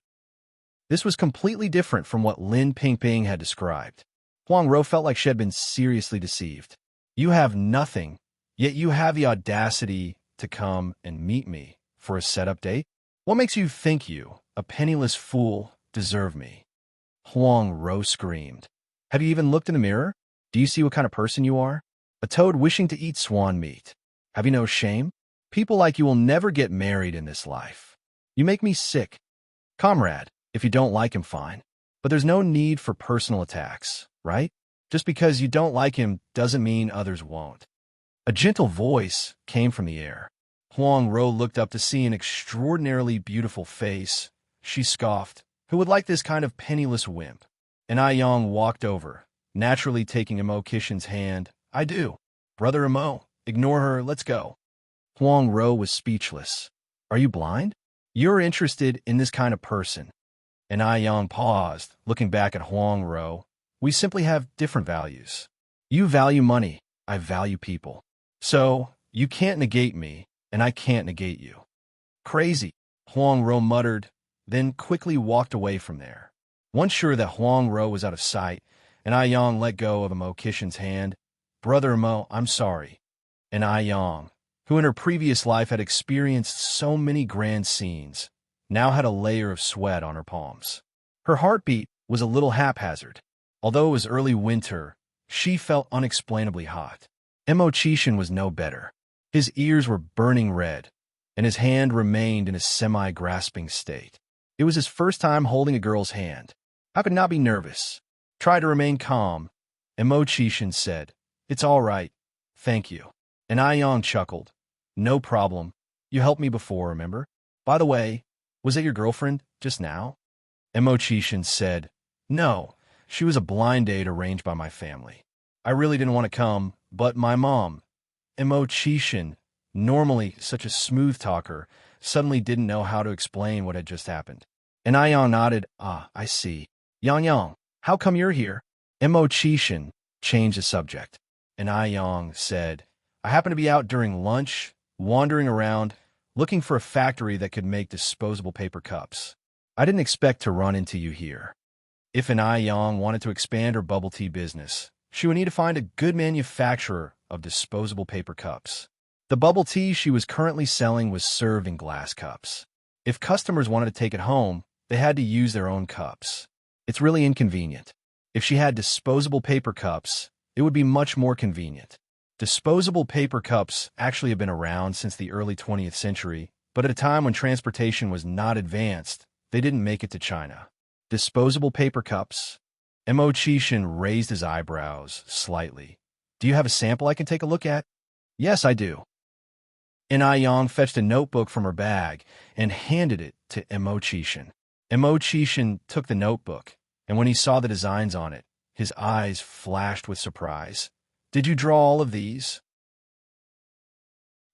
This was completely different from what Lin Pingping had described. Huang Ro felt like she had been seriously deceived. "You have nothing, yet you have the audacity to come and meet me for a setup date? What makes you think you, a penniless fool, deserve me?" Huang Ro screamed. "Have you even looked in the mirror? Do you see what kind of person you are? A toad wishing to eat swan meat. Have you no shame? People like you will never get married in this life. You make me sick. Comrade, if you don't like him, fine. But there's no need for personal attacks, right? Just because you don't like him doesn't mean others won't." A gentle voice came from the air. Huang Ro looked up to see an extraordinarily beautiful face. She scoffed. "Who would like this kind of penniless wimp?" And I Yang walked over, naturally taking Imo Kishin's hand. I do. Brother Imo, ignore her, let's go. Huang Ro was speechless. Are you blind? You're interested in this kind of person. And I Yang paused, looking back at Huang Ro. We simply have different values. You value money, I value people. So, you can't negate me, and I can't negate you. Crazy, Huang Ro muttered, then quickly walked away from there. Once sure that Huang Ro was out of sight, and I Yang let go of Imo Kishin's hand. Brother Imo, I'm sorry. And I Yang, who in her previous life had experienced so many grand scenes, now had a layer of sweat on her palms. Her heartbeat was a little haphazard. Although it was early winter, she felt unexplainably hot. Imo Kishin was no better. His ears were burning red, and his hand remained in a semi-grasping state. It was his first time holding a girl's hand. How could not be nervous? Try to remain calm. Imo Kishin said, It's all right. Thank you. And I Yang chuckled. No problem. You helped me before, remember? By the way, was that your girlfriend just now? Imo Kishin said, No, she was a blind date arranged by my family. I really didn't want to come, but my mom, Imo Kishin, normally such a smooth talker, suddenly didn't know how to explain what had just happened. And I Yang nodded. Ah, I see. Yang, how come you're here? Imo Kishin changed the subject. And I Yang said, I happen to be out during lunch, wandering around, looking for a factory that could make disposable paper cups. I didn't expect to run into you here. If an I Yang wanted to expand her bubble tea business, she would need to find a good manufacturer of disposable paper cups. The bubble tea she was currently selling was served in glass cups. If customers wanted to take it home, they had to use their own cups. It's really inconvenient. If she had disposable paper cups, it would be much more convenient. Disposable paper cups actually have been around since the early 20th century, but at a time when transportation was not advanced, they didn't make it to China. Disposable paper cups? Imo Kishin raised his eyebrows slightly. Do you have a sample I can take a look at? Yes, I do. And I Yang fetched a notebook from her bag and handed it to Imo Kishin. Imo Kishin took the notebook, and when he saw the designs on it, his eyes flashed with surprise. Did you draw all of these?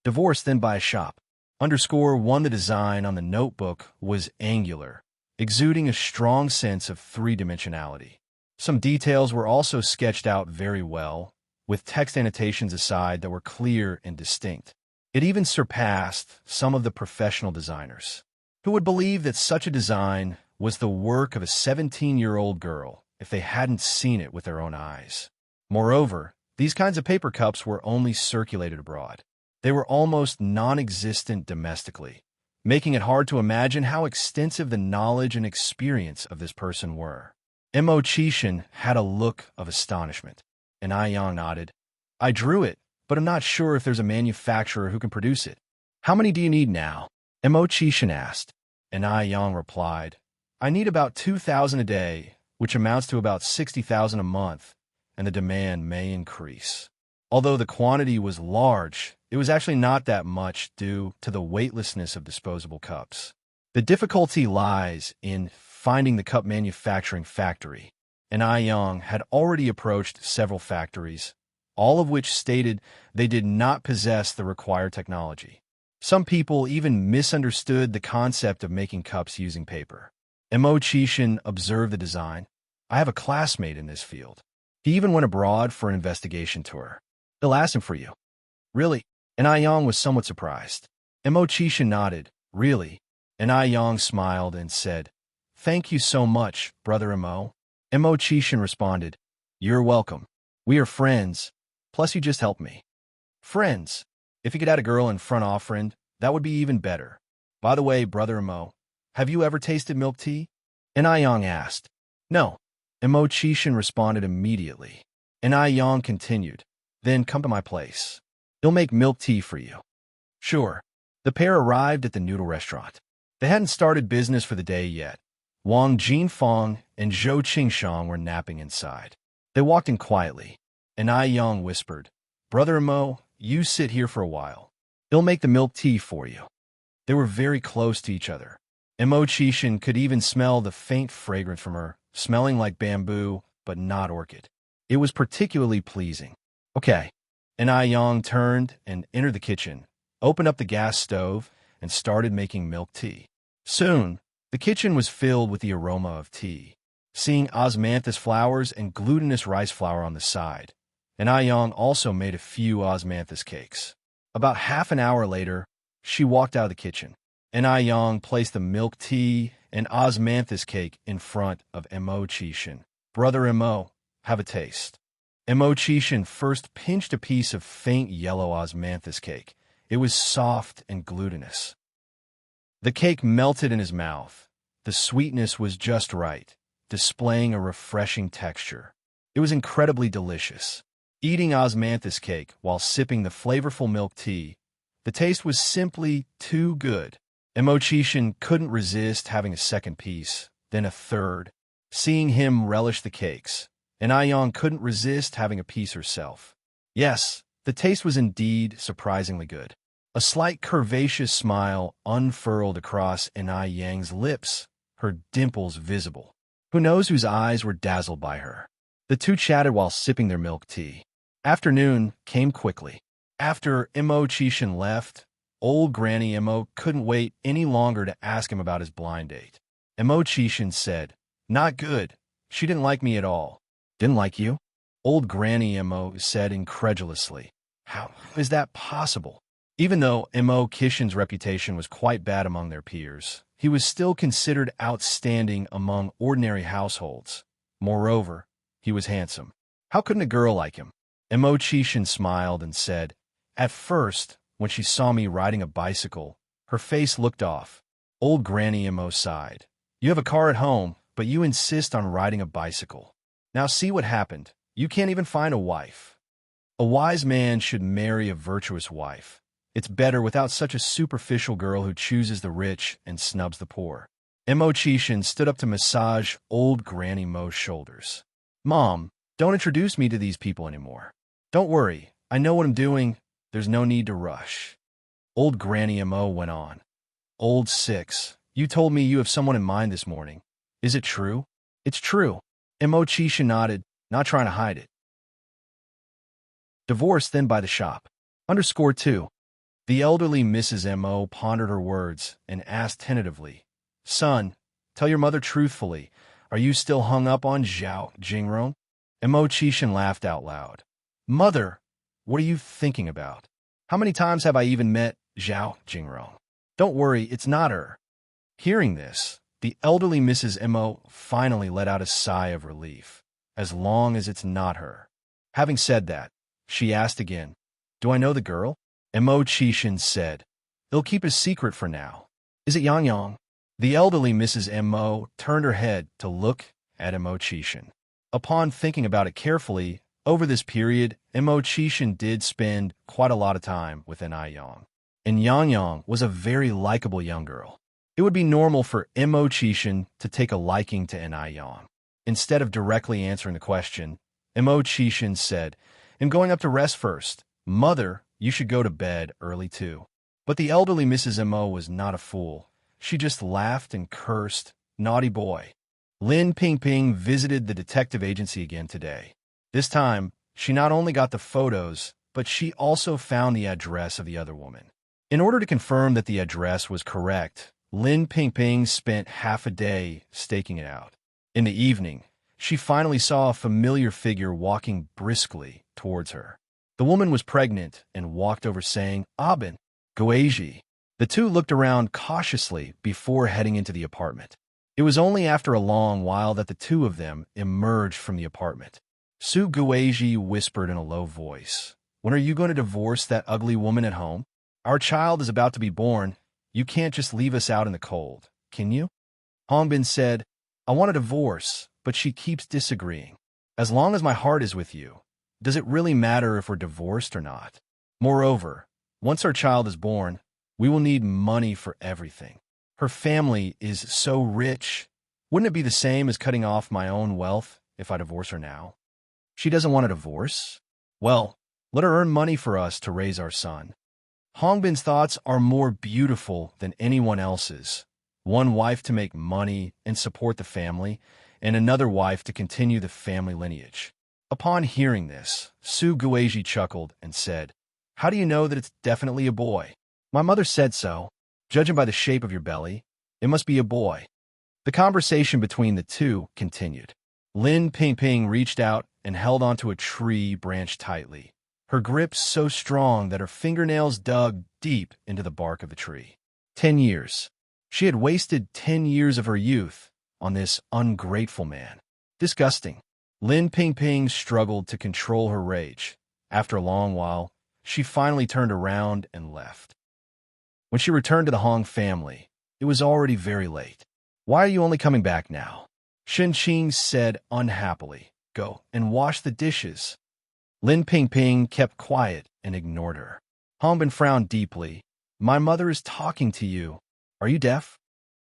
Divorced then by a shop. _1 The design on the notebook was angular, exuding a strong sense of three-dimensionality. Some details were also sketched out very well, with text annotations aside that were clear and distinct. It even surpassed some of the professional designers. Who would believe that such a design was the work of a 17-year-old girl if they hadn't seen it with their own eyes? Moreover, these kinds of paper cups were only circulated abroad. They were almost non-existent domestically, making it hard to imagine how extensive the knowledge and experience of this person were. Imo Kishin had a look of astonishment, and I Yang nodded. I drew it, but I'm not sure if there's a manufacturer who can produce it. How many do you need now? Imo Kishin asked, and I Yang replied, I need about 2,000 a day, which amounts to about 60,000 a month, and the demand may increase. Although the quantity was large, it was actually not that much due to the weightlessness of disposable cups. The difficulty lies in finding the cup manufacturing factory, and I Yang had already approached several factories, all of which stated they did not possess the required technology. Some people even misunderstood the concept of making cups using paper. Imo Kishin observed the design. I have a classmate in this field. He even went abroad for an investigation tour. They'll ask him for you. Really? And I Yang was somewhat surprised. Imo Kishin nodded. Really? And I Yang smiled and said, Thank you so much, Brother Imo. Imo Kishin responded, You're welcome. We are friends, plus you just helped me. Friends? If you could add a girl in front offering, that would be even better. By the way, Brother Imo, have you ever tasted milk tea? And I Yang asked. No. Imo Kishin responded immediately. And I Yang continued, Then come to my place. He'll make milk tea for you. Sure. The pair arrived at the noodle restaurant. They hadn't started business for the day yet. Wang Jinfeng and Zhou Qingshang were napping inside. They walked in quietly, and I Yang whispered, Brother Imo, you sit here for a while. He'll make the milk tea for you. They were very close to each other. Imo Kishin could even smell the faint fragrance from her, smelling like bamboo, but not orchid. It was particularly pleasing. Okay. And Yang turned and entered the kitchen, opened up the gas stove, and started making milk tea. Soon, the kitchen was filled with the aroma of tea. Seeing osmanthus flowers and glutinous rice flour on the side, and Yang also made a few osmanthus cakes. About half an hour later, she walked out of the kitchen, and Yang placed the milk tea and osmanthus cake in front of Emo Chishin. Brother Emo, have a taste. Emo Chishin first pinched a piece of faint yellow osmanthus cake. It was soft and glutinous. The cake melted in his mouth. The sweetness was just right, displaying a refreshing texture. It was incredibly delicious. Eating osmanthus cake while sipping the flavorful milk tea, the taste was simply too good. Emo Chishin couldn't resist having a second piece, then a third. Seeing him relish the cakes, and Yang couldn't resist having a piece herself. Yes, the taste was indeed surprisingly good. A slight curvaceous smile unfurled across Yang's lips, her dimples visible. Who knows whose eyes were dazzled by her? The two chatted while sipping their milk tea. Afternoon came quickly. After Emo Chishin left, old Granny Emo couldn't wait any longer to ask him about his blind date. Emo Chishin said, "Not good. She didn't like me at all." "Didn't like you?" Old Granny Emo said incredulously. "How is that possible?" Even though Emo Chishin's reputation was quite bad among their peers, he was still considered outstanding among ordinary households. Moreover, he was handsome. How couldn't a girl like him? Emo Chishin smiled and said, "At first, when she saw me riding a bicycle, her face looked off." Old Granny Emo sighed. "You have a car at home, but you insist on riding a bicycle. Now see what happened. You can't even find a wife. A wise man should marry a virtuous wife. It's better without such a superficial girl who chooses the rich and snubs the poor." Emo Chishin stood up to massage old Granny Mo's shoulders. "Mom, don't introduce me to these people anymore. Don't worry, I know what I'm doing. There's no need to rush." Old Granny Mo went on. "Old Six, you told me you have someone in mind this morning. Is it true?" "It's true." Emo Chishin nodded, not trying to hide it. Divorced then by the shop. _2. The elderly Mrs. Mo pondered her words and asked tentatively, "Son, tell your mother truthfully, are you still hung up on Zhao Jingrong?" Emo Chishin laughed out loud. "Mother, what are you thinking about? How many times have I even met Zhao Jingrong? Don't worry, it's not her." Hearing this, the elderly Mrs. Mo finally let out a sigh of relief. As long as it's not her. Having said that, she asked again, "Do I know the girl?" Emo Chishin said, "They'll keep a secret for now. Is it Yang Yang?" The elderly Mrs. Mo turned her head to look at Emo Chishin. Upon thinking about it carefully, over this period, Emo Chishin did spend quite a lot of time with Yang. And Yang Yang was a very likable young girl. It would be normal for Emo Chishin to take a liking to Yang. Instead of directly answering the question, Emo Chishin said, "I'm going up to rest first. Mother, you should go to bed early too." But the elderly Mrs. Mo was not a fool. She just laughed and cursed, "Naughty boy." Lin Pingping visited the detective agency again today. This time, she not only got the photos, but she also found the address of the other woman. In order to confirm that the address was correct, Lin Pingping spent half a day staking it out. In the evening, she finally saw a familiar figure walking briskly towards her. The woman was pregnant and walked over saying, "Abin, Guaiji." The two looked around cautiously before heading into the apartment. It was only after a long while that the two of them emerged from the apartment. Su Guaiji whispered in a low voice, "When are you going to divorce that ugly woman at home? Our child is about to be born. You can't just leave us out in the cold, can you?" Hongbin said, "I want a divorce, but she keeps disagreeing. As long as my heart is with you, does it really matter if we're divorced or not? Moreover, once our child is born, we will need money for everything. Her family is so rich. Wouldn't it be the same as cutting off my own wealth if I divorce her now? She doesn't want a divorce? Well, let her earn money for us to raise our son." Hongbin's thoughts are more beautiful than anyone else's. One wife to make money and support the family, and another wife to continue the family lineage. Upon hearing this, Su Guizhi chuckled and said, "How do you know that it's definitely a boy?" "My mother said so. Judging by the shape of your belly, it must be a boy." The conversation between the two continued. Lin Pingping reached out and held onto a tree branch tightly, her grip so strong that her fingernails dug deep into the bark of the tree. 10 years. She had wasted 10 years of her youth on this ungrateful man. Disgusting. Lin Pingping struggled to control her rage. After a long while, she finally turned around and left. When she returned to the Hong family, it was already very late. "Why are you only coming back now?" Shen Qing said unhappily. "Go and wash the dishes." Lin Pingping kept quiet and ignored her. Hongbin frowned deeply. "My mother is talking to you. Are you deaf?"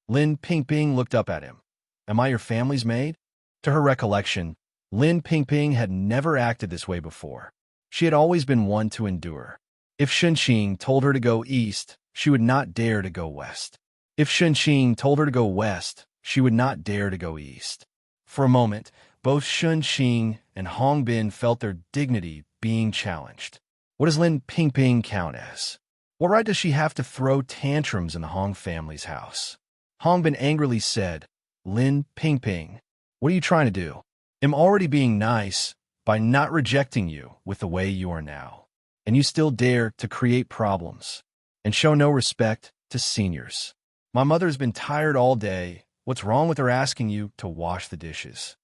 Lin Pingping looked up at him. "Am I your family's maid?" To her recollection, Lin Pingping had never acted this way before. She had always been one to endure. If Shen Qing told her to go east, she would not dare to go west. If Shen Qing told her to go west, she would not dare to go east. For a moment, both Shen Qing and Hongbin felt their dignity being challenged. What does Lin Pingping count as? What right does she have to throw tantrums in the Hong family's house? Hongbin angrily said, "Lin Pingping, what are you trying to do? I'm already being nice by not rejecting you with the way you are now. And you still dare to create problems and show no respect to seniors. My mother has been tired all day. What's wrong with her asking you to wash the dishes?"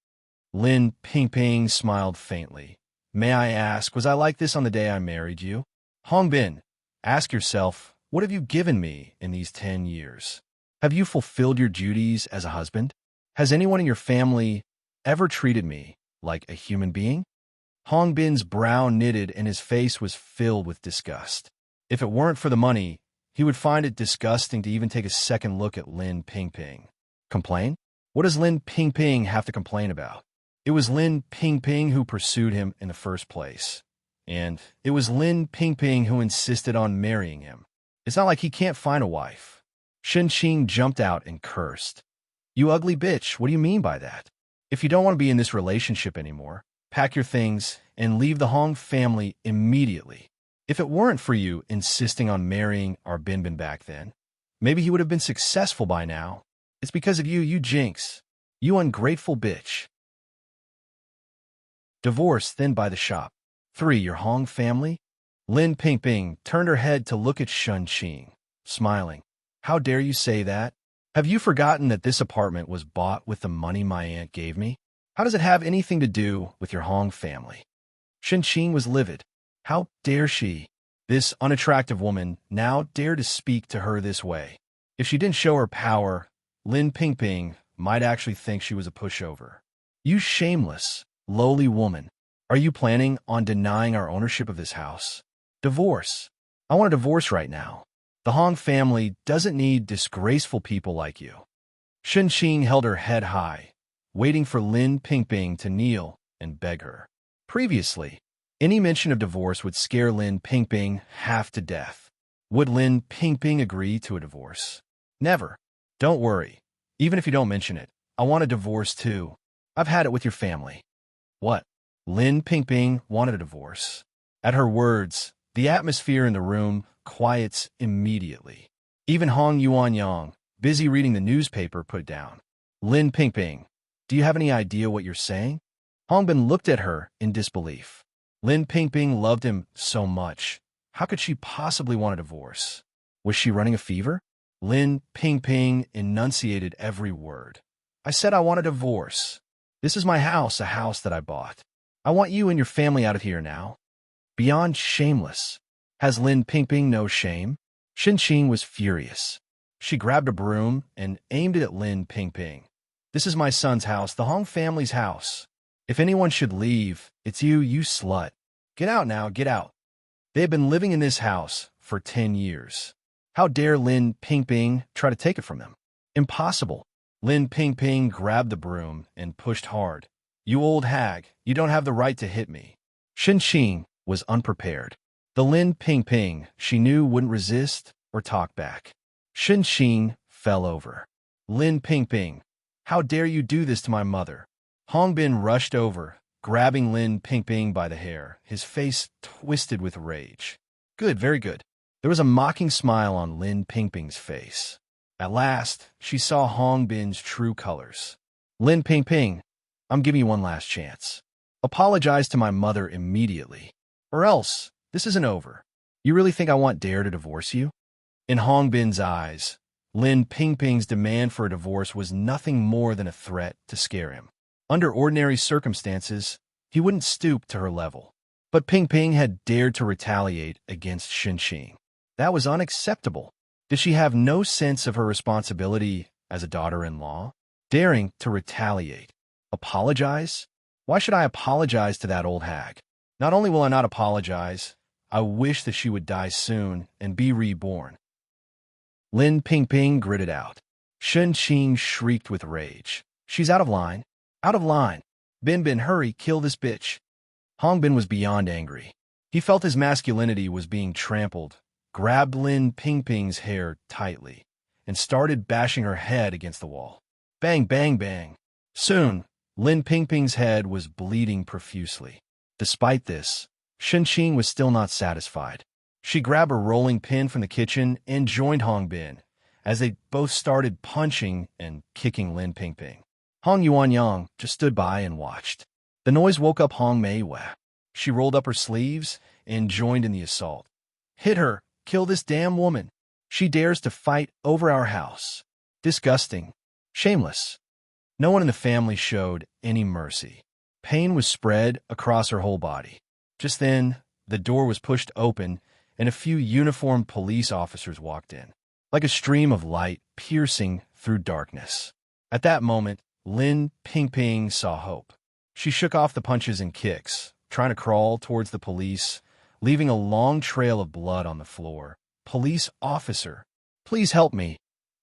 Lin Pingping smiled faintly. "May I ask, was I like this on the day I married you?" Hongbin, ask yourself, what have you given me in these 10 years? Have you fulfilled your duties as a husband? Has anyone in your family ever treated me like a human being? Hongbin's brow knitted and his face was filled with disgust. If it weren't for the money, he would find it disgusting to even take a second look at Lin Pingping. Complain? What does Lin Pingping have to complain about? It was Lin Pingping who pursued him in the first place. And it was Lin Pingping who insisted on marrying him. It's not like he can't find a wife. Shen Qing jumped out and cursed. "You ugly bitch, what do you mean by that? If you don't want to be in this relationship anymore, pack your things and leave the Hong family immediately. If it weren't for you insisting on marrying our Binbin back then, maybe he would have been successful by now. It's because of you, you jinx. You ungrateful bitch." Divorce, then by the shop. 3. Your Hong family? Lin Pingping turned her head to look at Shen Qing, smiling. "How dare you say that? Have you forgotten that this apartment was bought with the money my aunt gave me? How does it have anything to do with your Hong family?" Shen Qing was livid. How dare she, this unattractive woman, now dare to speak to her this way? If she didn't show her power, Lin Pingping might actually think she was a pushover. "You shameless, lowly woman. Are you planning on denying our ownership of this house? Divorce. I want a divorce right now. The Hong family doesn't need disgraceful people like you." Shen Qing held her head high, waiting for Lin Pingping to kneel and beg her. Previously, any mention of divorce would scare Lin Pingping half to death. Would Lin Pingping agree to a divorce? Never. "Don't worry. Even if you don't mention it, I want a divorce too. I've had it with your family." What? Lin Pingping wanted a divorce. At her words, the atmosphere in the room quiets immediately. Even Hong Yuanyang, busy reading the newspaper, put down. "Lin Pingping, do you have any idea what you're saying?" Hongbin looked at her in disbelief. Lin Pingping loved him so much. How could she possibly want a divorce? Was she running a fever? Lin Pingping enunciated every word. "I said I want a divorce. This is my house, a house that I bought. I want you and your family out of here now." Beyond shameless. Has Lin Pingping no shame? Shen Qing was furious. She grabbed a broom and aimed it at Lin Pingping. "This is my son's house, the Hong family's house. If anyone should leave, it's you, you slut. Get out now, get out." They have been living in this house for 10 years. How dare Lin Pingping try to take it from them? Impossible. Lin Pingping grabbed the broom and pushed hard. "You old hag, you don't have the right to hit me." Shen Qing was unprepared. The Lin Pingping she knew wouldn't resist or talk back. Shen Qing fell over. "Lin Pingping, How dare you do this to my mother? Hong Bin rushed over, grabbing Lin Pingping by the hair, his face twisted with rage. Good, very good. There was a mocking smile on Lin Pingping's face. At last, she saw Hong Bin's true colors. Lin Pingping, I'm giving you one last chance. Apologize to my mother immediately, or else this isn't over. You really think I want Dare to divorce you? In Hong Bin's eyes, Lin Pingping's demand for a divorce was nothing more than a threat to scare him. Under ordinary circumstances, he wouldn't stoop to her level. But Pingping had dared to retaliate against Xinqing. That was unacceptable. Did she have no sense of her responsibility as a daughter-in-law? Daring to retaliate. Apologize? Why should I apologize to that old hag? Not only will I not apologize, I wish that she would die soon and be reborn. Lin Pingping gritted out. Xinqing shrieked with rage. She's out of line. Out of line. Bin, hurry, kill this bitch. Hong Bin was beyond angry. He felt his masculinity was being trampled, grabbed Lin Pingping's hair tightly, and started bashing her head against the wall. Bang, bang, bang. Soon, Lin Pingping's head was bleeding profusely. Despite this, Xinqing was still not satisfied. She grabbed a rolling pin from the kitchen and joined Hong Bin, as they both started punching and kicking Lin Pingping. Hong Yuanyang just stood by and watched. The noise woke up Hong Meiwei. She rolled up her sleeves and joined in the assault. Hit her! Kill this damn woman! She dares to fight over our house. Disgusting. Shameless. No one in the family showed any mercy. Pain was spread across her whole body. Just then, the door was pushed open and a few uniformed police officers walked in, like a stream of light piercing through darkness. At that moment, Lin Pingping saw hope. She shook off the punches and kicks, trying to crawl towards the police, leaving a long trail of blood on the floor. Police officer, please help me.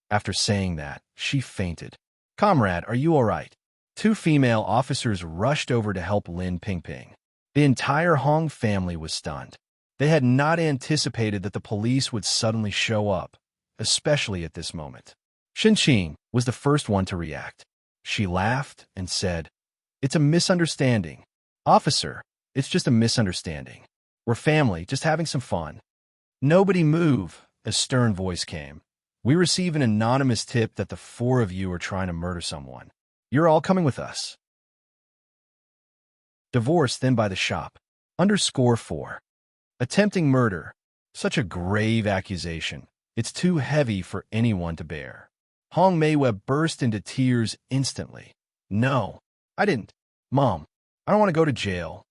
After saying that, she fainted. Comrade, are you all right? Two female officers rushed over to help Lin Pingping. The entire Hong family was stunned. They had not anticipated that the police would suddenly show up, especially at this moment. Xinqing was the first one to react. She laughed and said, "It's a misunderstanding. Officer, it's just a misunderstanding. We're family, just having some fun." "Nobody move," a stern voice came. "We receive an anonymous tip that the four of you are trying to murder someone. You're all coming with us." Divorce then by the shop. _4. Attempting murder. Such a grave accusation. It's too heavy for anyone to bear. Hong Meiwei burst into tears instantly. "No, I didn't. Mom, I don't want to go to jail."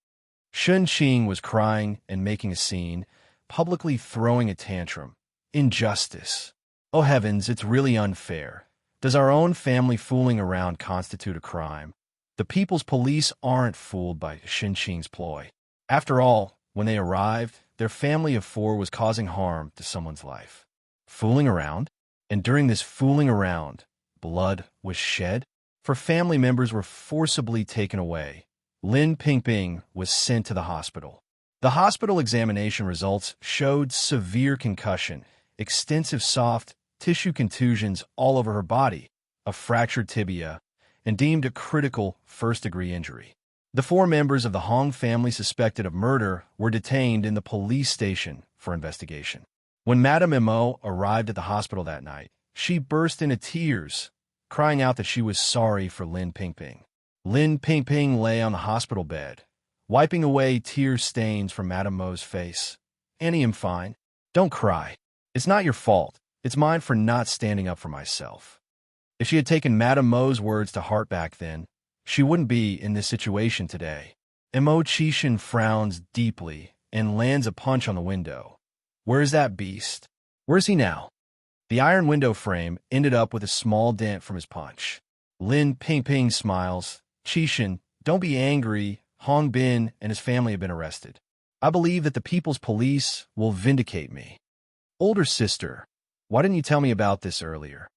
Xinqing was crying and making a scene, publicly throwing a tantrum. Injustice. Oh heavens, it's really unfair. Does our own family fooling around constitute a crime? The people's police aren't fooled by Xinqing's ploy. After all, when they arrived, their family of four was causing harm to someone's life. Fooling around? And during this fooling around, blood was shed? For family members were forcibly taken away. Lin Pingping was sent to the hospital. The hospital examination results showed severe concussion, extensive soft tissue contusions all over her body, a fractured tibia, and deemed a critical first-degree injury. The four members of the Hong family suspected of murder were detained in the police station for investigation. When Madame Mo arrived at the hospital that night, she burst into tears, crying out that she was sorry for Lin Pingping. Lin Pingping lay on the hospital bed, wiping away tear stains from Madame Mo's face. "Annie, I'm fine. Don't cry. It's not your fault. It's mine for not standing up for myself." If she had taken Madame Mo's words to heart back then, she wouldn't be in this situation today. Mo Qishan frowns deeply and lands a punch on the window. Where's that beast? Where's he now? The iron window frame ended up with a small dent from his punch. Lin Pingping smiles. "Qishan, don't be angry. Hong Bin and his family have been arrested. I believe that the people's police will vindicate me." "Older sister, why didn't you tell me about this earlier?"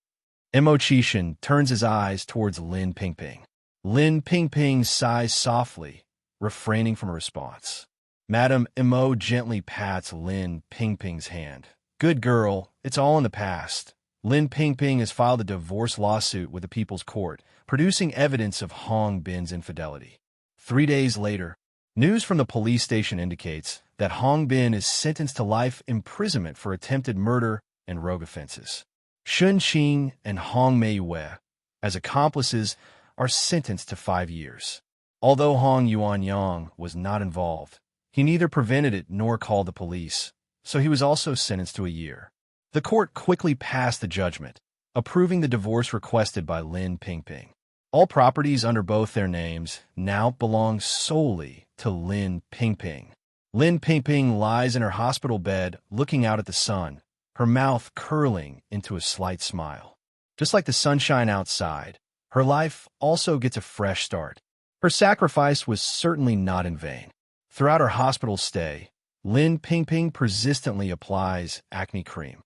Mo Qishan turns his eyes towards Lin Pingping. Lin Pingping sighs softly, refraining from a response. Madame Mo gently pats Lin Pingping's hand. "Good girl, it's all in the past. Lin Pingping has filed a divorce lawsuit with the People's Court, producing evidence of Hong Bin's infidelity. 3 days later, news from the police station indicates that Hong Bin is sentenced to life imprisonment for attempted murder and rogue offenses. Shun Qing and Hong Meiyue, as accomplices, are sentenced to 5 years. Although Hong Yuanyang was not involved, he neither prevented it nor called the police, so he was also sentenced to a year. The court quickly passed the judgment, approving the divorce requested by Lin Pingping. All properties under both their names now belong solely to Lin Pingping. Lin Pingping lies in her hospital bed looking out at the sun, her mouth curling into a slight smile. Just like the sunshine outside, her life also gets a fresh start. Her sacrifice was certainly not in vain. Throughout her hospital stay, Lin Pingping persistently applies acne cream.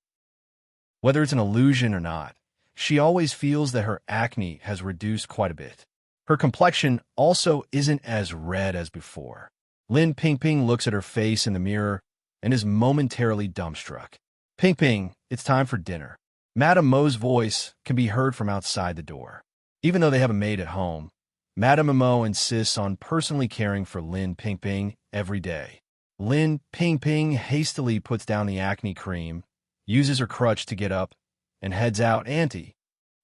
Whether it's an illusion or not, she always feels that her acne has reduced quite a bit. Her complexion also isn't as red as before. Lin Pingping looks at her face in the mirror and is momentarily dumbstruck. Pingping, it's time for dinner. Madame Mo's voice can be heard from outside the door. Even though they have a maid at home, Madame Mo insists on personally caring for Lin Pingping every day. Lin Pingping hastily puts down the acne cream, uses her crutch to get up, and heads out. Auntie,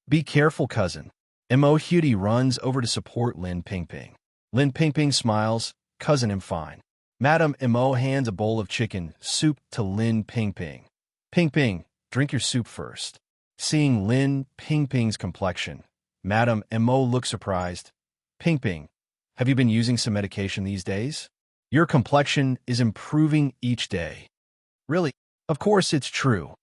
be careful, cousin. Mo Hudy runs over to support Lin Pingping. Lin Pingping smiles. Cousin, I'm fine. Madame Mo hands a bowl of chicken soup to Lin Pingping. Pingping, drink your soup first. Seeing Lin Pingping's complexion, Madame Mo looks surprised. Pingping, have you been using some medication these days? Your complexion is improving each day. Really? Of course it's true.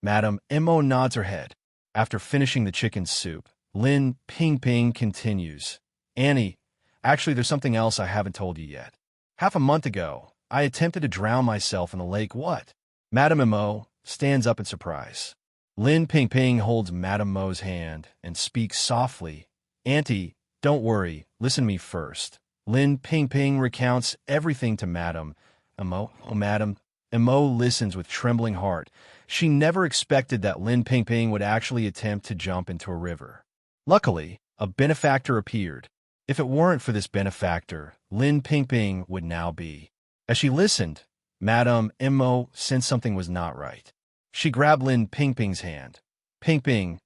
Madame Mo nods her head. After finishing the chicken soup, Lin Pingping continues. Annie, actually there's something else I haven't told you yet. Half a month ago, I attempted to drown myself in the lake. What? Madame Mo stands up in surprise. Lin Pingping holds Madame Mo's hand and speaks softly. Auntie, don't worry, listen to me first. Lin Pingping recounts everything to Madame Mo. Madame Mo listens with trembling heart. She never expected that Lin Pingping would actually attempt to jump into a river. Luckily, a benefactor appeared. If it weren't for this benefactor, Lin Pingping would now be. As she listened, Madame Mo sensed something was not right. She grabbed Lin Pingping's hand. Pingping,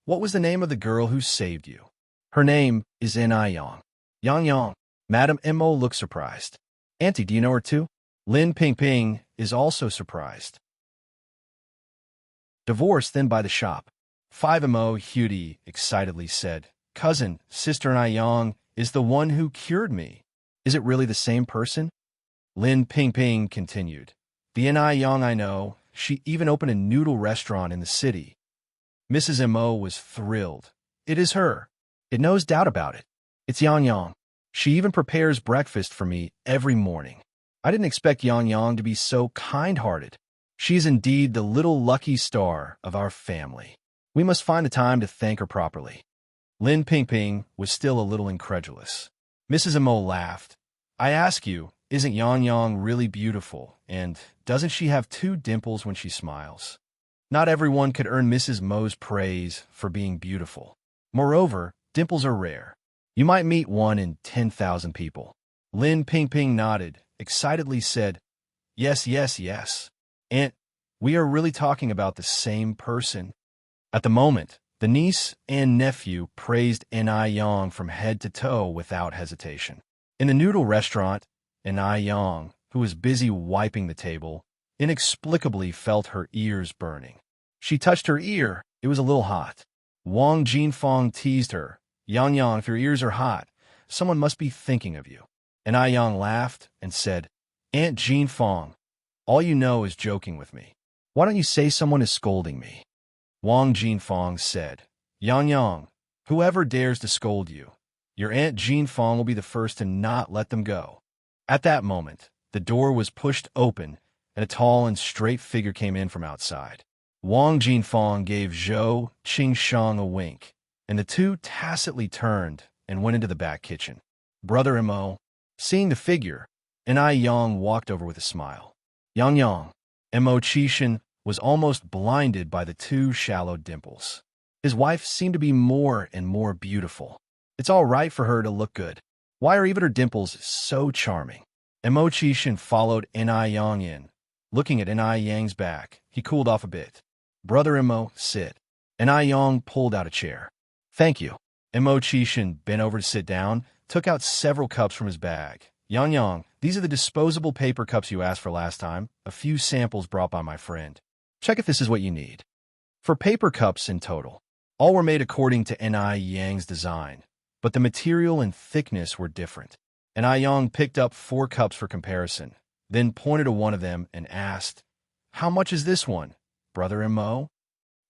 what was the name of the girl who saved you? Her name is Yang. Yang. Madame Mo looks surprised. Auntie, do you know her too? Lin Pingping is also surprised. Divorced then by the shop. 5Mo Hudy excitedly said, Cousin, sister Yang is the one who cured me. Is it really the same person? Lin Pingping continued. The Yang I know, she even opened a noodle restaurant in the city. Mrs. Mo was thrilled. It is her. It knows doubt about it. It's Yang. She even prepares breakfast for me every morning. I didn't expect Yang to be so kind-hearted. She's indeed the little lucky star of our family. We must find the time to thank her properly. Lin Pingping was still a little incredulous. Mrs. Mo laughed. I ask you, isn't Yang really beautiful, and doesn't she have 2 dimples when she smiles? Not everyone could earn Mrs. Mo's praise for being beautiful. Moreover, dimples are rare. You might meet one in 10,000 people. Lin Pingping nodded, excitedly said, Yes, yes, yes. Aunt, we are really talking about the same person. At the moment, the niece and nephew praised Yang from head to toe without hesitation. In the noodle restaurant, Yang, who was busy wiping the table, inexplicably felt her ears burning. She touched her ear. It was a little hot. Wang Jinfeng teased her. Yang, if your ears are hot, someone must be thinking of you. Yang laughed and said, Aunt Jinfeng, all you know is joking with me. Why don't you say someone is scolding me? Wang Jinfeng said, Yang, whoever dares to scold you, your Aunt Jinfeng will be the first to not let them go. At that moment, the door was pushed open, and a tall and straight figure came in from outside. Wang Jinfeng gave Zhou Qingsheng a wink, and the two tacitly turned and went into the back kitchen. Brother Mo, seeing the figure, Yang walked over with a smile. Yang, Mo Qishan, was almost blinded by the two shallow dimples. His wife seemed to be more and more beautiful. It's all right for her to look good. Why are even her dimples so charming? Mo Qishan followed Ni Yang in. Looking at Ni Yang's back, he cooled off a bit. Brother Mo, sit. Ni Yang pulled out a chair. Thank you. Mo Qishan bent over to sit down, took out several cups from his bag. Yang, these are the disposable paper cups you asked for last time, a few samples brought by my friend. Check if this is what you need. For paper cups in total, all were made according to Ni Yang's design, but the material and thickness were different. Ni Yang picked up 4 cups for comparison, then pointed to one of them and asked, "How much is this one, Brother Mo?"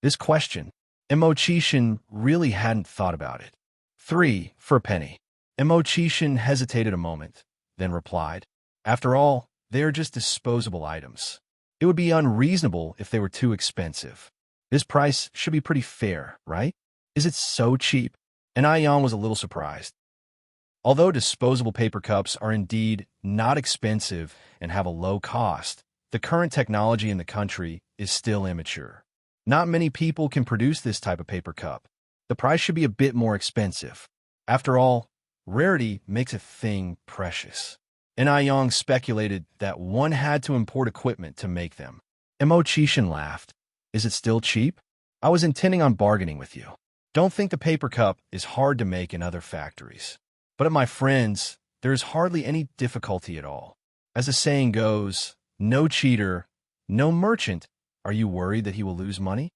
This question, Mo Qishan really hadn't thought about it. 3 for a penny. Mo Qishan hesitated a moment, then replied, "After all, they are just disposable items. It would be unreasonable if they were too expensive. This price should be pretty fair, right? Is it so cheap?" And Yang was a little surprised. Although disposable paper cups are indeed not expensive and have a low cost, the current technology in the country is still immature. Not many people can produce this type of paper cup. The price should be a bit more expensive. After all, rarity makes a thing precious. And Yang speculated that one had to import equipment to make them. Mo Qishan laughed. "Is it still cheap? I was intending on bargaining with you. Don't think the paper cup is hard to make in other factories. But at my friend's, there is hardly any difficulty at all. As the saying goes, no cheater, no merchant. Are you worried that he will lose money?"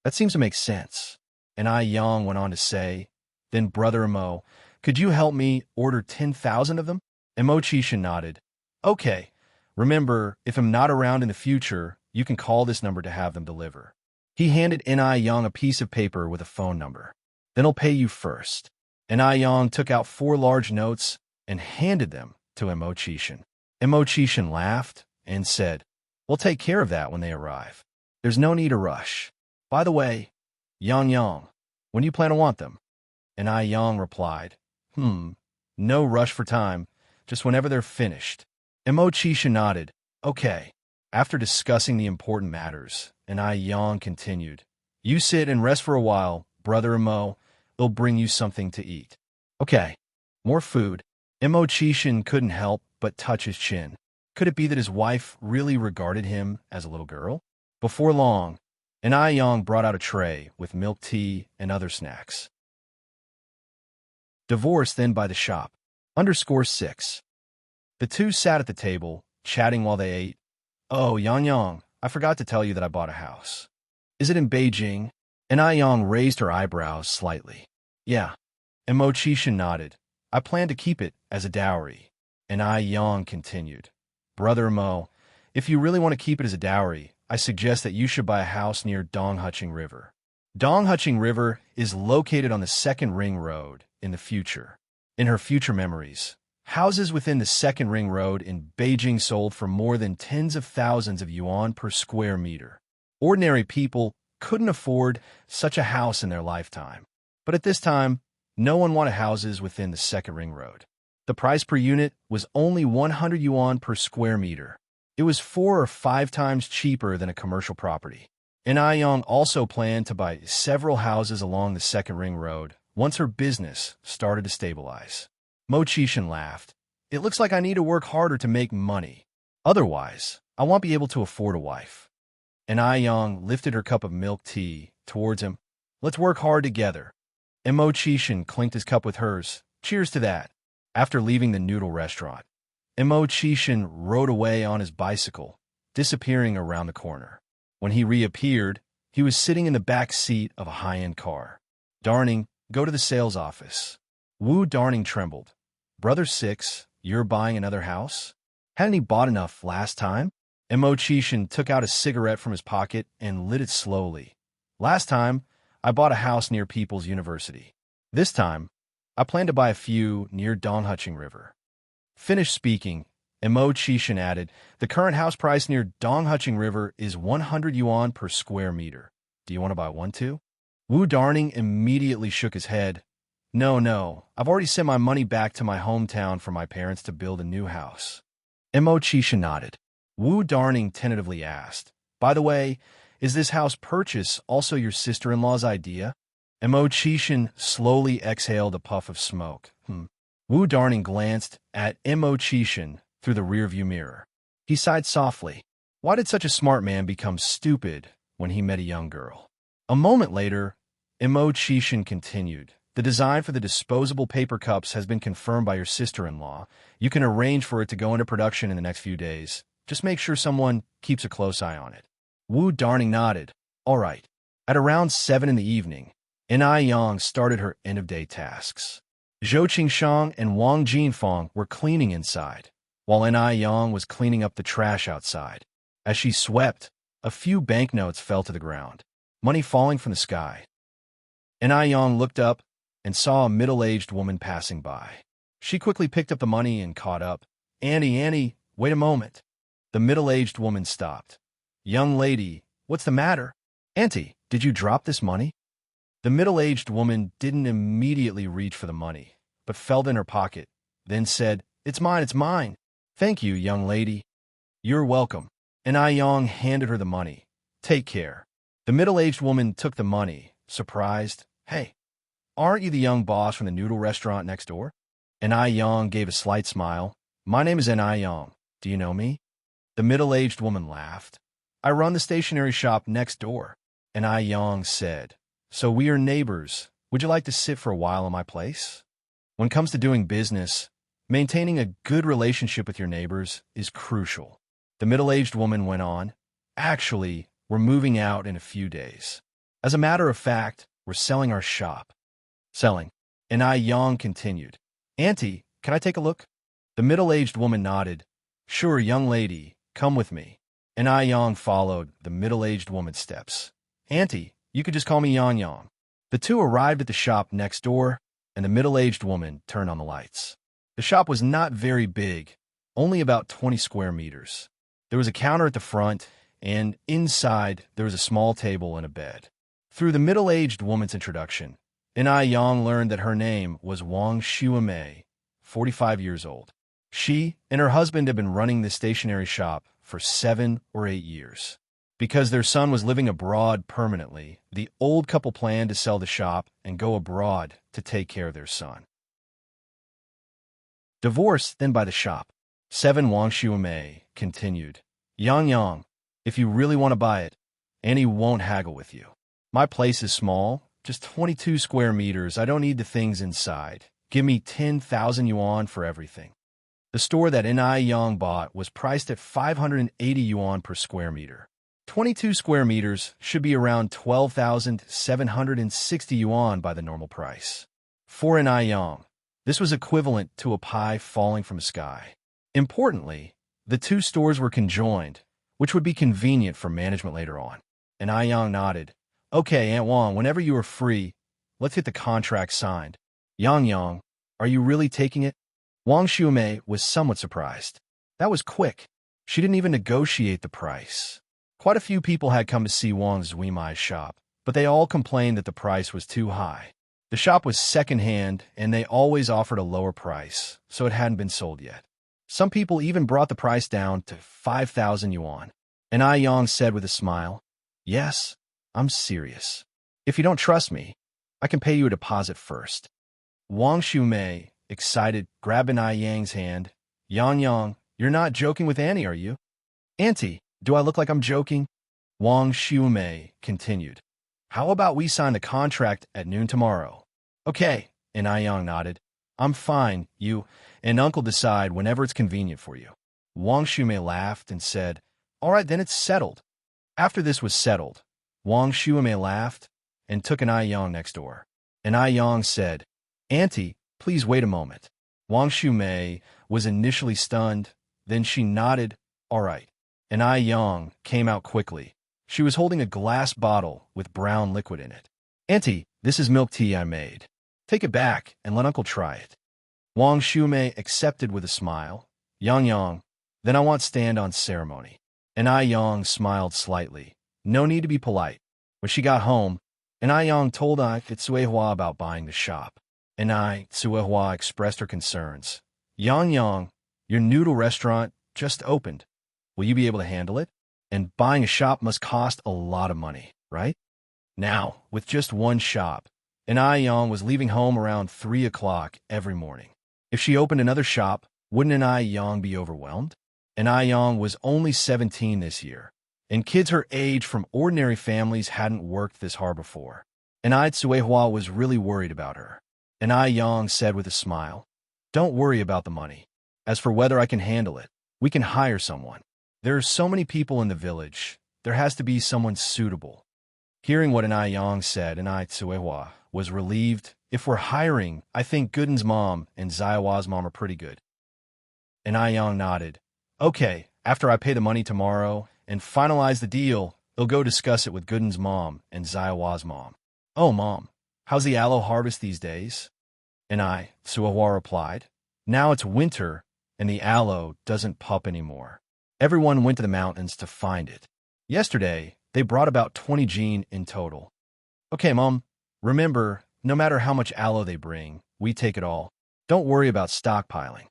That seems to make sense. And Yang went on to say, "Then, Brother Mo, could you help me order 10,000 of them?" Mo Qishan nodded. "Okay. Remember, if I'm not around in the future, you can call this number to have them deliver." He handed Ni Yang a piece of paper with a phone number. "Then I'll pay you first." Ni Yang took out 4 large notes and handed them to Mo Qishan. Mo Qishan laughed and said, "We'll take care of that when they arrive. There's no need to rush. By the way, Yang, when do you plan to want them?" And Yang replied, "No rush for time, just whenever they're finished." Mo Qishan nodded. "Okay." After discussing the important matters, and Yang continued, "You sit and rest for a while, Brother Mo. They'll bring you something to eat." "Okay." More food. Mo Qishan couldn't help but touch his chin. Could it be that his wife really regarded him as a little girl? Before long, Yang brought out a tray with milk tea and other snacks. Divorce then by the shop. _6. The two sat at the table, chatting while they ate. "Oh, Yang, I forgot to tell you that I bought a house." "Is it in Beijing?" And Yang raised her eyebrows slightly. "Yeah." And Mo Qishan nodded. "I plan to keep it as a dowry." And Yang continued, "Brother Mo, if you really want to keep it as a dowry, I suggest that you should buy a house near Donghuching River. Donghuching River is located on the Second Ring Road in the future. In her future memories, houses within the Second Ring Road in Beijing sold for more than tens of thousands of yuan per square meter. Ordinary people couldn't afford such a house in their lifetime. But at this time, no one wanted houses within the Second Ring Road. The price per unit was only 100 yuan per square meter. It was 4 or 5 times cheaper than a commercial property. And Yang also planned to buy several houses along the Second Ring Road once her business started to stabilize. Mo Qishan laughed. "It looks like I need to work harder to make money. Otherwise, I won't be able to afford a wife." And Yang lifted her cup of milk tea towards him. "Let's work hard together." And Mo Qishan clinked his cup with hers. "Cheers to that." After leaving the noodle restaurant, Mo Qishan rode away on his bicycle, disappearing around the corner. When he reappeared, he was sitting in the back seat of a high-end car. "Darning, go to the sales office." Wu Darning trembled. "Brother Six, you're buying another house? Hadn't he bought enough last time?" Mo Qishan took out a cigarette from his pocket and lit it slowly. "Last time, I bought a house near People's University. This time, I plan to buy a few near Donghuching River." Finished speaking, Mo Qishan added, "The current house price near Donghuching River is 100 yuan per square meter. Do you want to buy one too?" Wu Darning immediately shook his head. No, I've already sent my money back to my hometown for my parents to build a new house." Mo Qishan nodded. Wu Darning tentatively asked, By the way, is this house purchase also your sister-in-law's idea? Mo Chishan slowly exhaled a puff of smoke. Wu Darning glanced at Mo Chishan through the rearview mirror. He sighed softly. Why did such a smart man become stupid when he met a young girl? A moment later, Mo Chishan continued. The design for the disposable paper cups has been confirmed by your sister-in-law. You can arrange for it to go into production in the next few days. Just make sure someone keeps a close eye on it. Wu Darning nodded. All right. At around 7 in the evening, Ai Yang started her end-of-day tasks. Zhou Qingshang and Wang Jinfeng were cleaning inside, while Ai Yang was cleaning up the trash outside. As she swept, a few banknotes fell to the ground, money falling from the sky. Ai Yang looked up and saw a middle-aged woman passing by. She quickly picked up the money and caught up. Annie, wait a moment. The middle-aged woman stopped. Young lady, what's the matter? Auntie, did you drop this money? The middle-aged woman didn't immediately reach for the money, but felt in her pocket, then said, It's mine. Thank you, young lady. You're welcome. Ai Yang handed her the money. Take care. The middle-aged woman took the money, surprised. Hey, aren't you the young boss from the noodle restaurant next door? Ai Yang gave a slight smile. My name is Ai Yang. Do you know me? The middle-aged woman laughed. I run the stationery shop next door. Ai Yang said, So we are neighbors. Would you like to sit for a while in my place? When it comes to doing business, maintaining a good relationship with your neighbors is crucial. The middle-aged woman went on. Actually, we're moving out in a few days. As a matter of fact, we're selling our shop. Selling. Ai Yang continued. Auntie, can I take a look? The middle-aged woman nodded. Sure, young lady, come with me. Ai Yang followed the middle-aged woman's steps. Auntie, you could just call me Yang Yang. The two arrived at the shop next door, and the middle-aged woman turned on the lights. The shop was not very big, only about 20 square meters. There was a counter at the front, and inside there was a small table and a bed. Through the middle-aged woman's introduction, Ai Yang learned that her name was Wang Xuemei, 45 years old. She and her husband had been running the stationery shop for 7 or 8 years. Because their son was living abroad permanently, the old couple planned to sell the shop and go abroad to take care of their son. Divorce, then buy the shop. 7 Wang Xuemei continued. Yang, if you really want to buy it, Annie won't haggle with you. My place is small, just 22 square meters. I don't need the things inside. Give me 10,000 yuan for everything. The store that Ai Yang bought was priced at 580 yuan per square meter. 22 square meters should be around 12,760 yuan by the normal price. For Ai Yang, this was equivalent to a pie falling from the sky. Importantly, the two stores were conjoined, which would be convenient for management later on. Ai Yang nodded. Okay, Aunt Wang, whenever you are free, let's get the contract signed. Yang, are you really taking it? Wang Xuemei was somewhat surprised. That was quick. She didn't even negotiate the price. Quite a few people had come to see Wang Xuemei's shop, but they all complained that the price was too high. The shop was second-hand, and they always offered a lower price, so it hadn't been sold yet. Some people even brought the price down to 5,000 yuan. Ai Yang said with a smile, Yes, I'm serious. If you don't trust me, I can pay you a deposit first. Wang Xuemei, excited, grabbed Ai Yang's hand. Yang, you're not joking with Annie, are you? Auntie, do I look like I'm joking? Wang Xuemei continued. How about we sign the contract at noon tomorrow? Okay, Ai Yang nodded. I'm fine. You and Uncle decide whenever it's convenient for you. Wang Xuemei laughed and said, All right, then it's settled. After this was settled, Wang Xuemei laughed and took Ai Yang next door. Ai Yang said, Auntie, please wait a moment. Wang Xuemei was initially stunned, then she nodded, All right. Ai Yang came out quickly. She was holding a glass bottle with brown liquid in it. Auntie, this is milk tea I made. Take it back and let Uncle try it. Wang Xuemei accepted with a smile. Yang, then I want stand on ceremony. Ai Yang smiled slightly. No need to be polite. When she got home, Ai Yang told Ai Tsuehua about buying the shop. Ai Tsuehua expressed her concerns. Yang, your noodle restaurant just opened. Will you be able to handle it? And buying a shop must cost a lot of money, right? Now, with just one shop, and Young was leaving home around 3 o'clock every morning. If she opened another shop, wouldn't Young be overwhelmed? And Young was only 17 this year, and kids her age from ordinary families hadn't worked this hard before. And Tsuehua was really worried about her. And Young said with a smile, "Don't worry about the money. As for whether I can handle it, we can hire someone. There are so many people in the village, there has to be someone suitable." Hearing what Yang said, Tsuehua was relieved. "If we're hiring, I think Gooden's mom and Zaiwa's mom are pretty good." And Yang nodded. "Okay, after I pay the money tomorrow and finalize the deal, I'll go discuss it with Gooden's mom and Zaiwa's mom." "Oh, Mom, how's the aloe harvest these days?" And Tsuehua replied, "Now it's winter, and the aloe doesn't pup anymore. Everyone went to the mountains to find it. Yesterday, they brought about 20 jin in total." "Okay, Mom. Remember, no matter how much aloe they bring, we take it all. Don't worry about stockpiling."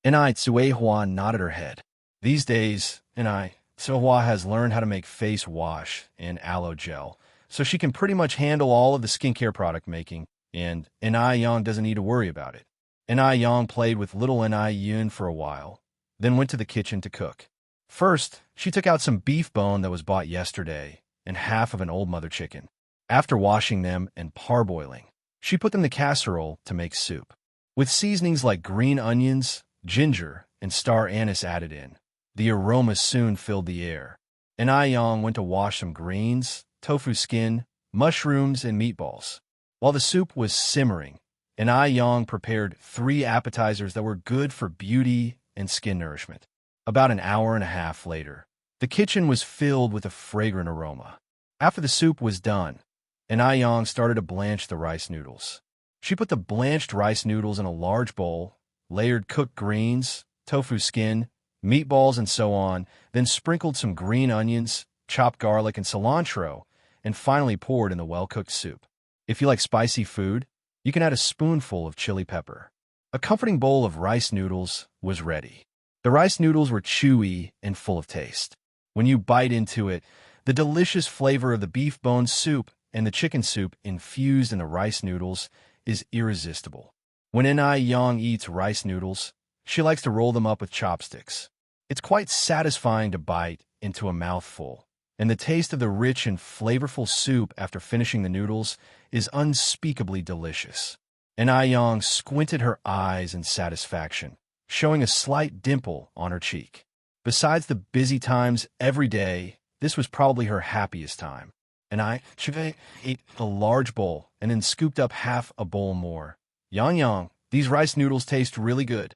And Tsuehua nodded her head. These days, Tsuehua has learned how to make face wash and aloe gel, so she can pretty much handle all of the skincare product making, and Yang doesn't need to worry about it. And Yang played with little Yun for a while, then went to the kitchen to cook. First, she took out some beef bone that was bought yesterday and half of an old mother chicken. After washing them and parboiling, she put them in the casserole to make soup. With seasonings like green onions, ginger, and star anise added in, the aroma soon filled the air. And Yang went to wash some greens, tofu skin, mushrooms, and meatballs. While the soup was simmering, and Yang prepared 3 appetizers that were good for beauty and skin nourishment. About an hour and a half later, the kitchen was filled with a fragrant aroma. After the soup was done, and Yang started to blanch the rice noodles. She put the blanched rice noodles in a large bowl, layered cooked greens, tofu skin, meatballs, and so on, then sprinkled some green onions, chopped garlic, and cilantro, and finally poured in the well-cooked soup. If you like spicy food, you can add a spoonful of chili pepper. A comforting bowl of rice noodles was ready. The rice noodles were chewy and full of taste. When you bite into it, the delicious flavor of the beef bone soup and the chicken soup infused in the rice noodles is irresistible. When Yang eats rice noodles, she likes to roll them up with chopsticks. It's quite satisfying to bite into a mouthful, and the taste of the rich and flavorful soup after finishing the noodles is unspeakably delicious. And Yang squinted her eyes in satisfaction, showing a slight dimple on her cheek. Besides the busy times every day, this was probably her happiest time. And ate a large bowl and then scooped up half a bowl more. "Yang, these rice noodles taste really good."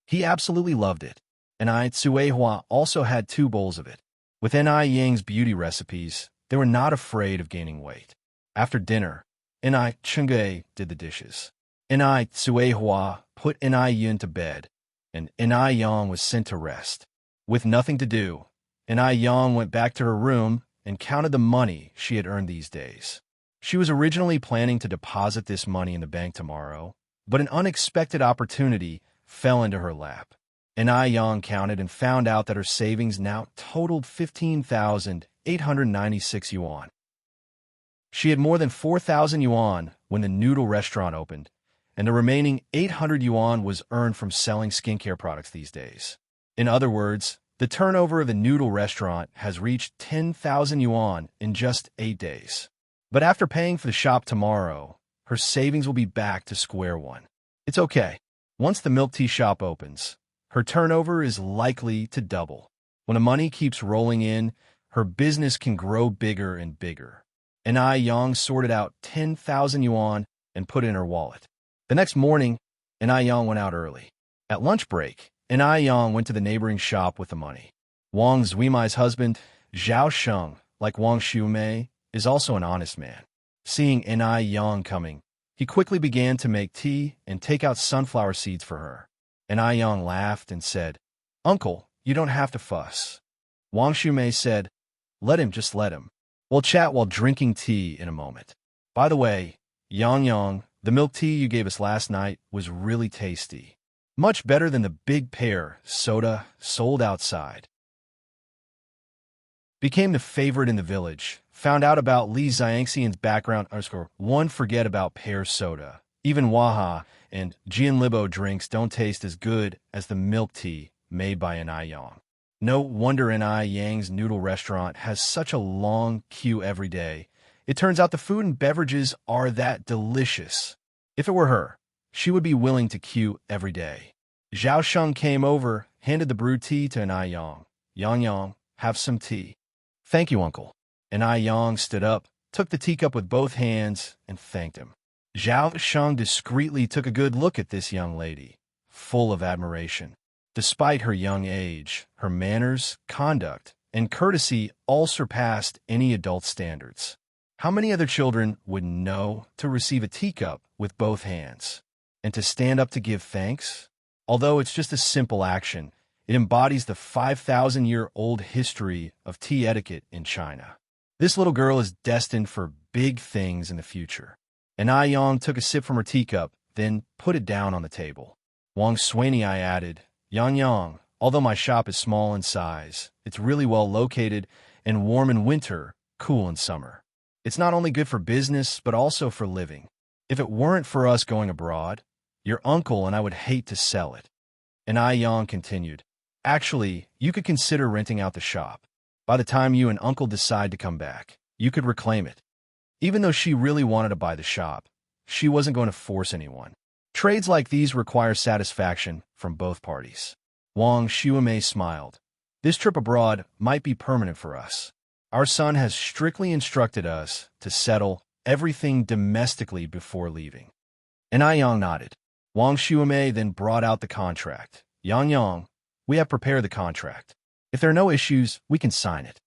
He absolutely loved it, and Tsuehua also had 2 bowls of it. With Yang's beauty recipes, they were not afraid of gaining weight. After dinner, Chunge did the dishes. Tsuehua put Yun to bed, and Yang was sent to rest. With nothing to do, Yang went back to her room and counted the money she had earned these days. She was originally planning to deposit this money in the bank tomorrow, but an unexpected opportunity fell into her lap. And Yang counted and found out that her savings now totaled 15,896 yuan. She had more than 4,000 yuan when the noodle restaurant opened, and the remaining 800 yuan was earned from selling skincare products these days. In other words, the turnover of the noodle restaurant has reached 10,000 yuan in just 8 days. But after paying for the shop tomorrow, her savings will be back to square one. It's okay. Once the milk tea shop opens, her turnover is likely to double. When the money keeps rolling in, her business can grow bigger and bigger. And Yang sorted out 10,000 yuan and put it in her wallet. The next morning, Yang went out early. At lunch break, Yang went to the neighboring shop with the money. Wang Zuimai's husband, Zhao Sheng, like Wang Xiumei, is also an honest man. Seeing Yang coming, he quickly began to make tea and take out sunflower seeds for her. Yang laughed and said, "Uncle, you don't have to fuss." Wang Xiumei said, "Let him, just let him. We'll chat while drinking tea in a moment. By the way, Yang, the milk tea you gave us last night was really tasty. Much better than the big pear soda sold outside." Became the favorite in the village. Found out about Li Xiangxian's background _1 forget about pear soda. Even Waha and Jianlibo drinks don't taste as good as the milk tea made by An Yang. No wonder An Yang's noodle restaurant has such a long queue every day. It turns out the food and beverages are that delicious. If it were her, she would be willing to queue every day. Zhao Sheng came over, handed the brewed tea to An Yang. Yang Yang, have some tea. Thank you, uncle. An Yang stood up, took the teacup with both hands, and thanked him. Zhao Sheng discreetly took a good look at this young lady, full of admiration. Despite her young age, her manners, conduct, and courtesy all surpassed any adult standards. How many other children would know to receive a teacup with both hands and to stand up to give thanks? Although it's just a simple action, it embodies the 5,000-year-old history of tea etiquette in China. This little girl is destined for big things in the future. An Yang took a sip from her teacup, then put it down on the table. Wang Suanyi added, Yang Yang, although my shop is small in size, it's really well located and warm in winter, cool in summer. It's not only good for business, but also for living. If it weren't for us going abroad, your uncle and I would hate to sell it. And Yang continued, actually, you could consider renting out the shop. By the time you and uncle decide to come back, you could reclaim it. Even though she really wanted to buy the shop, she wasn't going to force anyone. Trades like these require satisfaction from both parties. Wang Xuemei smiled. This trip abroad might be permanent for us. Our son has strictly instructed us to settle everything domestically before leaving. And Yang nodded. Wang Xuemei then brought out the contract. Yang Yang, we have prepared the contract. If there are no issues, we can sign it.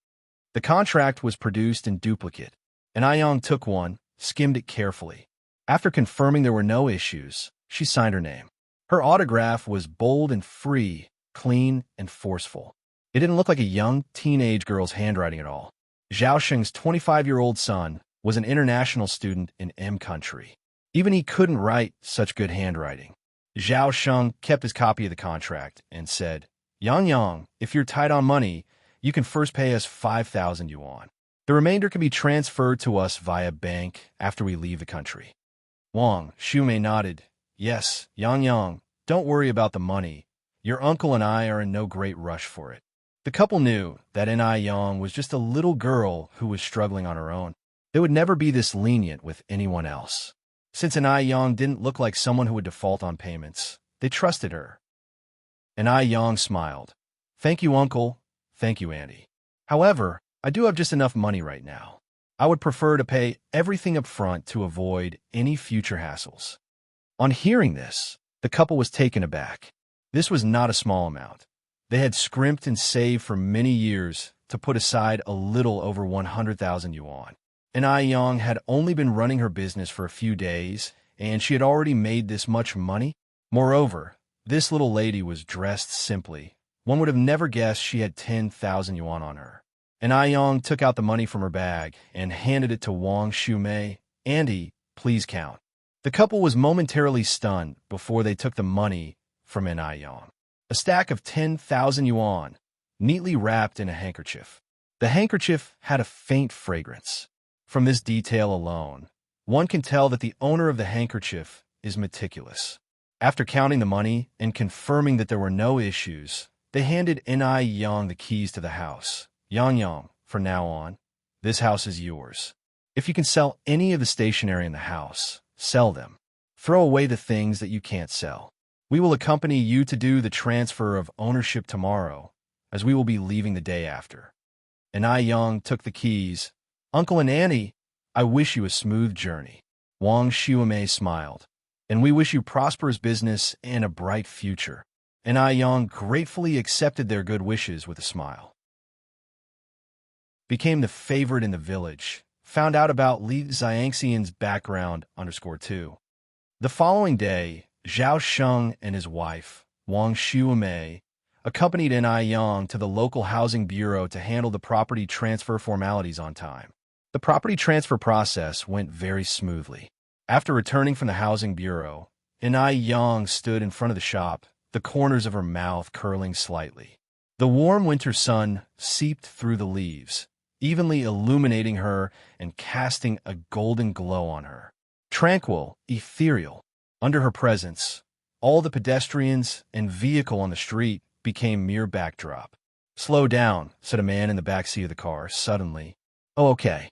The contract was produced in duplicate, and Yang took one, skimmed it carefully. After confirming there were no issues, she signed her name. Her autograph was bold and free, clean and forceful. It didn't look like a young teenage girl's handwriting at all. Zhao Sheng's 25-year-old son was an international student in M country. Even he couldn't write such good handwriting. Zhao Sheng kept his copy of the contract and said, Yang Yang, if you're tight on money, you can first pay us 5,000 yuan. The remainder can be transferred to us via bank after we leave the country. Wang Xuemei nodded. Yes, Yang Yang, don't worry about the money. Your uncle and I are in no great rush for it. The couple knew that An Yang was just a little girl who was struggling on her own. They would never be this lenient with anyone else. Since An Yang didn't look like someone who would default on payments, they trusted her. An Yang smiled. Thank you, uncle. Thank you, auntie. However, I do have just enough money right now. I would prefer to pay everything up front to avoid any future hassles. On hearing this, the couple was taken aback. This was not a small amount. They had scrimped and saved for many years to put aside a little over 100,000 yuan. And Yang had only been running her business for a few days, and she had already made this much money. Moreover, this little lady was dressed simply. One would have never guessed she had 10,000 yuan on her. And Yang took out the money from her bag and handed it to Wang Xuemei. Auntie, please count. The couple was momentarily stunned before they took the money from An Yang. A stack of 10,000 yuan, neatly wrapped in a handkerchief. The handkerchief had a faint fragrance. From this detail alone, one can tell that the owner of the handkerchief is meticulous. After counting the money and confirming that there were no issues, they handed An Yang the keys to the house. Yang Yang, from now on, this house is yours. If you can sell any of the stationery in the house, sell them. Throw away the things that you can't sell. We will accompany you to do the transfer of ownership tomorrow, as we will be leaving the day after. And Yang took the keys. Uncle and Auntie, I wish you a smooth journey. Wang Xuemei smiled. And we wish you prosperous business and a bright future. And Yang gratefully accepted their good wishes with a smile. Became the favorite in the village. Found out about Li Xiangxian's background _2. The following day, Zhao Sheng and his wife, Wang Xuemei, accompanied An Yang to the local housing bureau to handle the property transfer formalities on time. The property transfer process went very smoothly. After returning from the housing bureau, An Yang stood in front of the shop, the corners of her mouth curling slightly. The warm winter sun seeped through the leaves, evenly illuminating her and casting a golden glow on her. Tranquil, ethereal, under her presence, all the pedestrians and vehicle on the street became mere backdrop. "Slow down," said a man in the back seat of the car, suddenly. "Oh, okay."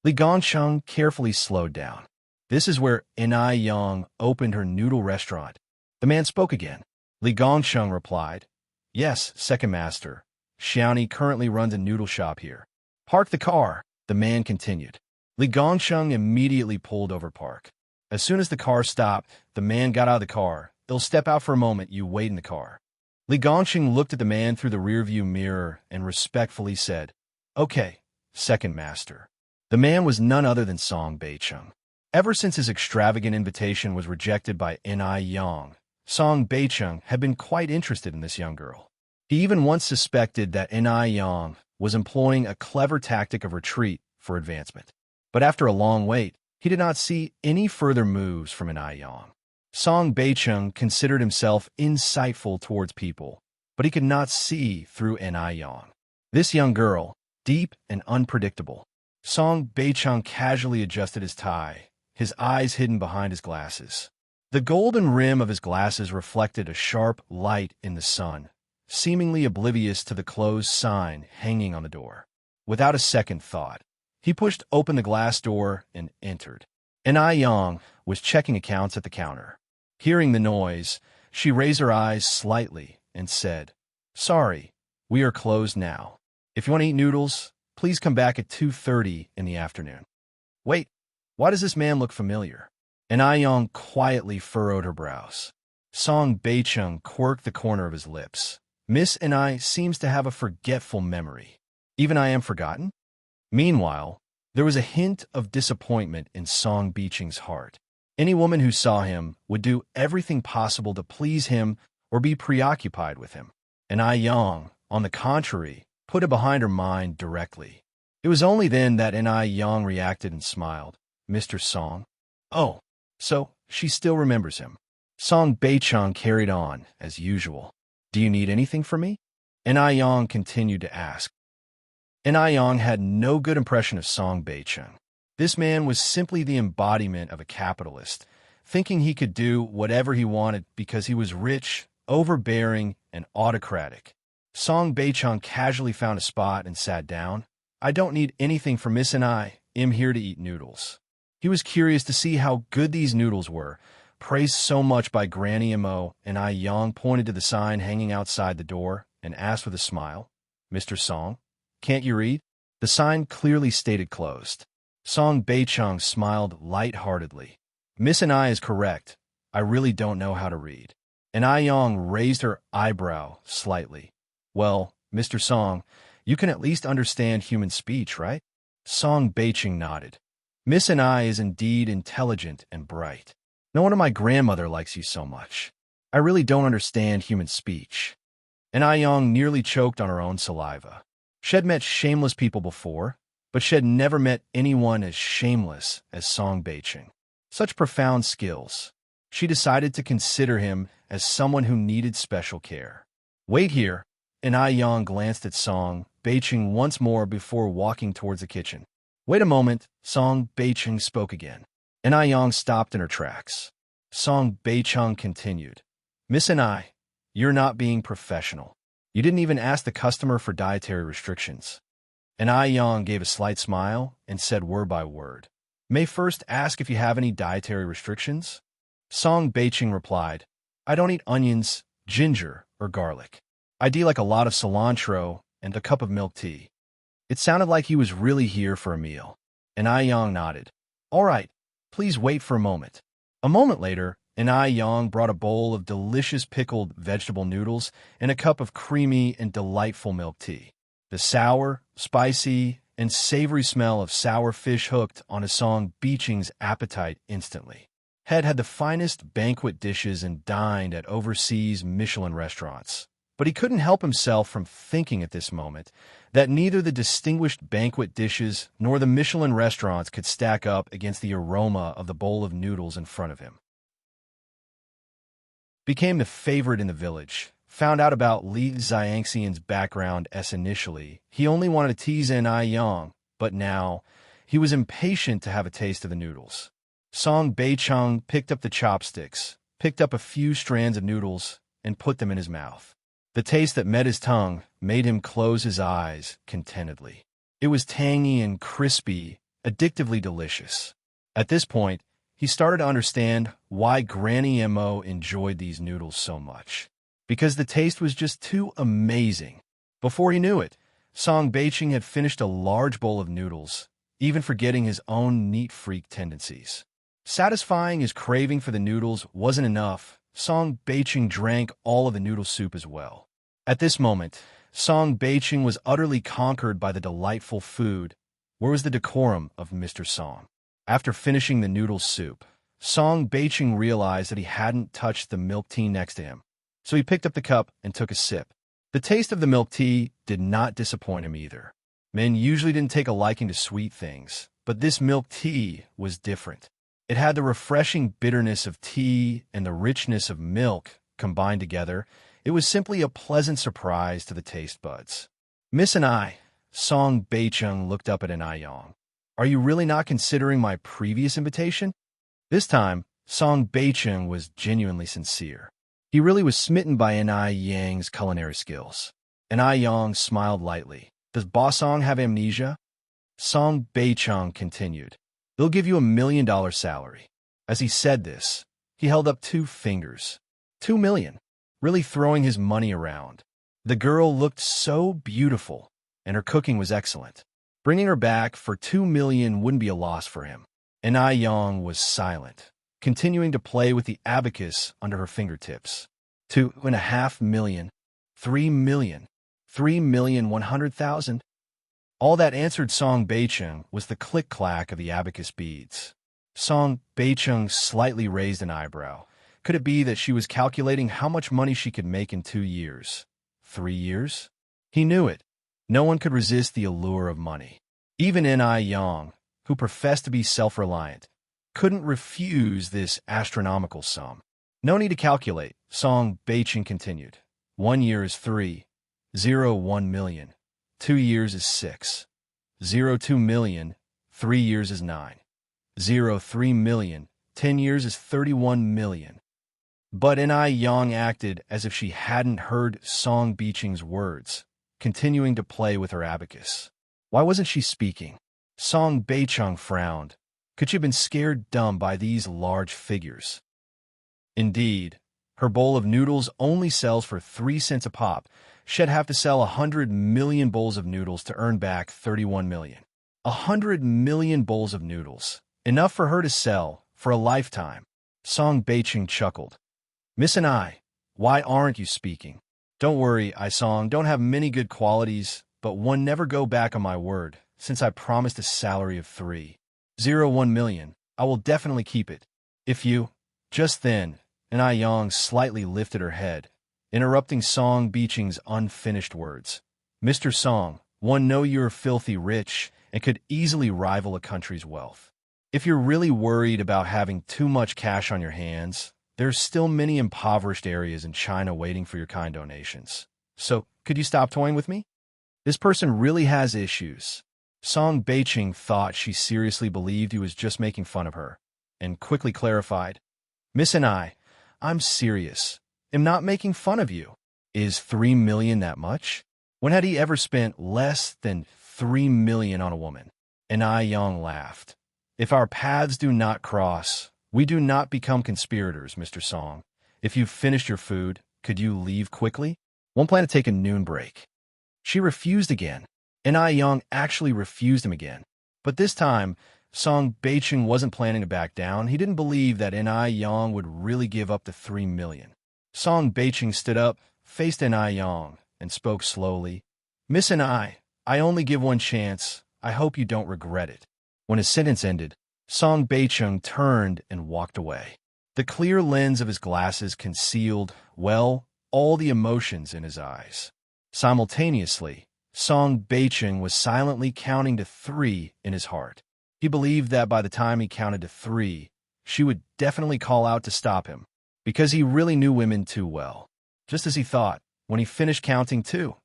Li Gongsheng carefully slowed down. "This is where Enai Yang opened her noodle restaurant." The man spoke again. Li Gongsheng replied, "Yes, second master. Xiaoni currently runs a noodle shop here." "Park the car," the man continued. Li Gongsheng immediately pulled over park. As soon as the car stopped, the man got out of the car. "They'll step out for a moment, you wait in the car." Li Gongsheng looked at the man through the rearview mirror and respectfully said, "Okay, second master." The man was none other than Song Beicheng. Ever since his extravagant invitation was rejected by Enai Yang, Song Beicheng had been quite interested in this young girl. He even once suspected that Enai Yang was employing a clever tactic of retreat for advancement. But after a long wait, he did not see any further moves from Enai Yang. Song Beicheng considered himself insightful towards people, but he could not see through Enai Yang. This young girl, deep and unpredictable. Song Beicheng casually adjusted his tie, his eyes hidden behind his glasses. The golden rim of his glasses reflected a sharp light in the sun, seemingly oblivious to the closed sign hanging on the door. Without a second thought, he pushed open the glass door and entered. Enai Yang was checking accounts at the counter. Hearing the noise, she raised her eyes slightly and said, "Sorry, we are closed now. If you want to eat noodles, please come back at 2:30 in the afternoon." "Wait, why does this man look familiar?" Enai Yang quietly furrowed her brows. Song Beicheng quirked the corner of his lips. "Miss Enai seems to have a forgetful memory. Even I am forgotten?" Meanwhile, there was a hint of disappointment in Song Beicheng's heart. Any woman who saw him would do everything possible to please him or be preoccupied with him. Enai Yang, on the contrary, put it behind her mind directly. It was only then that Enai Yang reacted and smiled. "Mr. Song?" "Oh, so she still remembers him." Song Beicheng carried on, as usual. "Do you need anything from me?" Enai Yang continued to ask. Enai Yang had no good impression of Song Beicheng. This man was simply the embodiment of a capitalist, thinking he could do whatever he wanted because he was rich, overbearing, and autocratic. Song Beicheng casually found a spot and sat down. "I don't need anything from Miss Enai. I'm here to eat noodles." He was curious to see how good these noodles were, praised so much by Granny Mo, and Enai Yang pointed to the sign hanging outside the door and asked with a smile, "Mr. Song, can't you read?" The sign clearly stated closed. Song Beicheng smiled light-heartedly. "Miss Enai is correct. I really don't know how to read." Enai Yang raised her eyebrow slightly. "Well, Mr. Song, you can at least understand human speech, right?" Song Beicheng nodded. "Miss Enai is indeed intelligent and bright. No wonder my grandmother likes you so much. I really don't understand human speech." Enai Yang nearly choked on her own saliva. She had met shameless people before, but she had never met anyone as shameless as Song Beicheng. Such profound skills. She decided to consider him as someone who needed special care. "Wait here." Enai Yang glanced at Song Beicheng once more before walking towards the kitchen. "Wait a moment," Song Beicheng spoke again. Enai Yang stopped in her tracks. Song Beicheng continued, "Miss Enai, you're not being professional. You didn't even ask the customer for dietary restrictions." Enai Yang gave a slight smile and said word by word, "May first ask if you have any dietary restrictions?" Song Beicheng replied, "I don't eat onions, ginger, or garlic. I do like a lot of cilantro and a cup of milk tea." It sounded like he was really here for a meal. Enai Yang nodded. "All right, please wait for a moment." A moment later, Enai Yang brought a bowl of delicious pickled vegetable noodles and a cup of creamy and delightful milk tea. The sour, spicy, and savory smell of sour fish hooked on Song Beicheng's appetite instantly. Head had the finest banquet dishes and dined at overseas Michelin restaurants. But he couldn't help himself from thinking at this moment that neither the distinguished banquet dishes nor the Michelin restaurants could stack up against the aroma of the bowl of noodles in front of him. Became the favorite in the village, found out about Li Xiangxian's background as initially. He only wanted to tease Ai Yang, but now he was impatient to have a taste of the noodles. Song Beicheng picked up the chopsticks, picked up a few strands of noodles, and put them in his mouth. The taste that met his tongue made him close his eyes contentedly. It was tangy and crispy, addictively delicious. At this point, he started to understand why Granny Mo enjoyed these noodles so much. Because the taste was just too amazing. Before he knew it, Song Beicheng had finished a large bowl of noodles, even forgetting his own neat freak tendencies. Satisfying his craving for the noodles wasn't enough. Song Beicheng drank all of the noodle soup as well. At this moment, Song Beicheng was utterly conquered by the delightful food. Where was the decorum of Mr. Song? After finishing the noodle soup, Song Beicheng realized that he hadn't touched the milk tea next to him, so he picked up the cup and took a sip. The taste of the milk tea did not disappoint him either. Men usually didn't take a liking to sweet things, but this milk tea was different. It had the refreshing bitterness of tea and the richness of milk combined together. It was simply a pleasant surprise to the taste buds. Miss and I, Song Beicheng looked up at Ai Yang. Are you really not considering my previous invitation? This time, Song Beicheng was genuinely sincere. He really was smitten by Ai Yang's culinary skills. Ai Yang smiled lightly. Does Ba Song have amnesia? Song Beicheng continued. They'll give you $1 million salary. As he said this, he held up 2 fingers. 2 million. Really throwing his money around. The girl looked so beautiful, and her cooking was excellent. Bringing her back for 2 million wouldn't be a loss for him. Ai Yang was silent, continuing to play with the abacus under her fingertips. 2.5 million. 3 million. 3,100,000. All that answered Song Beicheng was the click-clack of the abacus beads. Song Beicheng slightly raised an eyebrow. Could it be that she was calculating how much money she could make in 2 years? 3 years? He knew it. No one could resist the allure of money. Even Ai Yang, who professed to be self-reliant, couldn't refuse this astronomical sum. No need to calculate, Song Beicheng continued. 1 year is 3. 1 million. 2 years is 6. 2 million. 3 years is 9. 3 million. 10 years is 31 million. But Ai Yang acted as if she hadn't heard Song Beicheng's words, continuing to play with her abacus. Why wasn't she speaking? Song Beicheng frowned. Could she have been scared dumb by these large figures? Indeed, her bowl of noodles only sells for 3 cents a pop. She'd have to sell 100 million bowls of noodles to earn back 31 million. 100 million bowls of noodles. Enough for her to sell for a lifetime. Song Beicheng chuckled. Miss and I, why aren't you speaking? Don't worry, I Song don't have many good qualities, but one never go back on my word, since I promised a salary of 3.01 million. I will definitely keep it. If you... Just then, Ai Yang slightly lifted her head, interrupting Song Beicheng's unfinished words. Mr. Song, one know you're filthy rich and could easily rival a country's wealth. If you're really worried about having too much cash on your hands, there's still many impoverished areas in China waiting for your kind donations. So, could you stop toying with me? This person really has issues. Song Beicheng thought she seriously believed he was just making fun of her, and quickly clarified. Miss and I'm serious. Am not making fun of you. Is 3 million that much? When had he ever spent less than 3 million on a woman? Ai Yang laughed. If our paths do not cross, we do not become conspirators, Mr. Song. If you've finished your food, could you leave quickly? Won't plan to take a noon break. She refused again. Ai Yang actually refused him again. But this time, Song Beicheng wasn't planning to back down. He didn't believe that Ai Yang would really give up the 3 million. Song Beicheng stood up, faced Ai Yang, and spoke slowly. Miss and I only give one chance. I hope you don't regret it. When his sentence ended, Song Beicheng turned and walked away. The clear lens of his glasses concealed, well, all the emotions in his eyes. Simultaneously, Song Beicheng was silently counting to 3 in his heart. He believed that by the time he counted to 3, she would definitely call out to stop him, because he really knew women too well. Just as he thought, When he finished counting too,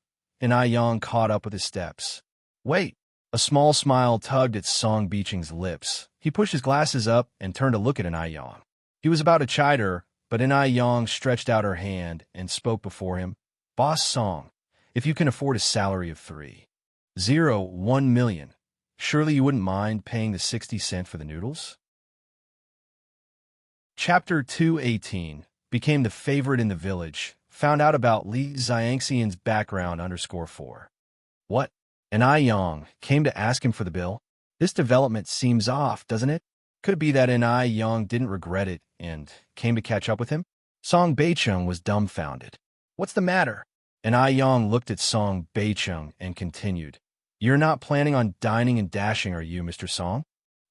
and Yang caught up with his steps. Wait! A small smile tugged at Song Beiqing's lips. He pushed his glasses up and turned to look at Yang. He was about to chide her, but Yang stretched out her hand and spoke before him. Boss Song, if you can afford a salary of 3.01 million, surely you wouldn't mind paying the 60 cents for the noodles? Chapter 218 became the favorite in the village, found out about Li Xiangxian's background _4. What? And Yang came to ask him for the bill? This development seems off, doesn't it? Could it be that Yang didn't regret it and came to catch up with him? Song Beiqing was dumbfounded. What's the matter? And Yang looked at Song Beiqing and continued. You're not planning on dining and dashing, are you, Mr. Song?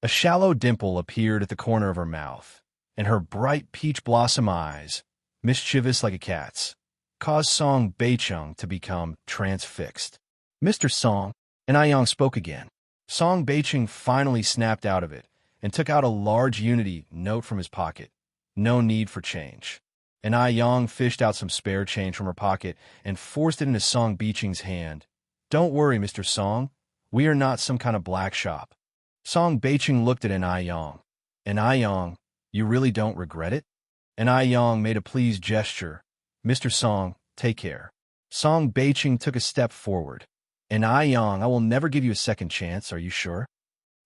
A shallow dimple appeared at the corner of her mouth, and her bright peach blossom eyes, mischievous like a cat's, caused Song Beiqing to become transfixed. Mr. Song, and Yang spoke again. Song Beiqing finally snapped out of it and took out a large Unity note from his pocket. No need for change. And Yang fished out some spare change from her pocket and forced it into Song Beiqing's hand. Don't worry, Mr. Song. We are not some kind of black shop. Song Beiqing looked at Yang. And Yang, you really don't regret it? And Yang made a pleased gesture. Mr. Song, take care. Song Beiqing took a step forward. And Yang, I will never give you a second chance, are you sure?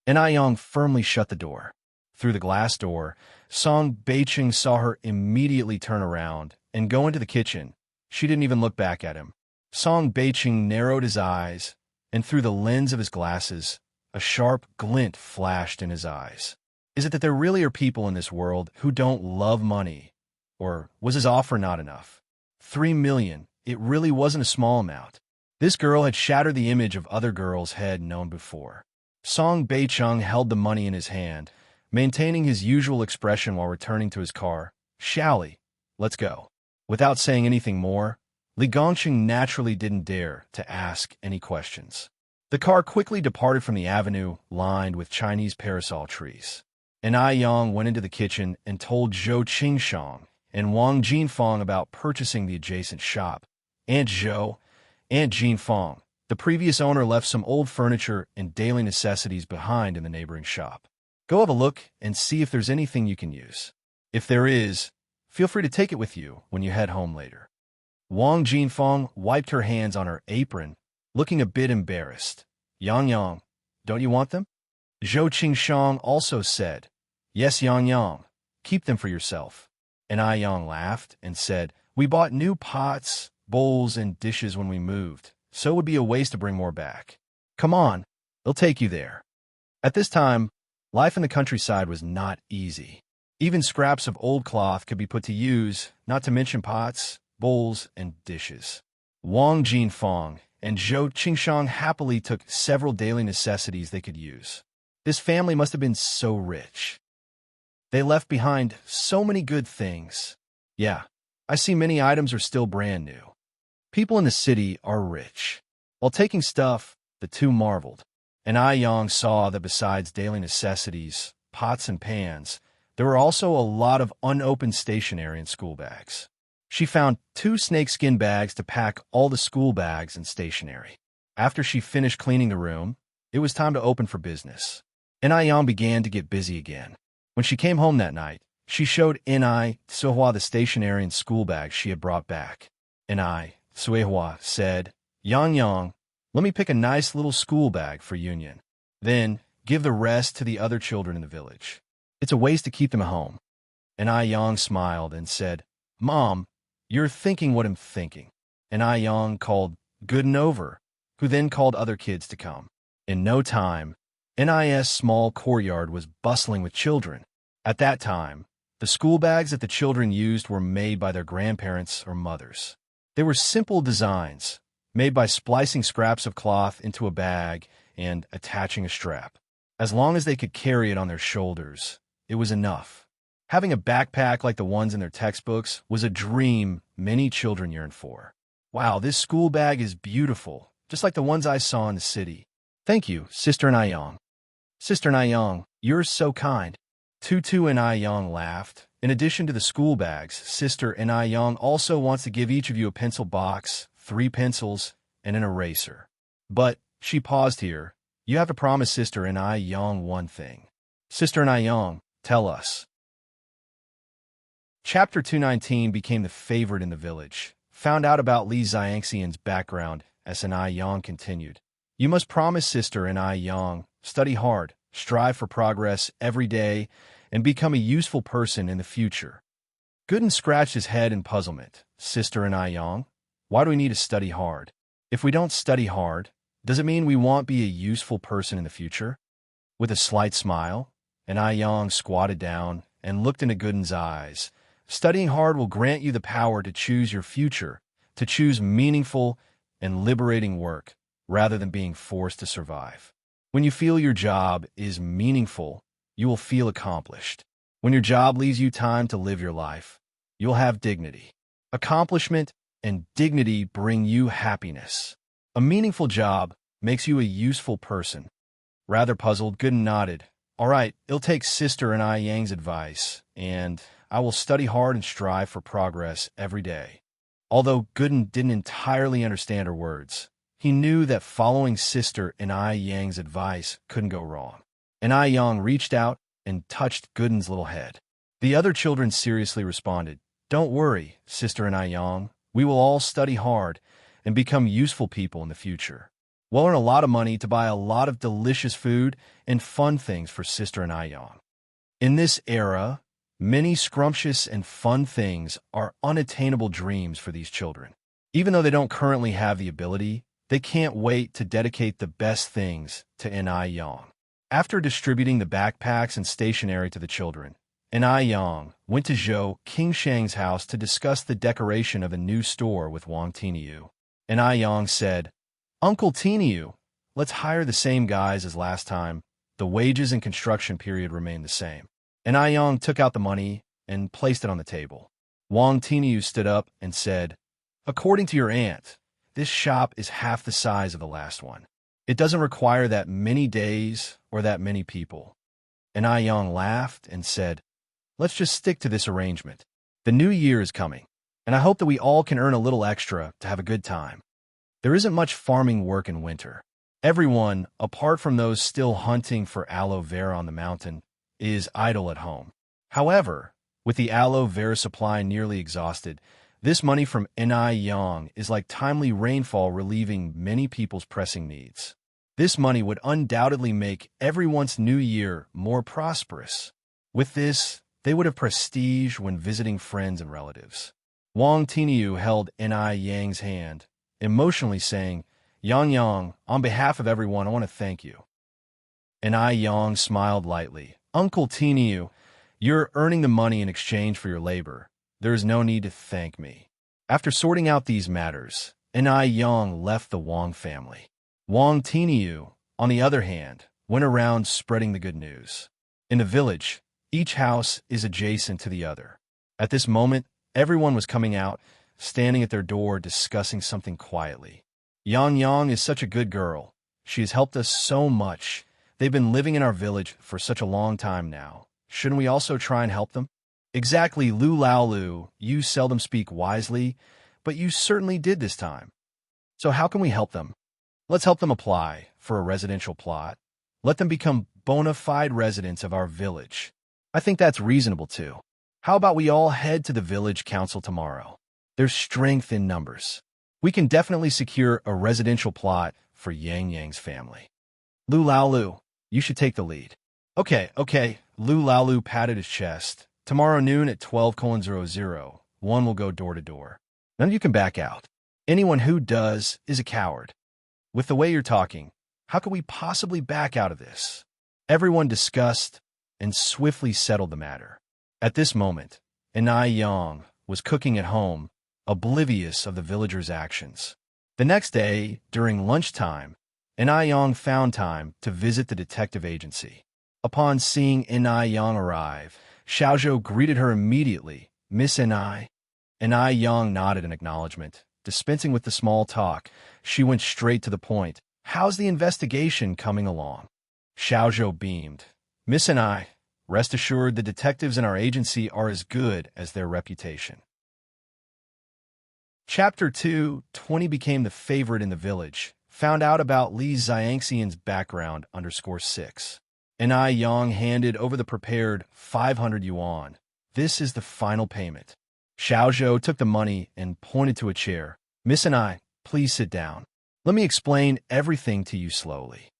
And Yang firmly shut the door. Through the glass door, Song Beiqing saw her immediately turn around and go into the kitchen. She didn't even look back at him. Song Beiqing narrowed his eyes, and through the lens of his glasses, a sharp glint flashed in his eyes. Is it that there really are people in this world who don't love money? Or was his offer not enough? 3 million, it really wasn't a small amount. This girl had shattered the image of other girls had known before. Song Beiqing held the money in his hand, maintaining his usual expression while returning to his car. Shally, let's go. Without saying anything more, Li Gongqing naturally didn't dare to ask any questions. The car quickly departed from the avenue lined with Chinese parasol trees. And Yang went into the kitchen and told Zhou Qingshang and Wang Jinfeng about purchasing the adjacent shop. Aunt Jinfeng, the previous owner, left some old furniture and daily necessities behind in the neighboring shop. Go have a look and see if there's anything you can use. If there is, feel free to take it with you when you head home later. Wang Jinfeng wiped her hands on her apron, looking a bit embarrassed. Yang, don't you want them? Zhou Qingshang also said, Yes, Yang, keep them for yourself. And Yang laughed and said, We bought new pots, bowls, and dishes when we moved, so it would be a waste to bring more back. Come on, they'll take you there. At this time, life in the countryside was not easy. Even scraps of old cloth could be put to use, not to mention pots, bowls, and dishes. Wang Jinfeng and Zhou Qingshang happily took several daily necessities they could use. This family must have been so rich. They left behind so many good things. Yeah, I see many items are still brand new. People in the city are rich. While taking stuff, the two marveled. And Yang saw that besides daily necessities, pots and pans, there were also a lot of unopened stationery and school bags. She found 2 snakeskin bags to pack all the school bags and stationery. After she finished cleaning the room, it was time to open for business. And Yang began to get busy again. When she came home that night, she showed Suihua the stationery and school bags she had brought back. Suihua said, Yang, let me pick a nice little school bag for Union. Then give the rest to the other children in the village. It's a waste to keep them at home. And Yang smiled and said, Mom, you're thinking what I'm thinking. And Yang called Good and Over, who then called other kids to come. In no time, NIS small courtyard was bustling with children. At that time, the school bags that the children used were made by their grandparents or mothers. They were simple designs, made by splicing scraps of cloth into a bag and attaching a strap. As long as they could carry it on their shoulders, it was enough. Having a backpack like the ones in their textbooks was a dream many children yearned for. Wow, this school bag is beautiful, just like the ones I saw in the city. Thank you, Sister Nayang. Sister Nayang, you're so kind. Tutu and Yang laughed, In addition to the school bags, Sister Enai Yang also wants to give each of you a pencil box, 3 pencils, and an eraser. But she paused here. You have to promise Sister Enai Yang one thing. Sister Enai Yang, tell us. Chapter 219 became the favorite in the village. Found out about Li Xiangxian's background as Enai Yang continued. You must promise Sister Enai Yang, study hard, strive for progress every day, and become a useful person in the future. Gooden scratched his head in puzzlement. Sister Enai Yang, why do we need to study hard? If we don't study hard, does it mean we won't be a useful person in the future? With a slight smile, Enai Yang squatted down and looked into Gooden's eyes. Studying hard will grant you the power to choose your future, to choose meaningful and liberating work, rather than being forced to survive. When you feel your job is meaningful, you will feel accomplished. When your job leaves you time to live your life, you'll have dignity. Accomplishment and dignity bring you happiness. A meaningful job makes you a useful person. Rather puzzled, Gooden nodded. All right, it'll take Sister Enai Yang's advice, and I will study hard and strive for progress every day. Although Gooden didn't entirely understand her words, he knew that following Sister Enai Yang's advice couldn't go wrong. Enai Yang reached out and touched Gooden's little head. The other children seriously responded, Don't worry, Sister Enai Yang. We will all study hard and become useful people in the future. We'll earn a lot of money to buy a lot of delicious food and fun things for Sister Enai Yang. In this era, many scrumptious and fun things are unattainable dreams for these children. Even though they don't currently have the ability, they can't wait to dedicate the best things to Enai Yang. After distributing the backpacks and stationery to the children, Enai Yang went to Zhou Qingshang's house to discuss the decoration of a new store with Wang Tiniu. Enai Yang said, Uncle Tiniu, let's hire the same guys as last time. The wages and construction period remain the same. Enai Yang took out the money and placed it on the table. Wang Tiniu stood up and said, According to your aunt, this shop is half the size of the last one. It doesn't require that many days or that many people. Enai Yang laughed and said, Let's just stick to this arrangement. The new year is coming, and I hope that we all can earn a little extra to have a good time. There isn't much farming work in winter. Everyone, apart from those still hunting for aloe vera on the mountain, is idle at home. However, with the aloe vera supply nearly exhausted, this money from Enai Yang is like timely rainfall relieving many people's pressing needs. This money would undoubtedly make everyone's new year more prosperous. With this, they would have prestige when visiting friends and relatives. Wang Tiniu held Enai Yang's hand, emotionally saying, Yang, on behalf of everyone, I want to thank you. Enai Yang smiled lightly. Uncle Tiniu, you're earning the money in exchange for your labor. There is no need to thank me. After sorting out these matters, Enai Yang left the Wang family. Wang Tiniu, on the other hand, went around spreading the good news. In the village, each house is adjacent to the other. At this moment, everyone was coming out, standing at their door discussing something quietly. Yang is such a good girl. She has helped us so much. They've been living in our village for such a long time now. Shouldn't we also try and help them? Exactly, Lu Laolu, you seldom speak wisely, but you certainly did this time. So how can we help them? Let's help them apply for a residential plot. Let them become bona fide residents of our village. I think that's reasonable too. How about we all head to the village council tomorrow? There's strength in numbers. We can definitely secure a residential plot for Yang's family. Lu Laolu, you should take the lead. Okay. Lu Laolu patted his chest. Tomorrow noon at 12:00, one will go door to door. None of you can back out. Anyone who does is a coward. With the way you're talking, how could we possibly back out of this? Everyone discussed and swiftly settled the matter. At this moment, Enai Yang was cooking at home, oblivious of the villagers' actions. The next day, during lunchtime, Enai Yang found time to visit the detective agency. Upon seeing Enai Yang arrive, Xiaozhou greeted her immediately. Miss Enai? Enai Yang nodded in acknowledgement. Dispensing with the small talk, she went straight to the point. How's the investigation coming along? Xiaozhou beamed. Miss Enai, Rest assured the detectives in our agency are as good as their reputation. Chapter 2, 20 became the favorite in the village. Found out about Li Xiangxian's background _6. And Yang handed over the prepared 500 yuan. This is the final payment. Xiaozhou took the money and pointed to a chair. Miss and please sit down. Let me explain everything to you slowly.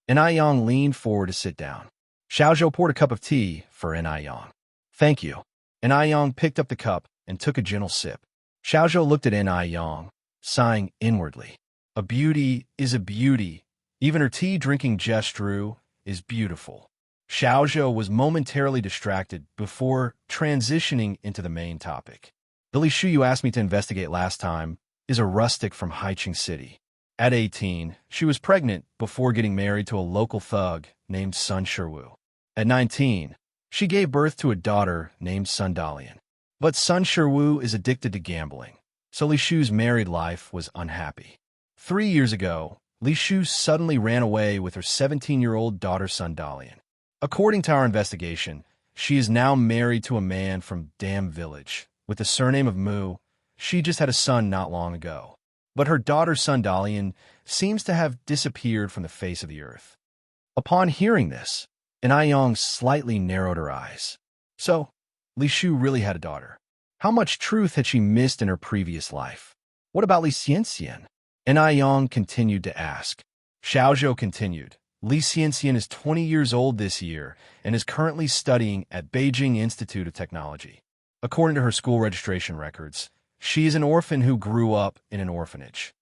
And Yang leaned forward to sit down. Xiaozhou poured a cup of tea for Yang. Thank you. And Yang picked up the cup and took a gentle sip. Xiaozhou looked at Yang, sighing inwardly. A beauty is a beauty. Even her tea-drinking gesture is beautiful. Xiaozhou was momentarily distracted before transitioning into the main topic. The Li Shu you asked me to investigate last time is a rustic from Haiqing City. At 18, she was pregnant before getting married to a local thug named Sun Shiwu. At 19, she gave birth to a daughter named Sun Dalian. But Sun Shiwu is addicted to gambling, so Li Shu's married life was unhappy. 3 years ago, Li Shu suddenly ran away with her 17-year-old daughter Sun Dalian. According to our investigation, she is now married to a man from Dam Village. With the surname of Mu, she just had a son not long ago. But her daughter Sun Dalian seems to have disappeared from the face of the earth. Upon hearing this, Yang slightly narrowed her eyes. So, Li Shu really had a daughter. How much truth had she missed in her previous life? What about Li Xianxian? Yang continued to ask. Xiaozhou continued. Li Xianxian is 20 years old this year and is currently studying at Beijing Institute of Technology. According to her school registration records, she is an orphan who grew up in an orphanage.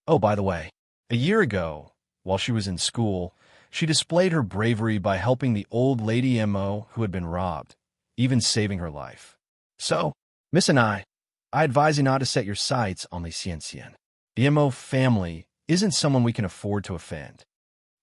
Oh, by the way, a year ago, while she was in school, she displayed her bravery by helping the old lady Mo who had been robbed, even saving her life. So, Miss and I advise you not to set your sights on Li Xianxian. The Mo family isn't someone we can afford to offend.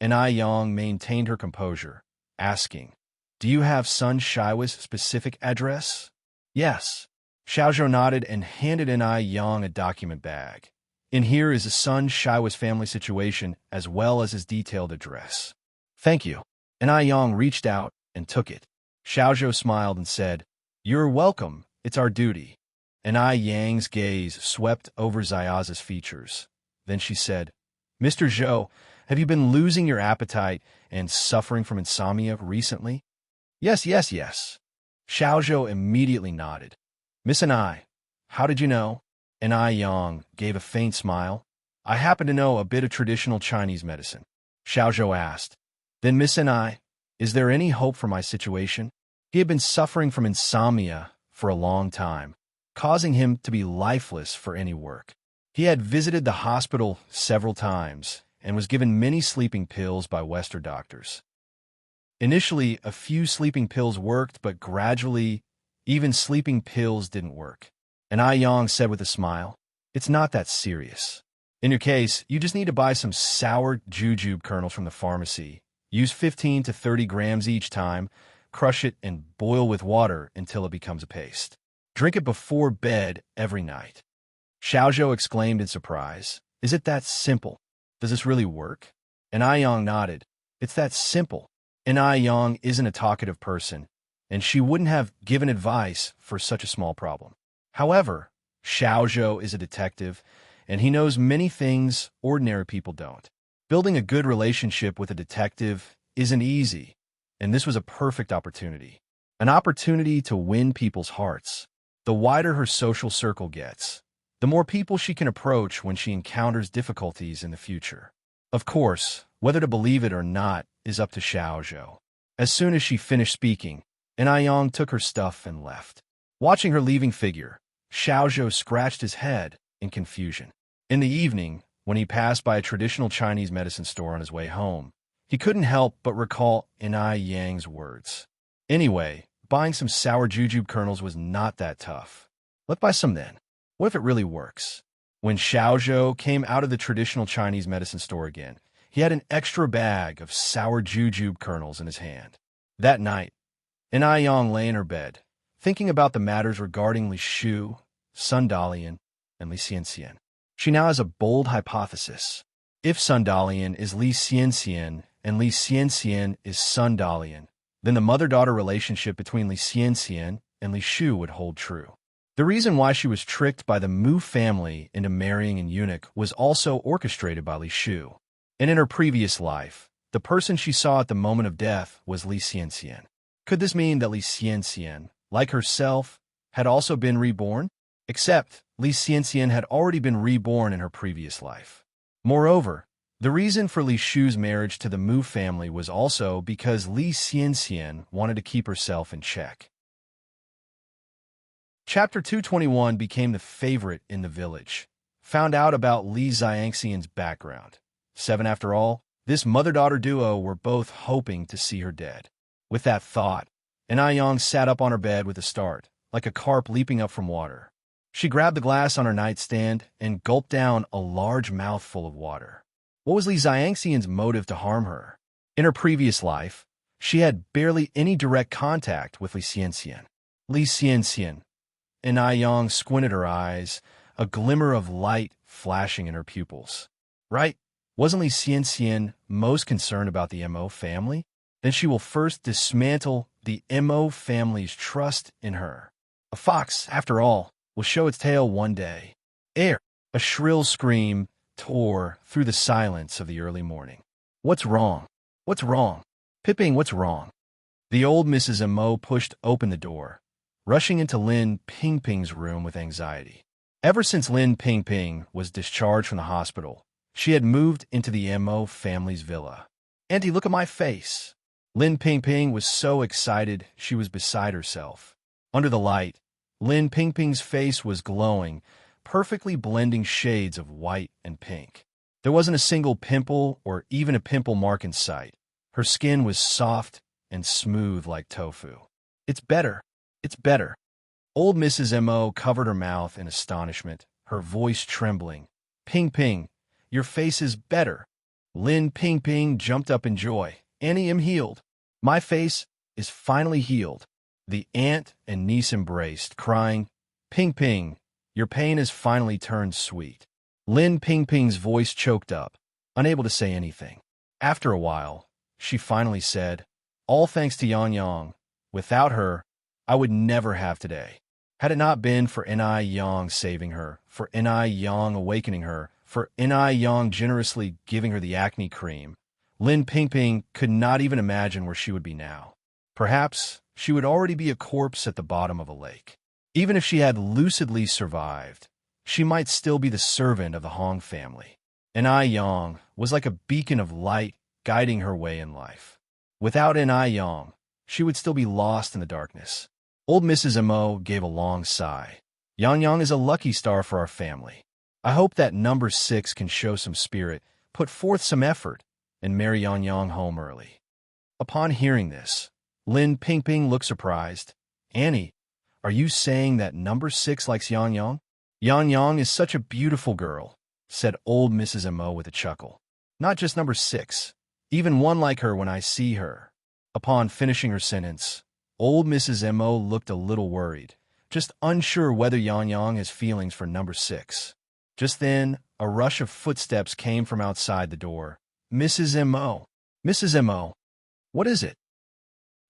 And Yang maintained her composure, asking, do you have Sun Shiwa's specific address? Yes. Xiaozhou nodded and handed Yang a document bag. In here is the Sun Shiwa's family situation as well as his detailed address. Thank you. And Yang reached out and took it. Xiaozhou smiled and said, you're welcome, it's our duty. And Yang's gaze swept over Xiaoza's features. Then she said, Mr. Zhou, have you been losing your appetite and suffering from insomnia recently? Yes. Xiaozhou immediately nodded. Miss and how did you know? And Yang gave a faint smile. I happen to know a bit of traditional Chinese medicine. Xiaozhou asked. Then Miss and is there any hope for my situation? He had been suffering from insomnia for a long time, causing him to be lifeless for any work. He had visited the hospital several times and was given many sleeping pills by Western doctors. Initially, a few sleeping pills worked, but gradually, even sleeping pills didn't work. And Yang said with a smile, it's not that serious. In your case, you just need to buy some sour jujube kernels from the pharmacy. Use 15 to 30 grams each time, crush it, and boil with water until it becomes a paste. Drink it before bed every night. Xiaozhou exclaimed in surprise, is it that simple? Does this really work? And Yang nodded. It's that simple. And Yang isn't a talkative person, and she wouldn't have given advice for such a small problem. However, Xiaozhou is a detective, and he knows many things ordinary people don't. Building a good relationship with a detective isn't easy, and this was a perfect opportunity. An opportunity to win people's hearts. The wider her social circle gets, the more people she can approach when she encounters difficulties in the future. Of course, whether to believe it or not is up to Xiaozhou. As soon as she finished speaking, Yang took her stuff and left. Watching her leaving figure, Xiaozhou scratched his head in confusion. In the evening, when he passed by a traditional Chinese medicine store on his way home, he couldn't help but recall Yang's words. Anyway, buying some sour jujube kernels was not that tough. Let's buy some then. What if it really works? When Xiaozhou came out of the traditional Chinese medicine store again, he had an extra bag of sour jujube kernels in his hand. That night, Yang lay in her bed, thinking about the matters regarding Li Shu, Sun Dalian, and Li Xianxian. She now has a bold hypothesis. If Sun Dalian is Li Xianxian and Li Xianxian is Sun Dalian, then the mother-daughter relationship between Li Xianxian and Li Shu would hold true. The reason why she was tricked by the Mu family into marrying an eunuch was also orchestrated by Li Shu. And in her previous life, the person she saw at the moment of death was Li Xianxian. Could this mean that Li Xianxian, like herself, had also been reborn? Except Li Xianxian had already been reborn in her previous life. Moreover, the reason for Li Shu's marriage to the Mu family was also because Li Xianxian wanted to keep herself in check. Chapter 221 became the favorite in the village. Found out about Li Xianxian's background. 7 after all, this mother-daughter duo were both hoping to see her dead. With that thought, Yang sat up on her bed with a start, like a carp leaping up from water. She grabbed the glass on her nightstand and gulped down a large mouthful of water. What was Li Xianxian's motive to harm her? In her previous life, she had barely any direct contact with Li Xianxian. Li Xianxian. Yang squinted her eyes, a glimmer of light flashing in her pupils. Right? Wasn't Li Xianxian most concerned about the Mo family? Then she will first dismantle the Mo family's trust in her. A fox, after all, will show its tail one day. Air! A shrill scream tore through the silence of the early morning. What's wrong? What's wrong? Pipping, what's wrong? The old Mrs. Mo pushed open the door, rushing into Lin Pingping's room with anxiety. Ever since Lin Pingping was discharged from the hospital, she had moved into the Mo family's villa. Auntie, look at my face. Lin Pingping was so excited she was beside herself. Under the light, Lin Pingping's face was glowing, perfectly blending shades of white and pink. There wasn't a single pimple or even a pimple mark in sight. Her skin was soft and smooth like tofu. It's better. It's better. Old Mrs. Mo covered her mouth in astonishment, her voice trembling. Ping Ping, your face is better. Lin Ping Ping jumped up in joy. Annie, I'm healed. My face is finally healed. The aunt and niece embraced, crying, Ping Ping, your pain has finally turned sweet. Lin Ping Ping's voice choked up, unable to say anything. After a while, she finally said, all thanks to Yang. Without her, I would never have today. Had it not been for Yang saving her, for Yang awakening her, for Yang generously giving her the acne cream, Lin Pingping could not even imagine where she would be now. Perhaps she would already be a corpse at the bottom of a lake. Even if she had lucidly survived, she might still be the servant of the Hong family. Yang was like a beacon of light guiding her way in life. Without Yang, she would still be lost in the darkness. Old Mrs. Mo gave a long sigh. Yang is a lucky star for our family. I hope that number 6 can show some spirit, put forth some effort, and marry Yang home early. Upon hearing this, Lin Pingping looked surprised. Annie, are you saying that number 6 likes Yang? Yang is such a beautiful girl, said old Mrs. Mo with a chuckle. Not just number 6, even one like her when I see her. Upon finishing her sentence, old Mrs. Mo looked a little worried, just unsure whether Yang has feelings for number 6. Just then, a rush of footsteps came from outside the door. Mrs. Mo. Mrs. Mo. What is it?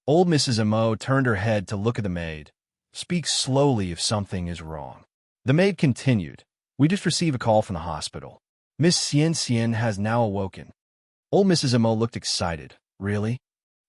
Old Mrs. Mo turned her head to look at the maid. Speak slowly if something is wrong. The maid continued. We just received a call from the hospital. Miss Xianxian has now awoken. Old Mrs. Mo looked excited. Really?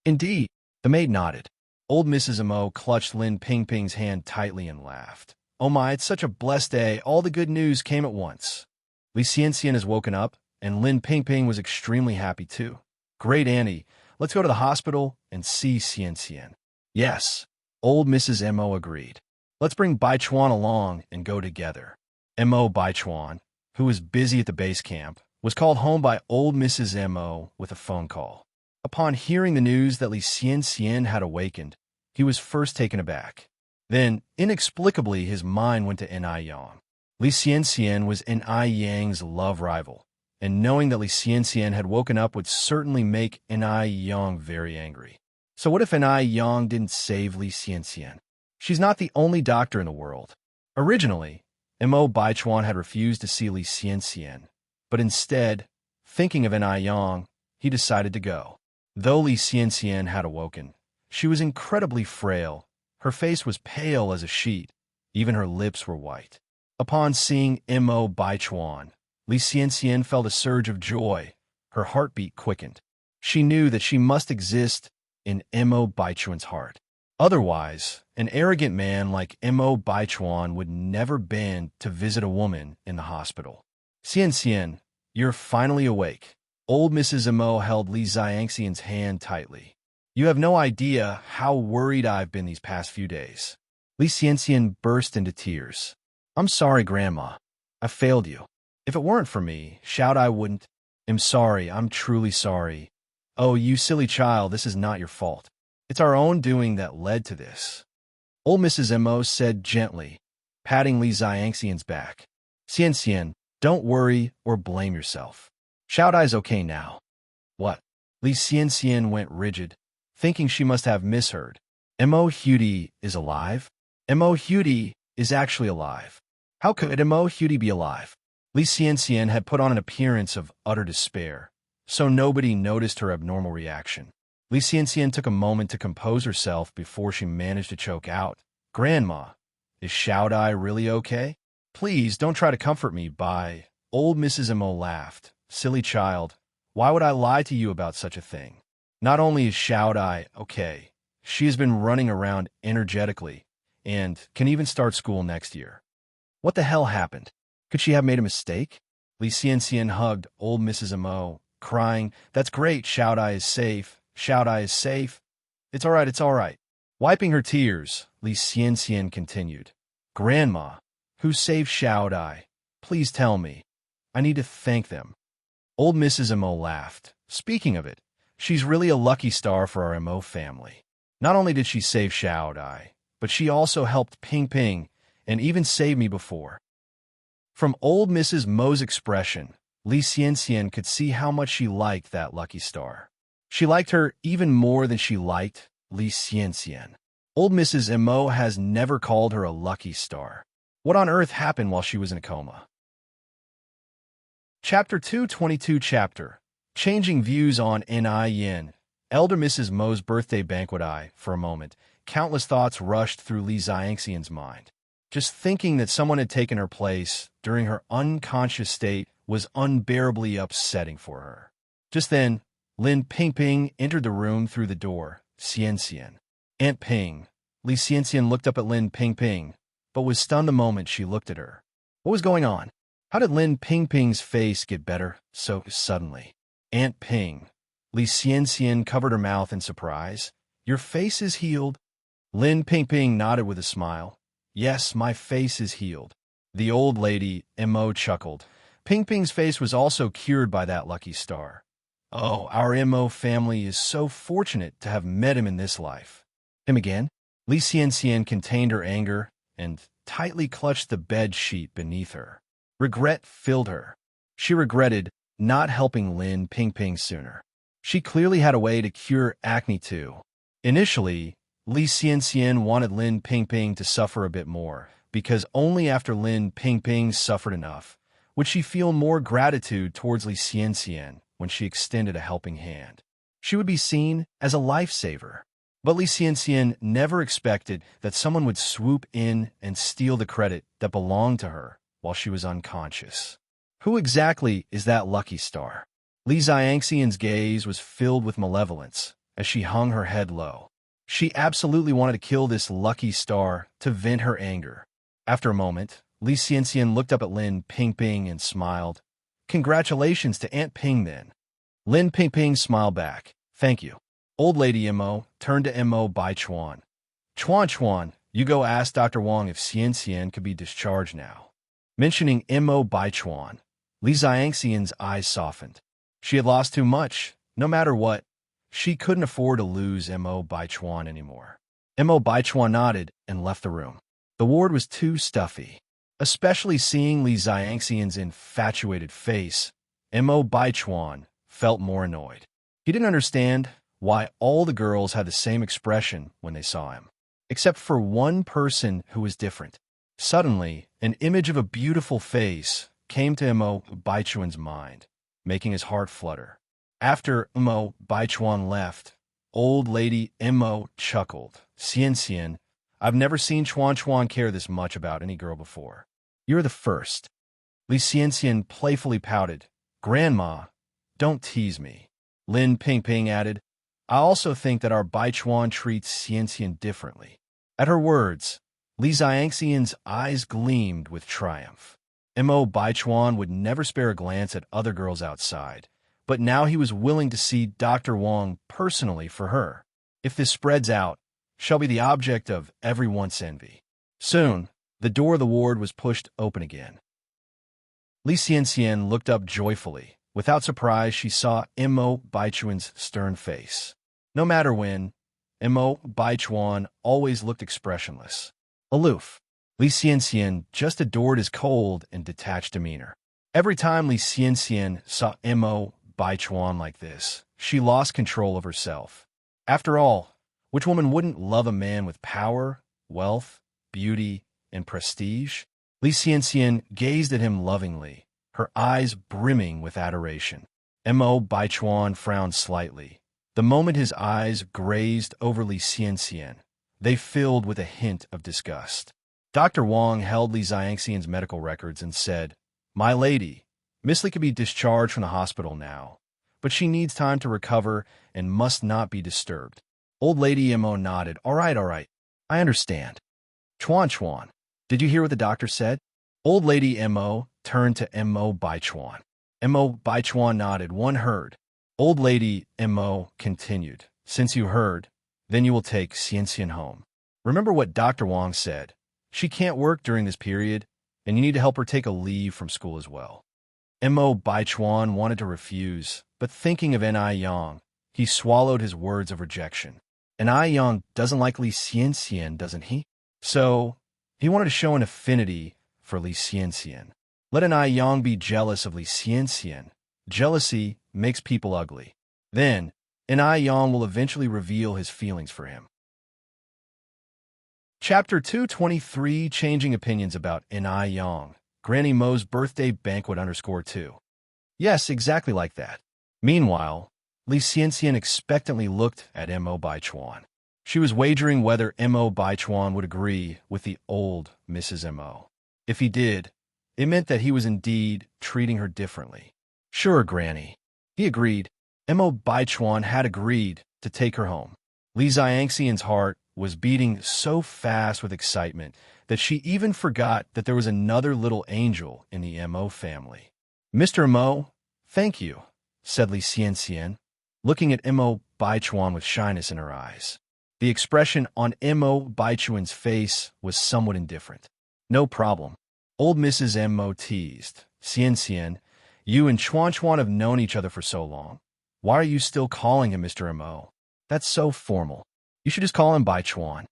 Indeed. The maid nodded. Old Mrs. Mo clutched Lin Pingping's hand tightly and laughed. Oh my, it's such a blessed day. All the good news came at once. Li Xianxian has woken up, and Lin Pingping was extremely happy too. Great, Annie. Let's go to the hospital and see Xianxian. Yes. Old Mrs. Mo agreed. Let's bring Baichuan along and go together. Mo Baichuan, who was busy at the base camp, was called home by old Mrs. Mo with a phone call. Upon hearing the news that Li Xianxian had awakened, he was first taken aback. Then, inexplicably, his mind went to Yang. Li Xianxian was Yang's love rival, and knowing that Li Xianxian had woken up would certainly make Yang very angry. So what if Yang didn't save Li Xianxian? She's not the only doctor in the world. Originally, Mo Baichuan had refused to see Li Xianxian, but instead, thinking of Yang, he decided to go. Though Li Xianxian had awoken, She was incredibly frail. Her face was pale as a sheet. Even her lips were white. Upon seeing Mo Baichuan, Li Xianxian felt a surge of joy. Her heartbeat quickened. She knew that she must exist in Mo Baichuan's heart. Otherwise, an arrogant man like Mo Baichuan would never bend to visit a woman in the hospital. Xianxian, you're finally awake. Old Mrs. Mo held Li Xianxian's hand tightly. You have no idea how worried I've been these past few days. Li Xianxian burst into tears. I'm sorry, Grandma. I failed you. If it weren't for me, I wouldn't. I'm sorry, I'm truly sorry. Oh, you silly child, this is not your fault. It's our own doing that led to this. Old Mrs. Mo said gently, patting Li Xianxian's back. Xianxian, don't worry or blame yourself. Xiaodai's okay now. What? Li Xianxian went rigid, thinking she must have misheard. Mo Hudy is alive? Mo Hudy is actually alive. How could Mo Hudy be alive? Li Xianxian had put on an appearance of utter despair, so nobody noticed her abnormal reaction. Li Xianxian took a moment to compose herself before she managed to choke out. Grandma, is Xiaodai really okay? Please don't try to comfort me by... Old Mrs. Mo laughed. Silly child, why would I lie to you about such a thing? Not only is Xiaodai okay, she has been running around energetically and can even start school next year. What the hell happened? Could she have made a mistake? Li Xianxian hugged old Mrs. Mo, crying, That's great, Xiaodai is safe. Xiaodai is safe. It's all right, it's all right. Wiping her tears, Li Xianxian continued. Grandma, who saved Xiaodai? Please tell me. I need to thank them. Old Mrs. Mo laughed. Speaking of it, she's really a lucky star for our Mo family. Not only did she save Xiaodai, but she also helped Ping Ping and even saved me before. From old Mrs. Mo's expression, Li Xianxian could see how much she liked that lucky star. She liked her even more than she liked Li Xianxian. Old Mrs. Mo has never called her a lucky star. What on earth happened while she was in a coma? Chapter 222 Chapter Changing Views on Ni Yin. Elder Mrs. Mo's birthday banquet. For a moment, countless thoughts rushed through Li Xianxian's mind. Just thinking that someone had taken her place during her unconscious state was unbearably upsetting for her. Just then, Lin Pingping entered the room through the door. Xianxian. Aunt Ping. Li Xianxian looked up at Lin Pingping, but was stunned the moment she looked at her. What was going on? How did Lin Pingping's face get better so suddenly? Aunt Ping. Li Xianxian covered her mouth in surprise. Your face is healed? Lin Pingping nodded with a smile. Yes, my face is healed. The old lady, Mo, chuckled. Pingping's face was also cured by that lucky star. Oh, our Mo family is so fortunate to have met him in this life. Him again? Li Xianxian contained her anger and tightly clutched the bed sheet beneath her. Regret filled her. She regretted not helping Lin Pingping sooner. She clearly had a way to cure acne too. Initially, Li Xianxian wanted Lin Pingping to suffer a bit more, because only after Lin Pingping suffered enough would she feel more gratitude towards Li Xianxian when she extended a helping hand. She would be seen as a lifesaver. But Li Xianxian never expected that someone would swoop in and steal the credit that belonged to her while she was unconscious. Who exactly is that lucky star? Li Xianxian's gaze was filled with malevolence as she hung her head low. She absolutely wanted to kill this lucky star to vent her anger. After a moment, Li Xianxian looked up at Lin Pingping and smiled. Congratulations to Aunt Ping then. Lin Pingping smiled back. Thank you. Old lady Mo turned to Mo Baichuan. Chuan, you go ask Dr. Wang if Xianxian could be discharged now. Mentioning Mo Baichuan, Li Xianxian's eyes softened. She had lost too much. No matter what, she couldn't afford to lose Mo Baichuan anymore. Mo Baichuan nodded and left the room. The ward was too stuffy. Especially seeing Li Xianxian's infatuated face, Mo Baichuan felt more annoyed. He didn't understand why all the girls had the same expression when they saw him, except for one person who was different. Suddenly, an image of a beautiful face came to Mo Baichuan's mind, making his heart flutter. After Mo Baichuan left, Old Lady Mo chuckled. Xian, I've never seen Chuan care this much about any girl before. You're the first. Li Xian playfully pouted. Grandma, don't tease me. Lin Ping added, I also think that our Baichuan treats Xian differently. At her words, Li Xiangxian's eyes gleamed with triumph. Mo Baichuan would never spare a glance at other girls outside, but now he was willing to see Dr. Wang personally for her. If this spreads out, she'll be the object of everyone's envy. Soon, the door of the ward was pushed open again. Li Xian looked up joyfully. Without surprise, she saw Mo Baichuan's stern face. No matter when, Mo Baichuan always looked expressionless. Aloof. Li Xian just adored his cold and detached demeanor. Every time Li Xian saw Mo Baichuan like this, she lost control of herself. After all, which woman wouldn't love a man with power, wealth, beauty, and prestige? Li Xian gazed at him lovingly, her eyes brimming with adoration. Mo Baichuan frowned slightly. The moment his eyes grazed over Li Xian, they filled with a hint of disgust. Dr. Wang held Li Xiangxian's medical records and said, My lady, Miss Li could be discharged from the hospital now, but she needs time to recover and must not be disturbed. Old Lady Mo nodded. All right, I understand. Chuan, did you hear what the doctor said? Old Lady Mo turned to Mo Baichuan. Mo Baichuan nodded. One heard. Old Lady Mo continued. Since you heard, then you will take Xian home. Remember what Dr. Wang said. She can't work during this period, and you need to help her take a leave from school as well. Mo Baichuan wanted to refuse, but thinking of Ni Yang, he swallowed his words of rejection. Ni Yang doesn't like Li Xian, doesn't he? So, he wanted to show an affinity for Li Xian. Let Ni Yang be jealous of Li Xian. Jealousy makes people ugly. Then, Ni Yang will eventually reveal his feelings for him. Chapter 223, Changing Opinions about Ni Yang. Granny Mo's Birthday Banquet _2. Yes, exactly like that. Meanwhile, Li Xian expectantly looked at Mo Baichuan. She was wagering whether Mo Baichuan would agree with the old Mrs. Mo. If he did, it meant that he was indeed treating her differently. Sure, Granny. He agreed. Mo Baichuan had agreed to take her home. Li Xiangxian's heart was beating so fast with excitement that she even forgot that there was another little angel in the Mo family. Mr. Mo, thank you, said Li Xian, looking at Mo Baichuan with shyness in her eyes. The expression on Mo Baichuan's face was somewhat indifferent. No problem. Old Mrs. Mo teased. Xian, you and Chuan have known each other for so long. Why are you still calling him Mr. Mo? That's so formal. You should just call him Baichuan.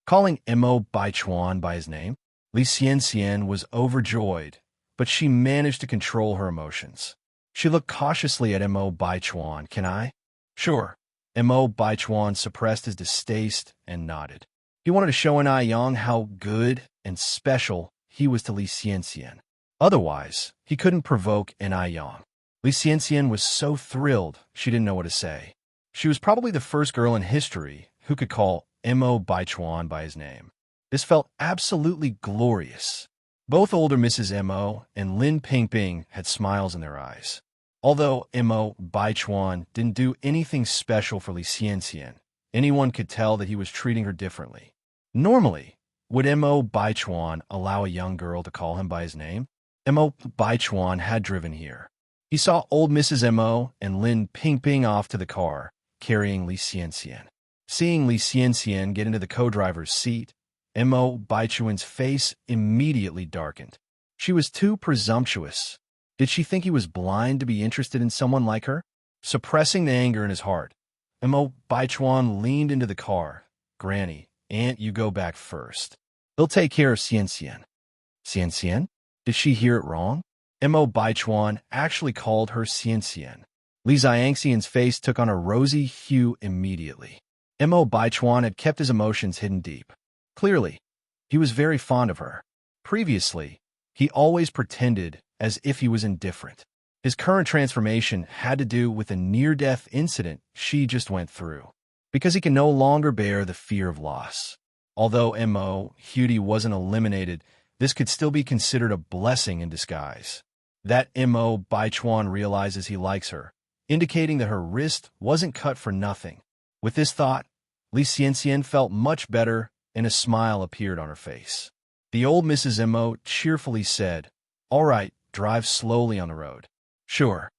Calling Mo Baichuan by his name, Li Xian was overjoyed, but she managed to control her emotions. She looked cautiously at Mo Baichuan. Can I? Sure. Mo Baichuan suppressed his distaste and nodded. He wanted to show Ni Yang how good and special he was to Li Xian. Otherwise, he couldn't provoke Ni Yang. Li Xian was so thrilled she didn't know what to say. She was probably the first girl in history who could call Mo Baichuan by his name. This felt absolutely glorious. Both older Mrs. Mo and Lin Ping had smiles in their eyes. Although Mo Baichuan didn't do anything special for Li Xian, anyone could tell that he was treating her differently. Normally, would Mo Baichuan allow a young girl to call him by his name? Mo Baichuan had driven here. He saw old Mrs. Mo and Lin Ping off to the car, carrying Li Xian. Seeing Li Xian get into the co-driver's seat, Mo Baichuan's face immediately darkened. She was too presumptuous. Did she think he was blind to be interested in someone like her? Suppressing the anger in his heart, Mo Baichuan leaned into the car. Granny, Aunt, you go back first. He'll take care of Xian. Xian? Did she hear it wrong? Mo Baichuan actually called her Xian. Li Xiangxian's face took on a rosy hue immediately. Mo Baichuan had kept his emotions hidden deep. Clearly, he was very fond of her. Previously, he always pretended as if he was indifferent. His current transformation had to do with a near-death incident she just went through. because he can no longer bear the fear of loss. Although Mo. Hudi wasn't eliminated, this could still be considered a blessing in disguise. That Mo. Baichuan realizes he likes her, indicating that her wrist wasn't cut for nothing. With this thought, Li Xianxian felt much better, and a smile appeared on her face. The old Mrs. Mo. cheerfully said, "All right, drive slowly on the road." "Sure."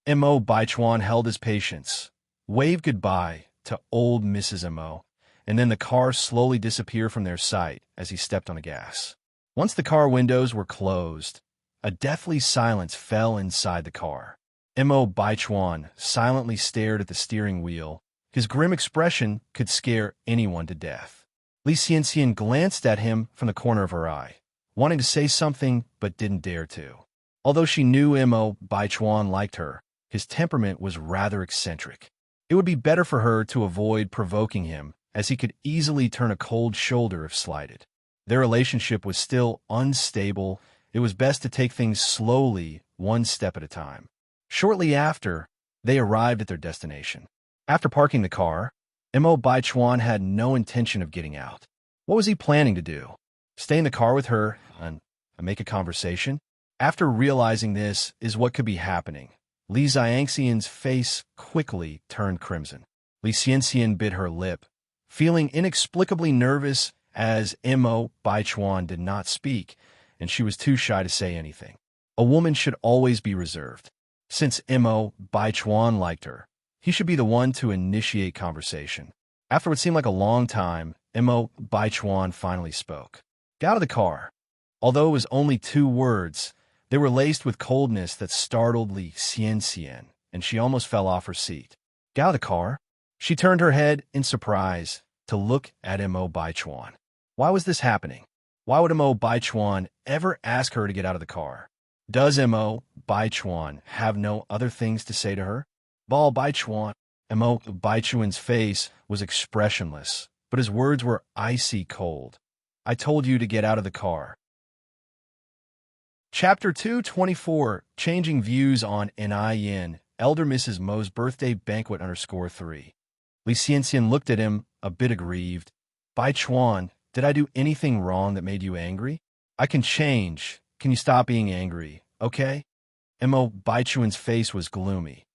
Mo. Baichuan held his patience, waved goodbye to old Mrs. Mo., and then the car slowly disappeared from their sight as he stepped on the gas. Once the car windows were closed, a deathly silence fell inside the car. Mo. Baichuan silently stared at the steering wheel. His grim expression could scare anyone to death. Li Xianxian glanced at him from the corner of her eye, wanting to say something but didn't dare to. Although she knew Mo. Baichuan liked her, his temperament was rather eccentric. It would be better for her to avoid provoking him, as he could easily turn a cold shoulder if slighted. Their relationship was still unstable. It was best to take things slowly, one step at a time. Shortly after, they arrived at their destination. After parking the car, Mo. Baichuan had no intention of getting out. What was he planning to do? Stay in the car with her and make a conversation? After realizing this is what could be happening, Li Xianxian's face quickly turned crimson. Li Xianxian bit her lip, feeling inexplicably nervous as Mo. Baichuan did not speak, and she was too shy to say anything. A woman should always be reserved. Since Mo. Baichuan liked her, he should be the one to initiate conversation. After what seemed like a long time, Mo. Baichuan finally spoke. "Get out of the car." Although it was only 2 words, they were laced with coldness that startled Li Xianxian, and she almost fell off her seat. "Get out of the car?" She turned her head in surprise to look at Mo. Baichuan. Why was this happening? Why would Mo. Baichuan ever ask her to get out of the car? Does Mo. Baichuan have no other things to say to her? Ball Baichuan. Mo. Baichuan's face was expressionless, but his words were icy cold. "I told you to get out of the car." Chapter 224, Changing Views on Yin, Elder Mrs. Mo's Birthday Banquet _3. Li Xianxian looked at him, a bit aggrieved. "Baichuan, did I do anything wrong that made you angry? I can change. Can you stop being angry, okay?" Mo. Baichuan's face was gloomy.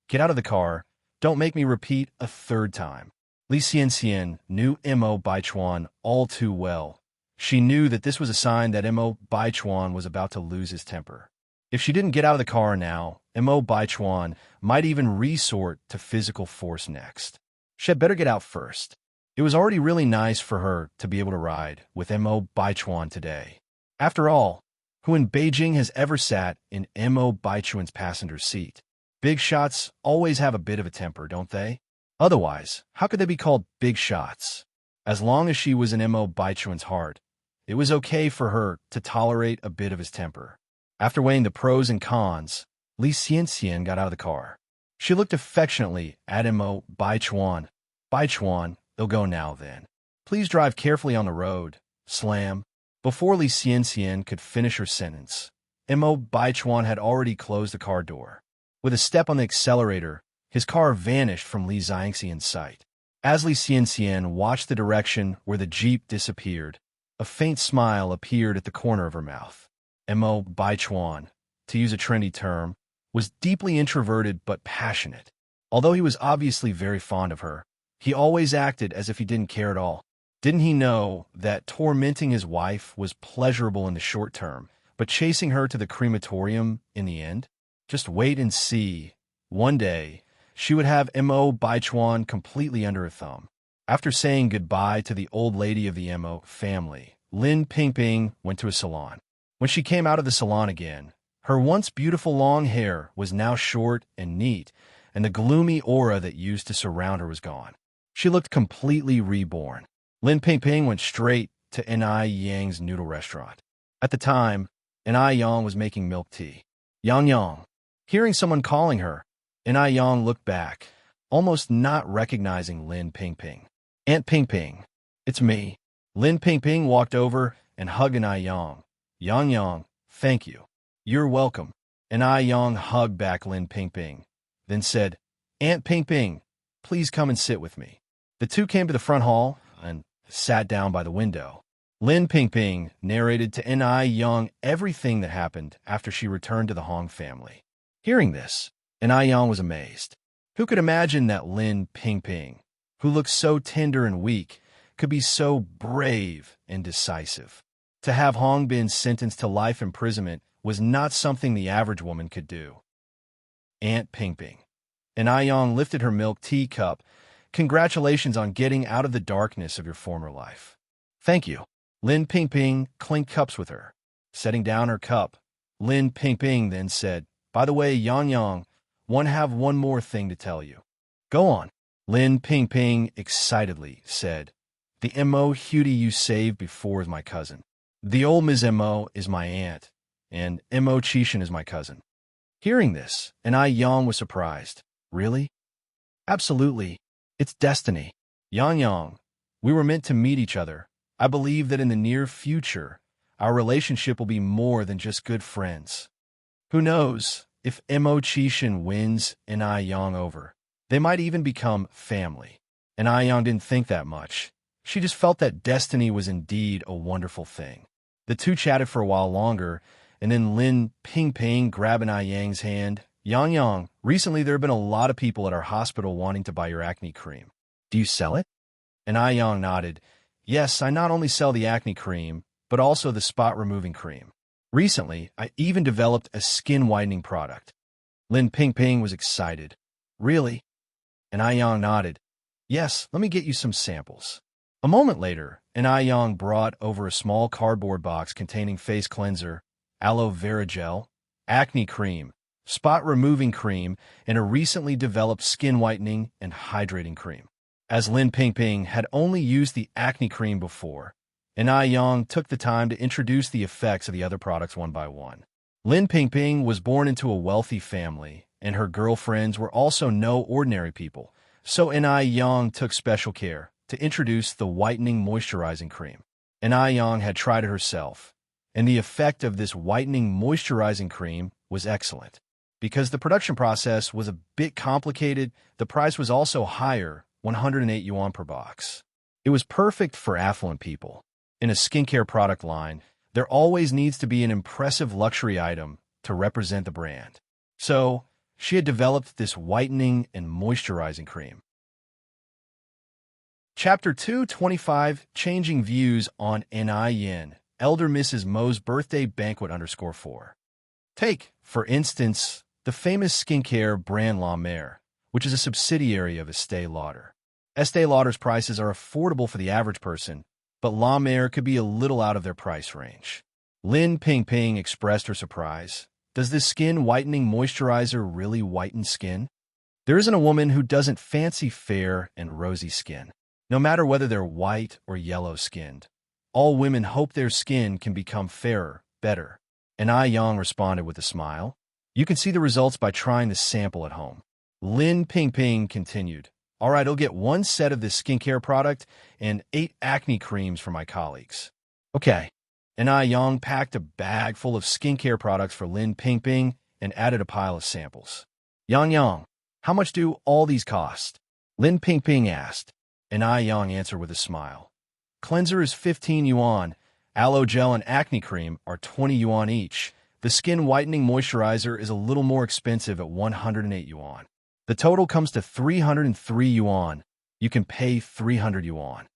"Get out of the car. Don't make me repeat a 3rd time." Li Xianxian knew Mo. Baichuan all too well. She knew that this was a sign that Mo. Baichuan was about to lose his temper. If she didn't get out of the car now, Mo. Baichuan might even resort to physical force next. She had better get out first. It was already really nice for her to be able to ride with Mo. Baichuan today. After all, who in Beijing has ever sat in Mo. Baichuan's passenger seat? Big shots always have a bit of a temper, don't they? Otherwise, how could they be called big shots? As long as she was in Mo. Baichuan's heart, it was okay for her to tolerate a bit of his temper. After weighing the pros and cons, Li Xianxian got out of the car. She looked affectionately at Mo. Baichuan. "Baichuan, they'll go now then. Please drive carefully on the road." Slam. Before Li Xianxian could finish her sentence, Mo. Baichuan had already closed the car door. With a step on the accelerator, his car vanished from Li Xianxian's sight. As Li Xianxian watched the direction where the Jeep disappeared, a faint smile appeared at the corner of her mouth. Mo. Baichuan, to use a trendy term, was deeply introverted but passionate. Although he was obviously very fond of her, he always acted as if he didn't care at all. Didn't he know that tormenting his wife was pleasurable in the short term, but chasing her to the crematorium in the end? Just wait and see. One day, she would have Mo. Baichuan completely under her thumb. After saying goodbye to the old lady of the Mo. family, Lin Pingping went to a salon. When she came out of the salon again, her once beautiful long hair was now short and neat, and the gloomy aura that used to surround her was gone. She looked completely reborn. Lin Pingping went straight to Yang's noodle restaurant. At the time, Yang was making milk tea. Yang. Hearing someone calling her, Yang looked back, almost not recognizing Lin Pingping. "Aunt Pingping, it's me." Lin Pingping walked over and hugged Yang. "Yang, thank you." "You're welcome." Yang hugged back Lin Pingping, then said, "Aunt Pingping, please come and sit with me. The two came to the front hall and sat down by the window. Lin Pingping narrated to Ni Yang everything that happened after she returned to the Hong family. Hearing this, Ni Yang was amazed. Who could imagine that Lin Pingping, who looked so tender and weak, could be so brave and decisive? To have Hong Bin sentenced to life imprisonment was not something the average woman could do. Aunt Pingping. Ni Yang lifted her milk tea cup. Congratulations on getting out of the darkness of your former life. Thank you. Lin Pingping clinked cups with her. Setting down her cup, Lin Pingping then said, by the way, Yang Yang, have one more thing to tell you. Go on. Lin Pingping excitedly said, the Mo Hutie you saved before is my cousin. The old Ms. Mo is my aunt, and Mo Chishan is my cousin. Hearing this, Ni Yang was surprised. Really? Absolutely. It's destiny. Yang Yang, we were meant to meet each other. I believe that in the near future, our relationship will be more than just good friends. Who knows, if Mo Chishan wins Ni Yang over, they might even become family. Ni Yang didn't think that much. She just felt that destiny was indeed a wonderful thing. The two chatted for a while longer, and then Lin Pingping grabbed Ni Yang's hand. Yang Yang, recently there have been a lot of people at our hospital wanting to buy your acne cream. Do you sell it? Ni Yang nodded. Yes, I not only sell the acne cream, but also the spot-removing cream. Recently, I even developed a skin-whitening product. Lin Pingping was excited. Really? Ni Yang nodded. Yes, let me get you some samples. A moment later, Ni Yang brought over a small cardboard box containing face cleanser, aloe vera gel, acne cream, spot-removing cream, and a recently developed skin-whitening and hydrating cream. As Lin Pingping had only used the acne cream before, Ni Yang took the time to introduce the effects of the other products one by one. Lin Pingping was born into a wealthy family, and her girlfriends were also no ordinary people, so Ni Yang took special care to introduce the whitening moisturizing cream. Ni Yang had tried it herself, and the effect of this whitening moisturizing cream was excellent. Because the production process was a bit complicated, the price was also higher, 108 yuan per box. It was perfect for affluent people. In a skincare product line, there always needs to be an impressive luxury item to represent the brand. So, she had developed this whitening and moisturizing cream. Chapter 225, Changing Views on Ni Yin, Elder Mrs. Mo's Birthday Banquet _4. Take, for instance, the famous skincare brand La Mer, which is a subsidiary of Estée Lauder. Estée Lauder's prices are affordable for the average person, but La Mer could be a little out of their price range. Lin Pingping expressed her surprise. Does this skin whitening moisturizer really whiten skin? There isn't a woman who doesn't fancy fair and rosy skin. No matter whether they're white or yellow-skinned, all women hope their skin can become fairer, better. Ni Yang responded with a smile. You can see the results by trying the sample at home. Lin Pingping continued. All right, I'll get 1 set of this skincare product and 8 acne creams for my colleagues. Okay. Ni Yang packed a bag full of skincare products for Lin Pingping and added a pile of samples. Yang Yang, how much do all these cost? Lin Pingping asked. Ni Yang answered with a smile. Cleanser is 15 yuan. Aloe gel and acne cream are 20 yuan each. The skin whitening moisturizer is a little more expensive at 108 yuan. The total comes to 303 yuan. You can pay 300 yuan.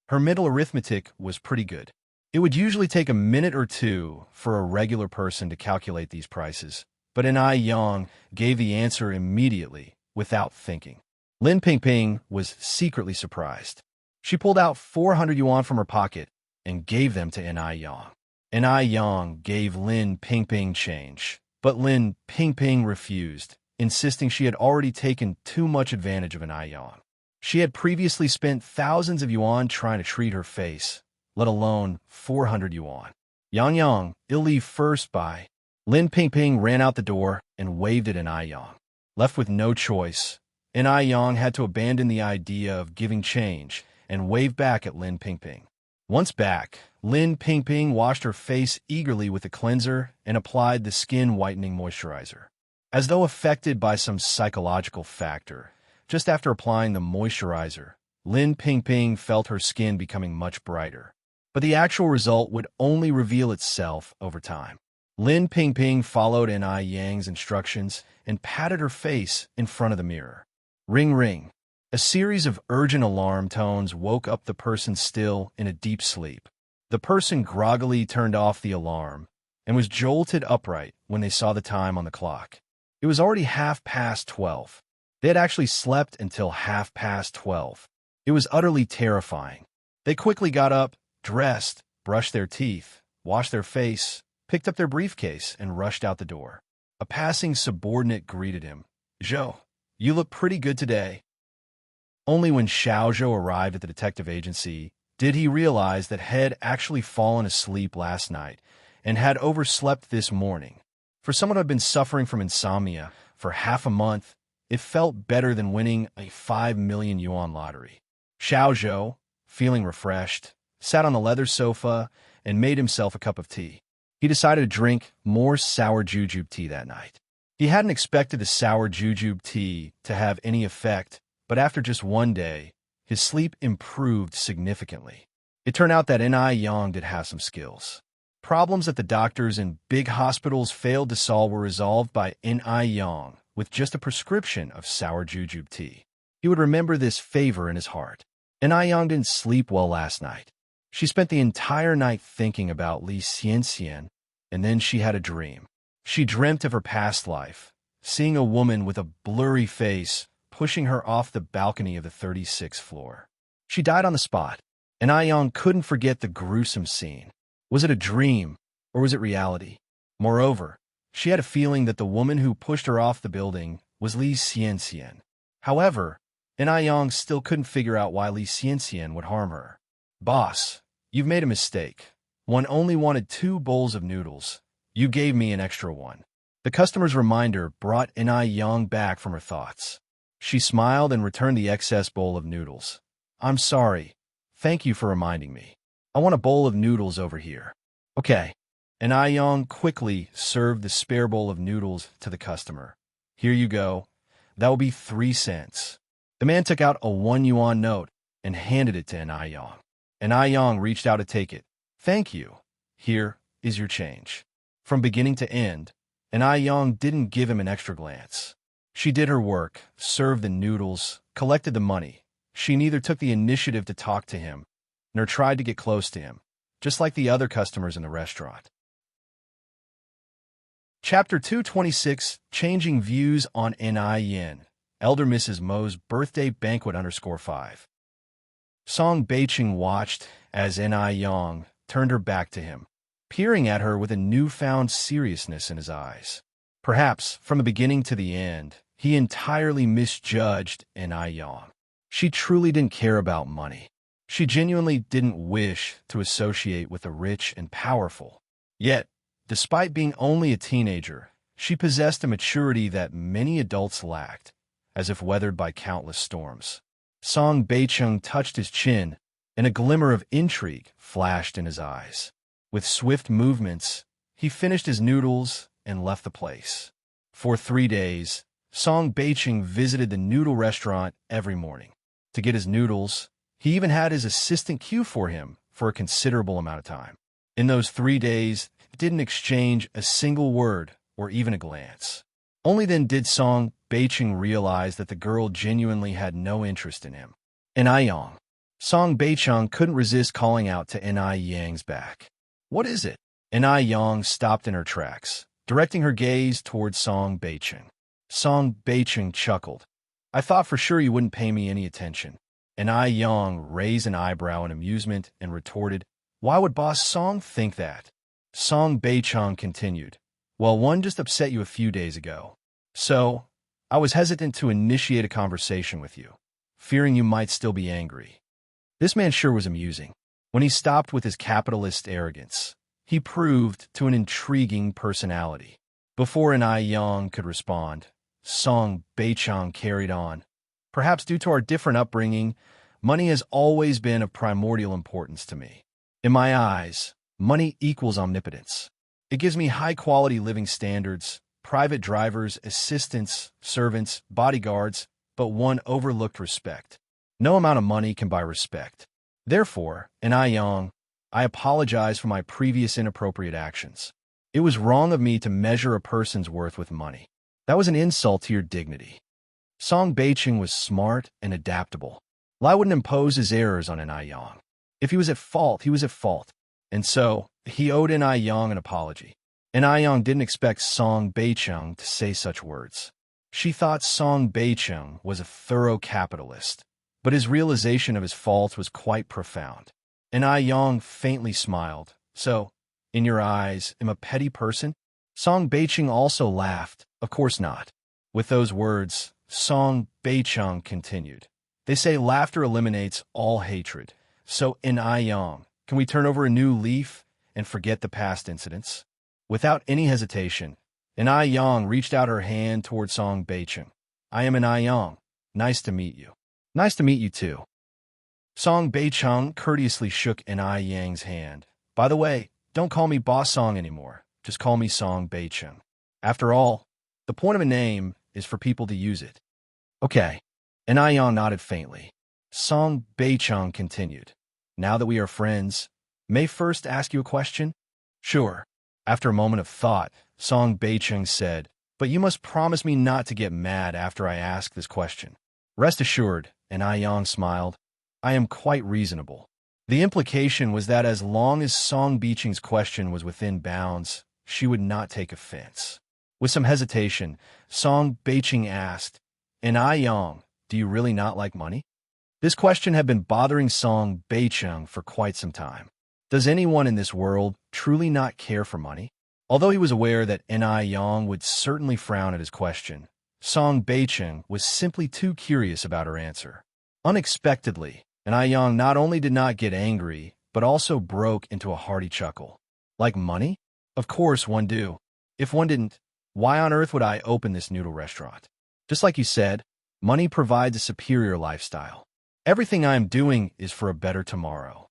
Her middle arithmetic was pretty good. It would usually take a minute or two for a regular person to calculate these prices, but Ni Yang gave the answer immediately, without thinking. Lin Pingping was secretly surprised. She pulled out 400 yuan from her pocket and gave them to Ni Yang. Ni Yang gave Lin Pingping change, but Lin Pingping refused, insisting she had already taken too much advantage of Ni Yang. She had previously spent thousands of yuan trying to treat her face, let alone 400 yuan. Yang Yang, you'll leave first, bye. Lin Pingping ran out the door and waved at Ni Yang. Left with no choice, Ni Yang had to abandon the idea of giving change and wave back at Lin Pingping. Once back, Lin Pingping washed her face eagerly with a cleanser and applied the skin whitening moisturizer. As though affected by some psychological factor, Just after applying the moisturizer, Lin Pingping felt her skin becoming much brighter. But the actual result would only reveal itself over time. Lin Pingping followed N.I. Yang's instructions and patted her face in front of the mirror. Ring ring. A series of urgent alarm tones woke up the person still in a deep sleep. The person groggily turned off the alarm and was jolted upright when they saw the time on the clock. It was already 12:30. They had actually slept until 12:30. It was utterly terrifying. They quickly got up, dressed, brushed their teeth, washed their face, picked up their briefcase, and rushed out the door. A passing subordinate greeted him. "Zhou, you look pretty good today." Only when Xiao Zhou arrived at the detective agency did he realize that he had actually fallen asleep last night and had overslept this morning. For someone who had been suffering from insomnia for half a month, it felt better than winning a 5 million yuan lottery. Xiao Zhou, feeling refreshed, sat on the leather sofa and made himself a cup of tea. He decided to drink more sour jujube tea that night. He hadn't expected the sour jujube tea to have any effect, but after just one day, his sleep improved significantly. It turned out that N.I. Yang did have some skills. Problems that the doctors in big hospitals failed to solve were resolved by N.I. Yang with just a prescription of sour jujube tea. He would remember this favor in his heart. N.I. Yang didn't sleep well last night. She spent the entire night thinking about Li Xianxian, and then she had a dream. She dreamt of her past life, seeing a woman with a blurry face pushing her off the balcony of the 36th floor. She died on the spot, and Yang couldn't forget the gruesome scene. Was it a dream, or was it reality? Moreover, she had a feeling that the woman who pushed her off the building was Li Xianxian. However, Yang still couldn't figure out why Li Xianxian would harm her. "Boss, you've made a mistake. One only wanted 2 bowls of noodles. You gave me an extra one." The customer's reminder brought Yang back from her thoughts. She smiled and returned the excess bowl of noodles. "I'm sorry. Thank you for reminding me. I want a bowl of noodles over here." "Okay." And Yang quickly served the spare bowl of noodles to the customer. "Here you go. That will be 3 cents. The man took out a 1 yuan note and handed it to Yang. Yang reached out to take it. "Thank you. Here is your change." From beginning to end, Yang didn't give him an extra glance. She did her work, served the noodles, collected the money. She neither took the initiative to talk to him, nor tried to get close to him, just like the other customers in the restaurant. Chapter 226, Changing Views on N.I. Yin, Elder Mrs. Mo's Birthday Banquet _5. Song Beiqing watched as N.I. Yang turned her back to him, peering at her with a newfound seriousness in his eyes. Perhaps, from the beginning to the end, he entirely misjudged N.I. Yang. She truly didn't care about money. She genuinely didn't wish to associate with the rich and powerful. Yet, despite being only a teenager, she possessed a maturity that many adults lacked, as if weathered by countless storms. Song Beiqing touched his chin, and a glimmer of intrigue flashed in his eyes. With swift movements, he finished his noodles and left the place. For 3 days, Song Beiqing visited the noodle restaurant every morning. To get his noodles, he even had his assistant queue for him for a considerable amount of time. In those 3 days, they didn't exchange a single word or even a glance. Only then did Song Beiqing realize that the girl genuinely had no interest in him. Yang. Song Beiqing couldn't resist calling out to N.I. Yang's back. "What is it?" N.I. Yang stopped in her tracks, directing her gaze towards Song Beiqing. Song Beiqing chuckled. "I thought for sure you wouldn't pay me any attention." N.I. Yang raised an eyebrow in amusement and retorted, "Why would Boss Song think that?" Song Beiqing continued, "Well, one just upset you a few days ago. So, I was hesitant to initiate a conversation with you, fearing you might still be angry." This man sure was amusing. When he stopped with his capitalist arrogance, he proved to an intriguing personality. Before N.I. Yang could respond, Song Beiqing carried on. "Perhaps due to our different upbringing, money has always been of primordial importance to me. In my eyes, money equals omnipotence. It gives me high-quality living standards, private drivers, assistants, servants, bodyguards, but one overlooked respect. No amount of money can buy respect. Therefore, in Aiyang, I apologize for my previous inappropriate actions. It was wrong of me to measure a person's worth with money. That was an insult to your dignity. Song Beiqing was smart and adaptable. Lai wouldn't impose his errors on Aiyang. If he was at fault, he was at fault. And so, he owed Aiyang an apology. Aiyang didn't expect Song Beiqing to say such words. She thought Song Beiqing was a thorough capitalist, but his realization of his faults was quite profound. Aiyang faintly smiled. So, in your eyes, am a petty person? Song Beiqing also laughed. Of course not. With those words, Song Beiqing continued. They say laughter eliminates all hatred. So, in Aiyang, can we turn over a new leaf and forget the past incidents? Without any hesitation, Aiyang reached out her hand toward Song Beiqing. I am Aiyang. Nice to meet you. Nice to meet you too. Song Beiqing courteously shook Aiyang's hand. By the way, don't call me Boss Song anymore. Just call me Song Beiqing. After all, the point of a name is for people to use it. Okay. Aiyang nodded faintly. Song Beiqing continued. Now that we are friends, may I first ask you a question? Sure. After a moment of thought, Song Beiqing said, but you must promise me not to get mad after I ask this question. Rest assured, Aiyang smiled, I am quite reasonable. The implication was that as long as Song Beiqing's question was within bounds, she would not take offense. With some hesitation, Song Beiqing asked, Aiyang, do you really not like money? This question had been bothering Song Beiqing for quite some time. Does anyone in this world truly not care for money? Although he was aware that Aiyang would certainly frown at his question, Song Beiqing was simply too curious about her answer. Unexpectedly, Aiyang not only did not get angry, but also broke into a hearty chuckle. Like money? Of course one do. If one didn't, why on earth would I open this noodle restaurant? Just like you said, money provides a superior lifestyle. Everything I am doing is for a better tomorrow.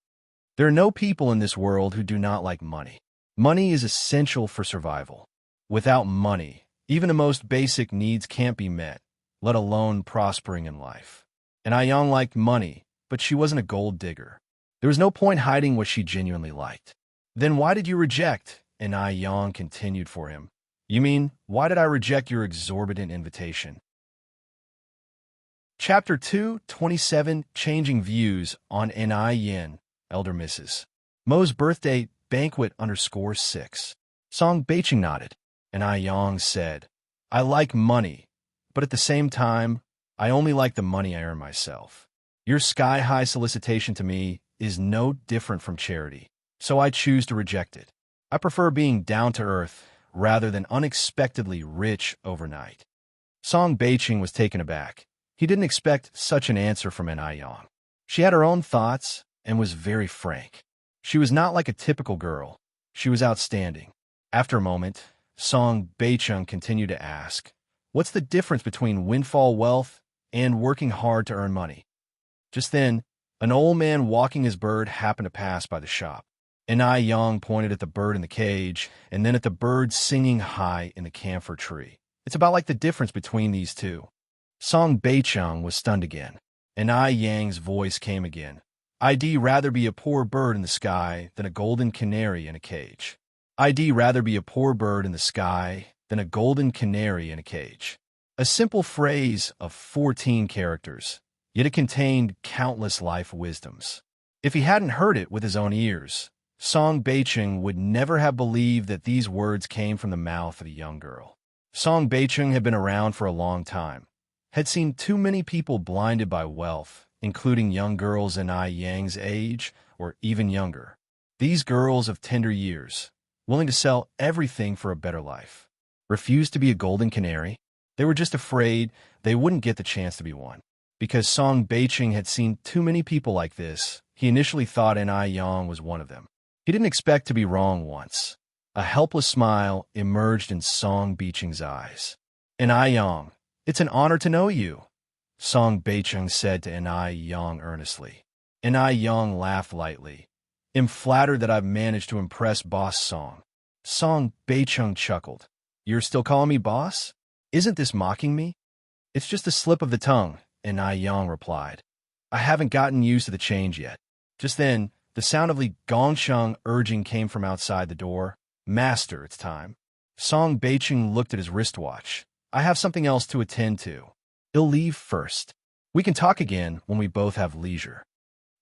There are no people in this world who do not like money. Money is essential for survival. Without money, even the most basic needs can't be met, let alone prospering in life. Aiyang liked money, but she wasn't a gold digger. There was no point hiding what she genuinely liked. Then why did you reject? Aiyang continued for him. You mean, why did I reject your exorbitant invitation? Chapter 2:27 Changing Views on Yin. Elder Mrs. Mo's birthday banquet _6. Song Beiqing nodded, and Aiyang said, I like money, but at the same time, I only like the money I earn myself. Your sky-high solicitation to me is no different from charity, so I choose to reject it. I prefer being down-to-earth rather than unexpectedly rich overnight. Song Beiqing was taken aback. He didn't expect such an answer from Aiyang. She had her own thoughts and was very frank. She was not like a typical girl. She was outstanding. After a moment, Song Beiqing continued to ask, what's the difference between windfall wealth and working hard to earn money? Just then, an old man walking his bird happened to pass by the shop. Aiyang pointed at the bird in the cage and then at the bird singing high in the camphor tree. It's about like the difference between these two. Song Beiqing was stunned again. Aiyang's voice came again. I'd rather be a poor bird in the sky than a golden canary in a cage. I'd rather be a poor bird in the sky than a golden canary in a cage. A simple phrase of 14 characters, yet it contained countless life wisdoms. If he hadn't heard it with his own ears, Song Beiqing would never have believed that these words came from the mouth of a young girl. Song Beiqing had been around for a long time, had seen too many people blinded by wealth, including young girls in Aiyang's age or even younger. These girls of tender years, willing to sell everything for a better life, refused to be a golden canary. They were just afraid they wouldn't get the chance to be one. Because Song Beiqing had seen too many people like this, he initially thought Aiyang was one of them. He didn't expect to be wrong once. A helpless smile emerged in Song Beiqing's eyes. Aiyang, it's an honor to know you, Song Beiqing said to Aiyang earnestly. Aiyang laughed lightly. I'm flattered that I've managed to impress Boss Song. Song Beiqing chuckled. You're still calling me boss? Isn't this mocking me? It's just a slip of the tongue, and Yang replied. I haven't gotten used to the change yet. Just then, the sound of Li Gongsheng urging came from outside the door. Master, it's time. Song Beicheng looked at his wristwatch. I have something else to attend to. He'll leave first. We can talk again when we both have leisure.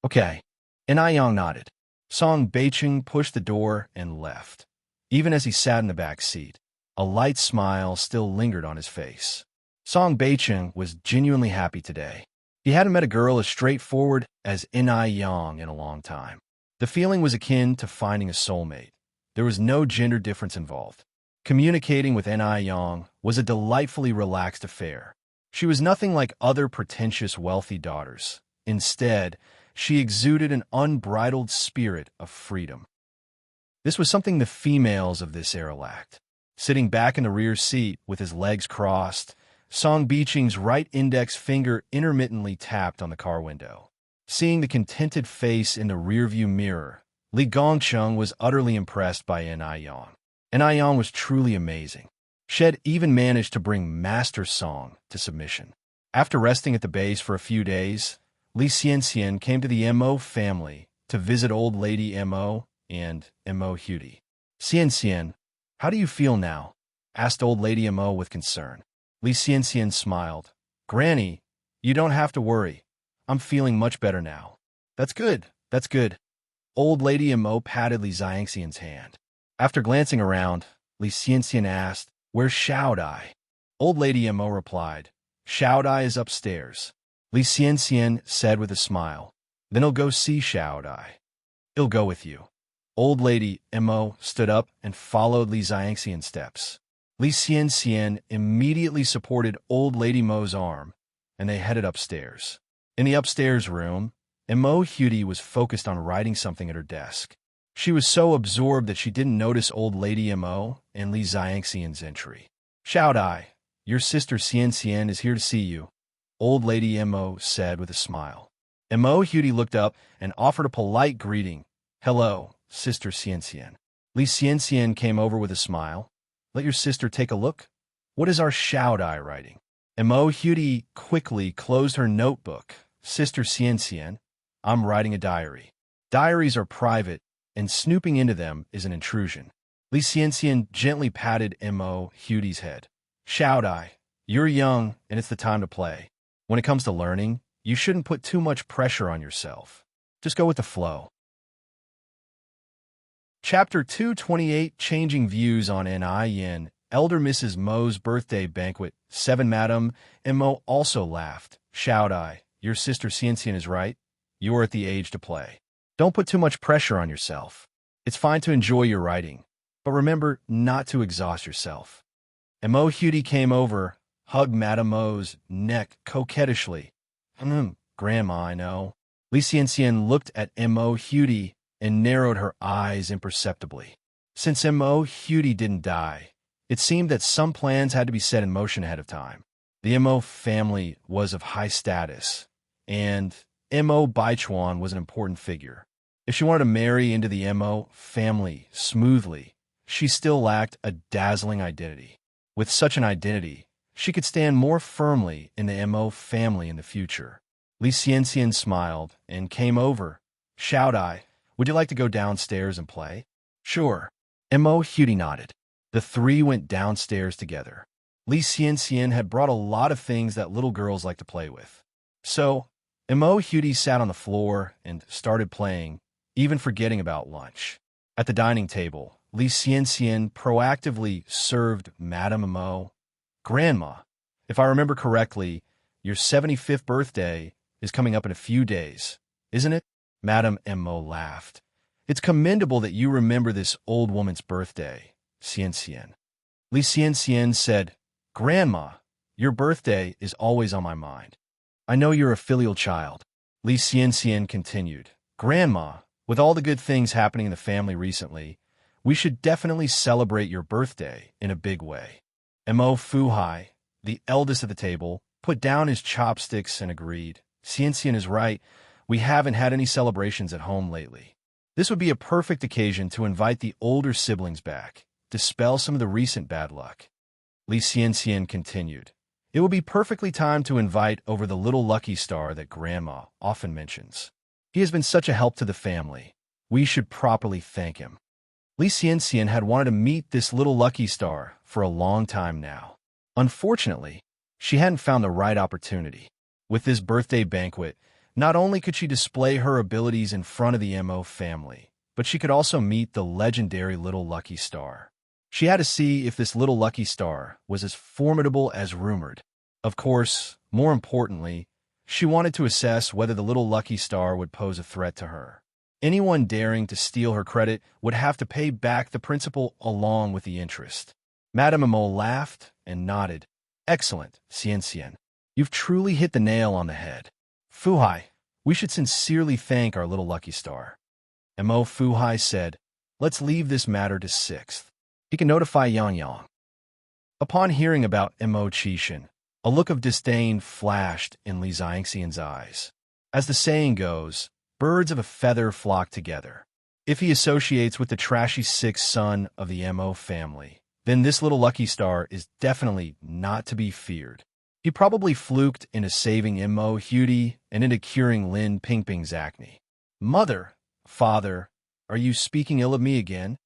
Okay. And Yang nodded. Song Beicheng pushed the door and left. Even as he sat in the back seat, a light smile still lingered on his face. Song Beicheng was genuinely happy today. He hadn't met a girl as straightforward as Yang in a long time. The feeling was akin to finding a soulmate. There was no gender difference involved. Communicating with Yang was a delightfully relaxed affair. She was nothing like other pretentious wealthy daughters. Instead, she exuded an unbridled spirit of freedom. This was something the females of this era lacked. Sitting back in the rear seat with his legs crossed, Song Beicheng's right index finger intermittently tapped on the car window. Seeing the contented face in the rearview mirror, Li Gongsheng was utterly impressed by Yang. Yang was truly amazing. She had even managed to bring Master Song to submission. After resting at the base for a few days, Li Xianxian came to the Mo family to visit old lady Mo and Mo Hudy. Xianxian, how do you feel now? Asked old lady Mo with concern. Li Xianxian smiled. Granny, you don't have to worry. I'm feeling much better now. That's good. That's good. Old lady Mo patted Li Xianxian's hand. After glancing around, Li Xianxian asked, Where's Xiaodai? Old lady Mo replied, Xiaodai is upstairs. Li Xianxian said with a smile. Then he'll go see Xiaodai. He'll go with you. Old lady Mo stood up and followed Li Xianxian's steps. Li Xianxian immediately supported old lady Mo's arm, and they headed upstairs. In the upstairs room, Mo Hudy was focused on writing something at her desk. She was so absorbed that she didn't notice old lady Mo and Li Xianxian's entry. Xiaodai, your sister Xianxian is here to see you, old lady Mo said with a smile. Mo Hudy looked up and offered a polite greeting. Hello, sister Xianxian. Li Xianxian came over with a smile. Let your sister take a look. What is our Xiaodai writing? Mo Hudy quickly closed her notebook. Sister Xianxian, I'm writing a diary. Diaries are private, and snooping into them is an intrusion. Li Xianxian gently patted Mo Hudy's head. Xiaodai, you're young, and it's the time to play. When it comes to learning, you shouldn't put too much pressure on yourself. Just go with the flow. Chapter 228, Changing Views on Yin, Elder Mrs. Mo's Birthday Banquet. 7 Madame Mo also laughed. Xiaodai, your sister Xianxian is right. You are at the age to play. Don't put too much pressure on yourself. It's fine to enjoy your writing, but remember not to exhaust yourself. Mo Hudy came over, hugged Madame Mo's neck coquettishly. Grandma, I know. Li Xianxian looked at Mo Hudy and narrowed her eyes imperceptibly. Since Mo Hudy didn't die, it seemed that some plans had to be set in motion ahead of time. The Mo family was of high status, and Mo Baichuan was an important figure. If she wanted to marry into the Mo family smoothly, she still lacked a dazzling identity. With such an identity, she could stand more firmly in the Mo family in the future. Li Xianxian smiled and came over. Xiaodai, would you like to go downstairs and play? Sure. Mo Hudy nodded. The three went downstairs together. Li Xianxian had brought a lot of things that little girls like to play with. So, Mo Hudy sat on the floor and started playing, even forgetting about lunch. At the dining table, Li Xianxian proactively served Madame Mo. Grandma, if I remember correctly, your 75th birthday is coming up in a few days, isn't it? Madame Mo laughed. It's commendable that you remember this old woman's birthday, Xianxian. Li Xianxian said, Grandma, your birthday is always on my mind. I know you're a filial child. Li Xianxian continued, Grandma, with all the good things happening in the family recently, we should definitely celebrate your birthday in a big way. Mo Fuhai, the eldest at the table, put down his chopsticks and agreed. Xianxian is right. We haven't had any celebrations at home lately. This would be a perfect occasion to invite the older siblings back, dispel some of the recent bad luck. Li Xianxian continued. It would be perfectly timed to invite over the little lucky star that Grandma often mentions. He has been such a help to the family. We should properly thank him. Li Xianxian had wanted to meet this little lucky star for a long time now. Unfortunately, she hadn't found the right opportunity. With this birthday banquet, not only could she display her abilities in front of the Mo family, but she could also meet the legendary little lucky star. She had to see if this little lucky star was as formidable as rumored. Of course, more importantly, she wanted to assess whether the little lucky star would pose a threat to her. Anyone daring to steal her credit would have to pay back the principal along with the interest. Madame Mo laughed and nodded. Excellent, Xianxian. You've truly hit the nail on the head. Fuhai, we should sincerely thank our little lucky star. Mo Fuhai said, let's leave this matter to Sixth. He can notify Yang Yang. Upon hearing about Mo Qixin, a look of disdain flashed in Li Xianxian's eyes. As the saying goes, birds of a feather flock together. If he associates with the trashy sixth son of the Mo family, then this little lucky star is definitely not to be feared. He probably fluked into saving Mo Hudi and into curing Lin Pingping's acne. Mother, father, are you speaking ill of me again?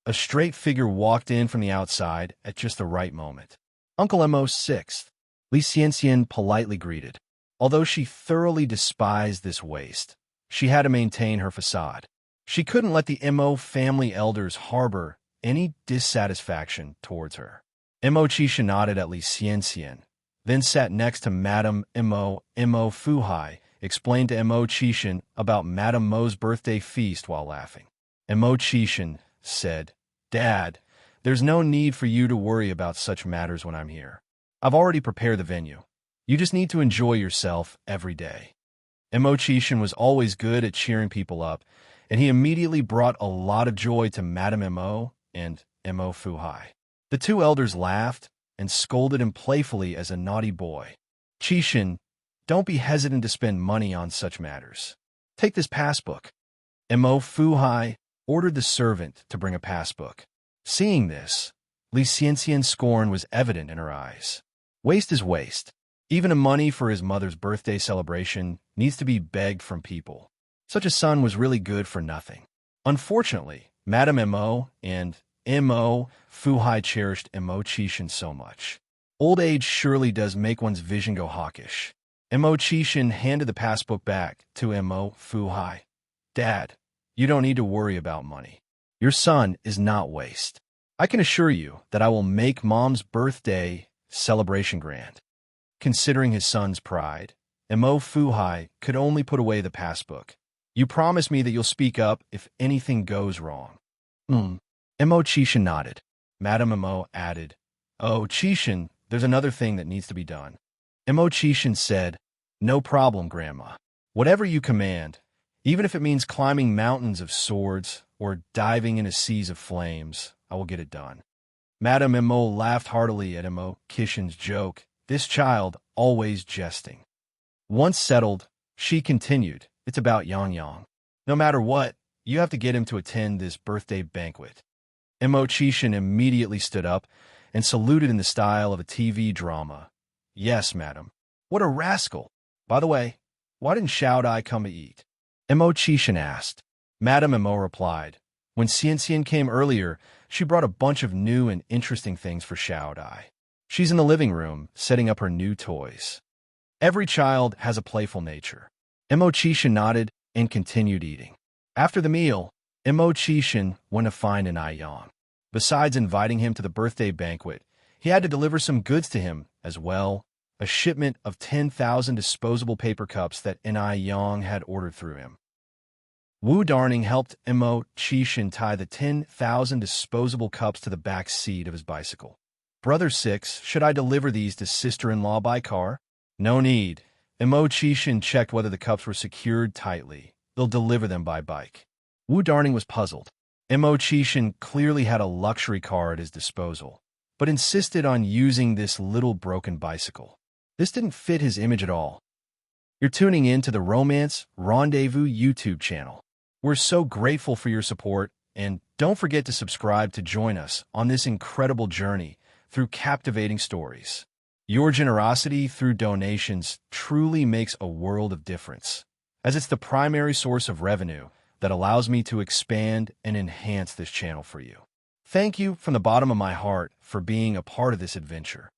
A straight figure walked in from the outside at just the right moment. Uncle Mo Sixth, Li Xianxian politely greeted. Although she thoroughly despised this waste, she had to maintain her facade. She couldn't let the Mo family elders harbor any dissatisfaction towards her. Mo Qixin nodded at Li Xianxian, then sat next to Madame Mo Fuhai, explained to Mo Qixin about Madame Mo's birthday feast while laughing. Mo Qixin said, Dad, there's no need for you to worry about such matters when I'm here. I've already prepared the venue. You just need to enjoy yourself every day. Mo Qixin was always good at cheering people up, and he immediately brought a lot of joy to Madame Mo and Mo Fuhai. The two elders laughed and scolded him playfully as a naughty boy. Qixin, don't be hesitant to spend money on such matters. Take this passbook. Mo Fuhai ordered the servant to bring a passbook. Seeing this, Li Xianxian's scorn was evident in her eyes. Waste is waste. Even the money for his mother's birthday celebration needs to be begged from people. Such a son was really good for nothing. Unfortunately, Madame Mo and Mo Fuhai cherished Mo Qixin so much. Old age surely does make one's vision go hawkish. Mo Qixin handed the passbook back to Mo Fuhai. Dad, you don't need to worry about money. Your son is not waste. I can assure you that I will make Mom's birthday celebration grand. Considering his son's pride, Mo Fuhai could only put away the passbook. You promise me that you'll speak up if anything goes wrong. Mo Qixin nodded. Madame Mo added, Oh, Qixin, there's another thing that needs to be done. Mo Qixin said, No problem, Grandma. Whatever you command, even if it means climbing mountains of swords or diving into seas of flames, I will get it done. Madame Mo laughed heartily at Mo Qixin's joke, this child always jesting. Once settled, she continued, It's about Yang Yang. No matter what, you have to get him to attend this birthday banquet. Mo Qixin immediately stood up and saluted in the style of a TV drama. Yes, madam. What a rascal. By the way, why didn't Xiao Dai come to eat? Mo Qixin asked. Madame Mo replied. When Xianxian came earlier, she brought a bunch of new and interesting things for Xiao Dai. She's in the living room, setting up her new toys. Every child has a playful nature. Mo Qixin nodded and continued eating. After the meal, Mo Qixin went to find an Yang. Besides inviting him to the birthday banquet, he had to deliver some goods to him as well, a shipment of 10,000 disposable paper cups that Yang had ordered through him. Wu Darning helped Mo Qixin tie the 10,000 disposable cups to the back seat of his bicycle. Brother Six, should I deliver these to sister-in-law by car? No need. Mo Qixin checked whether the cups were secured tightly. They'll deliver them by bike. Wu Darning was puzzled. Mo Qixin clearly had a luxury car at his disposal, but insisted on using this little broken bicycle. This didn't fit his image at all. You're tuning in to the Romance Rendezvous YouTube channel. We're so grateful for your support, and don't forget to subscribe to join us on this incredible journey through captivating stories. Your generosity through donations truly makes a world of difference, as it's the primary source of revenue that allows me to expand and enhance this channel for you. Thank you from the bottom of my heart for being a part of this adventure.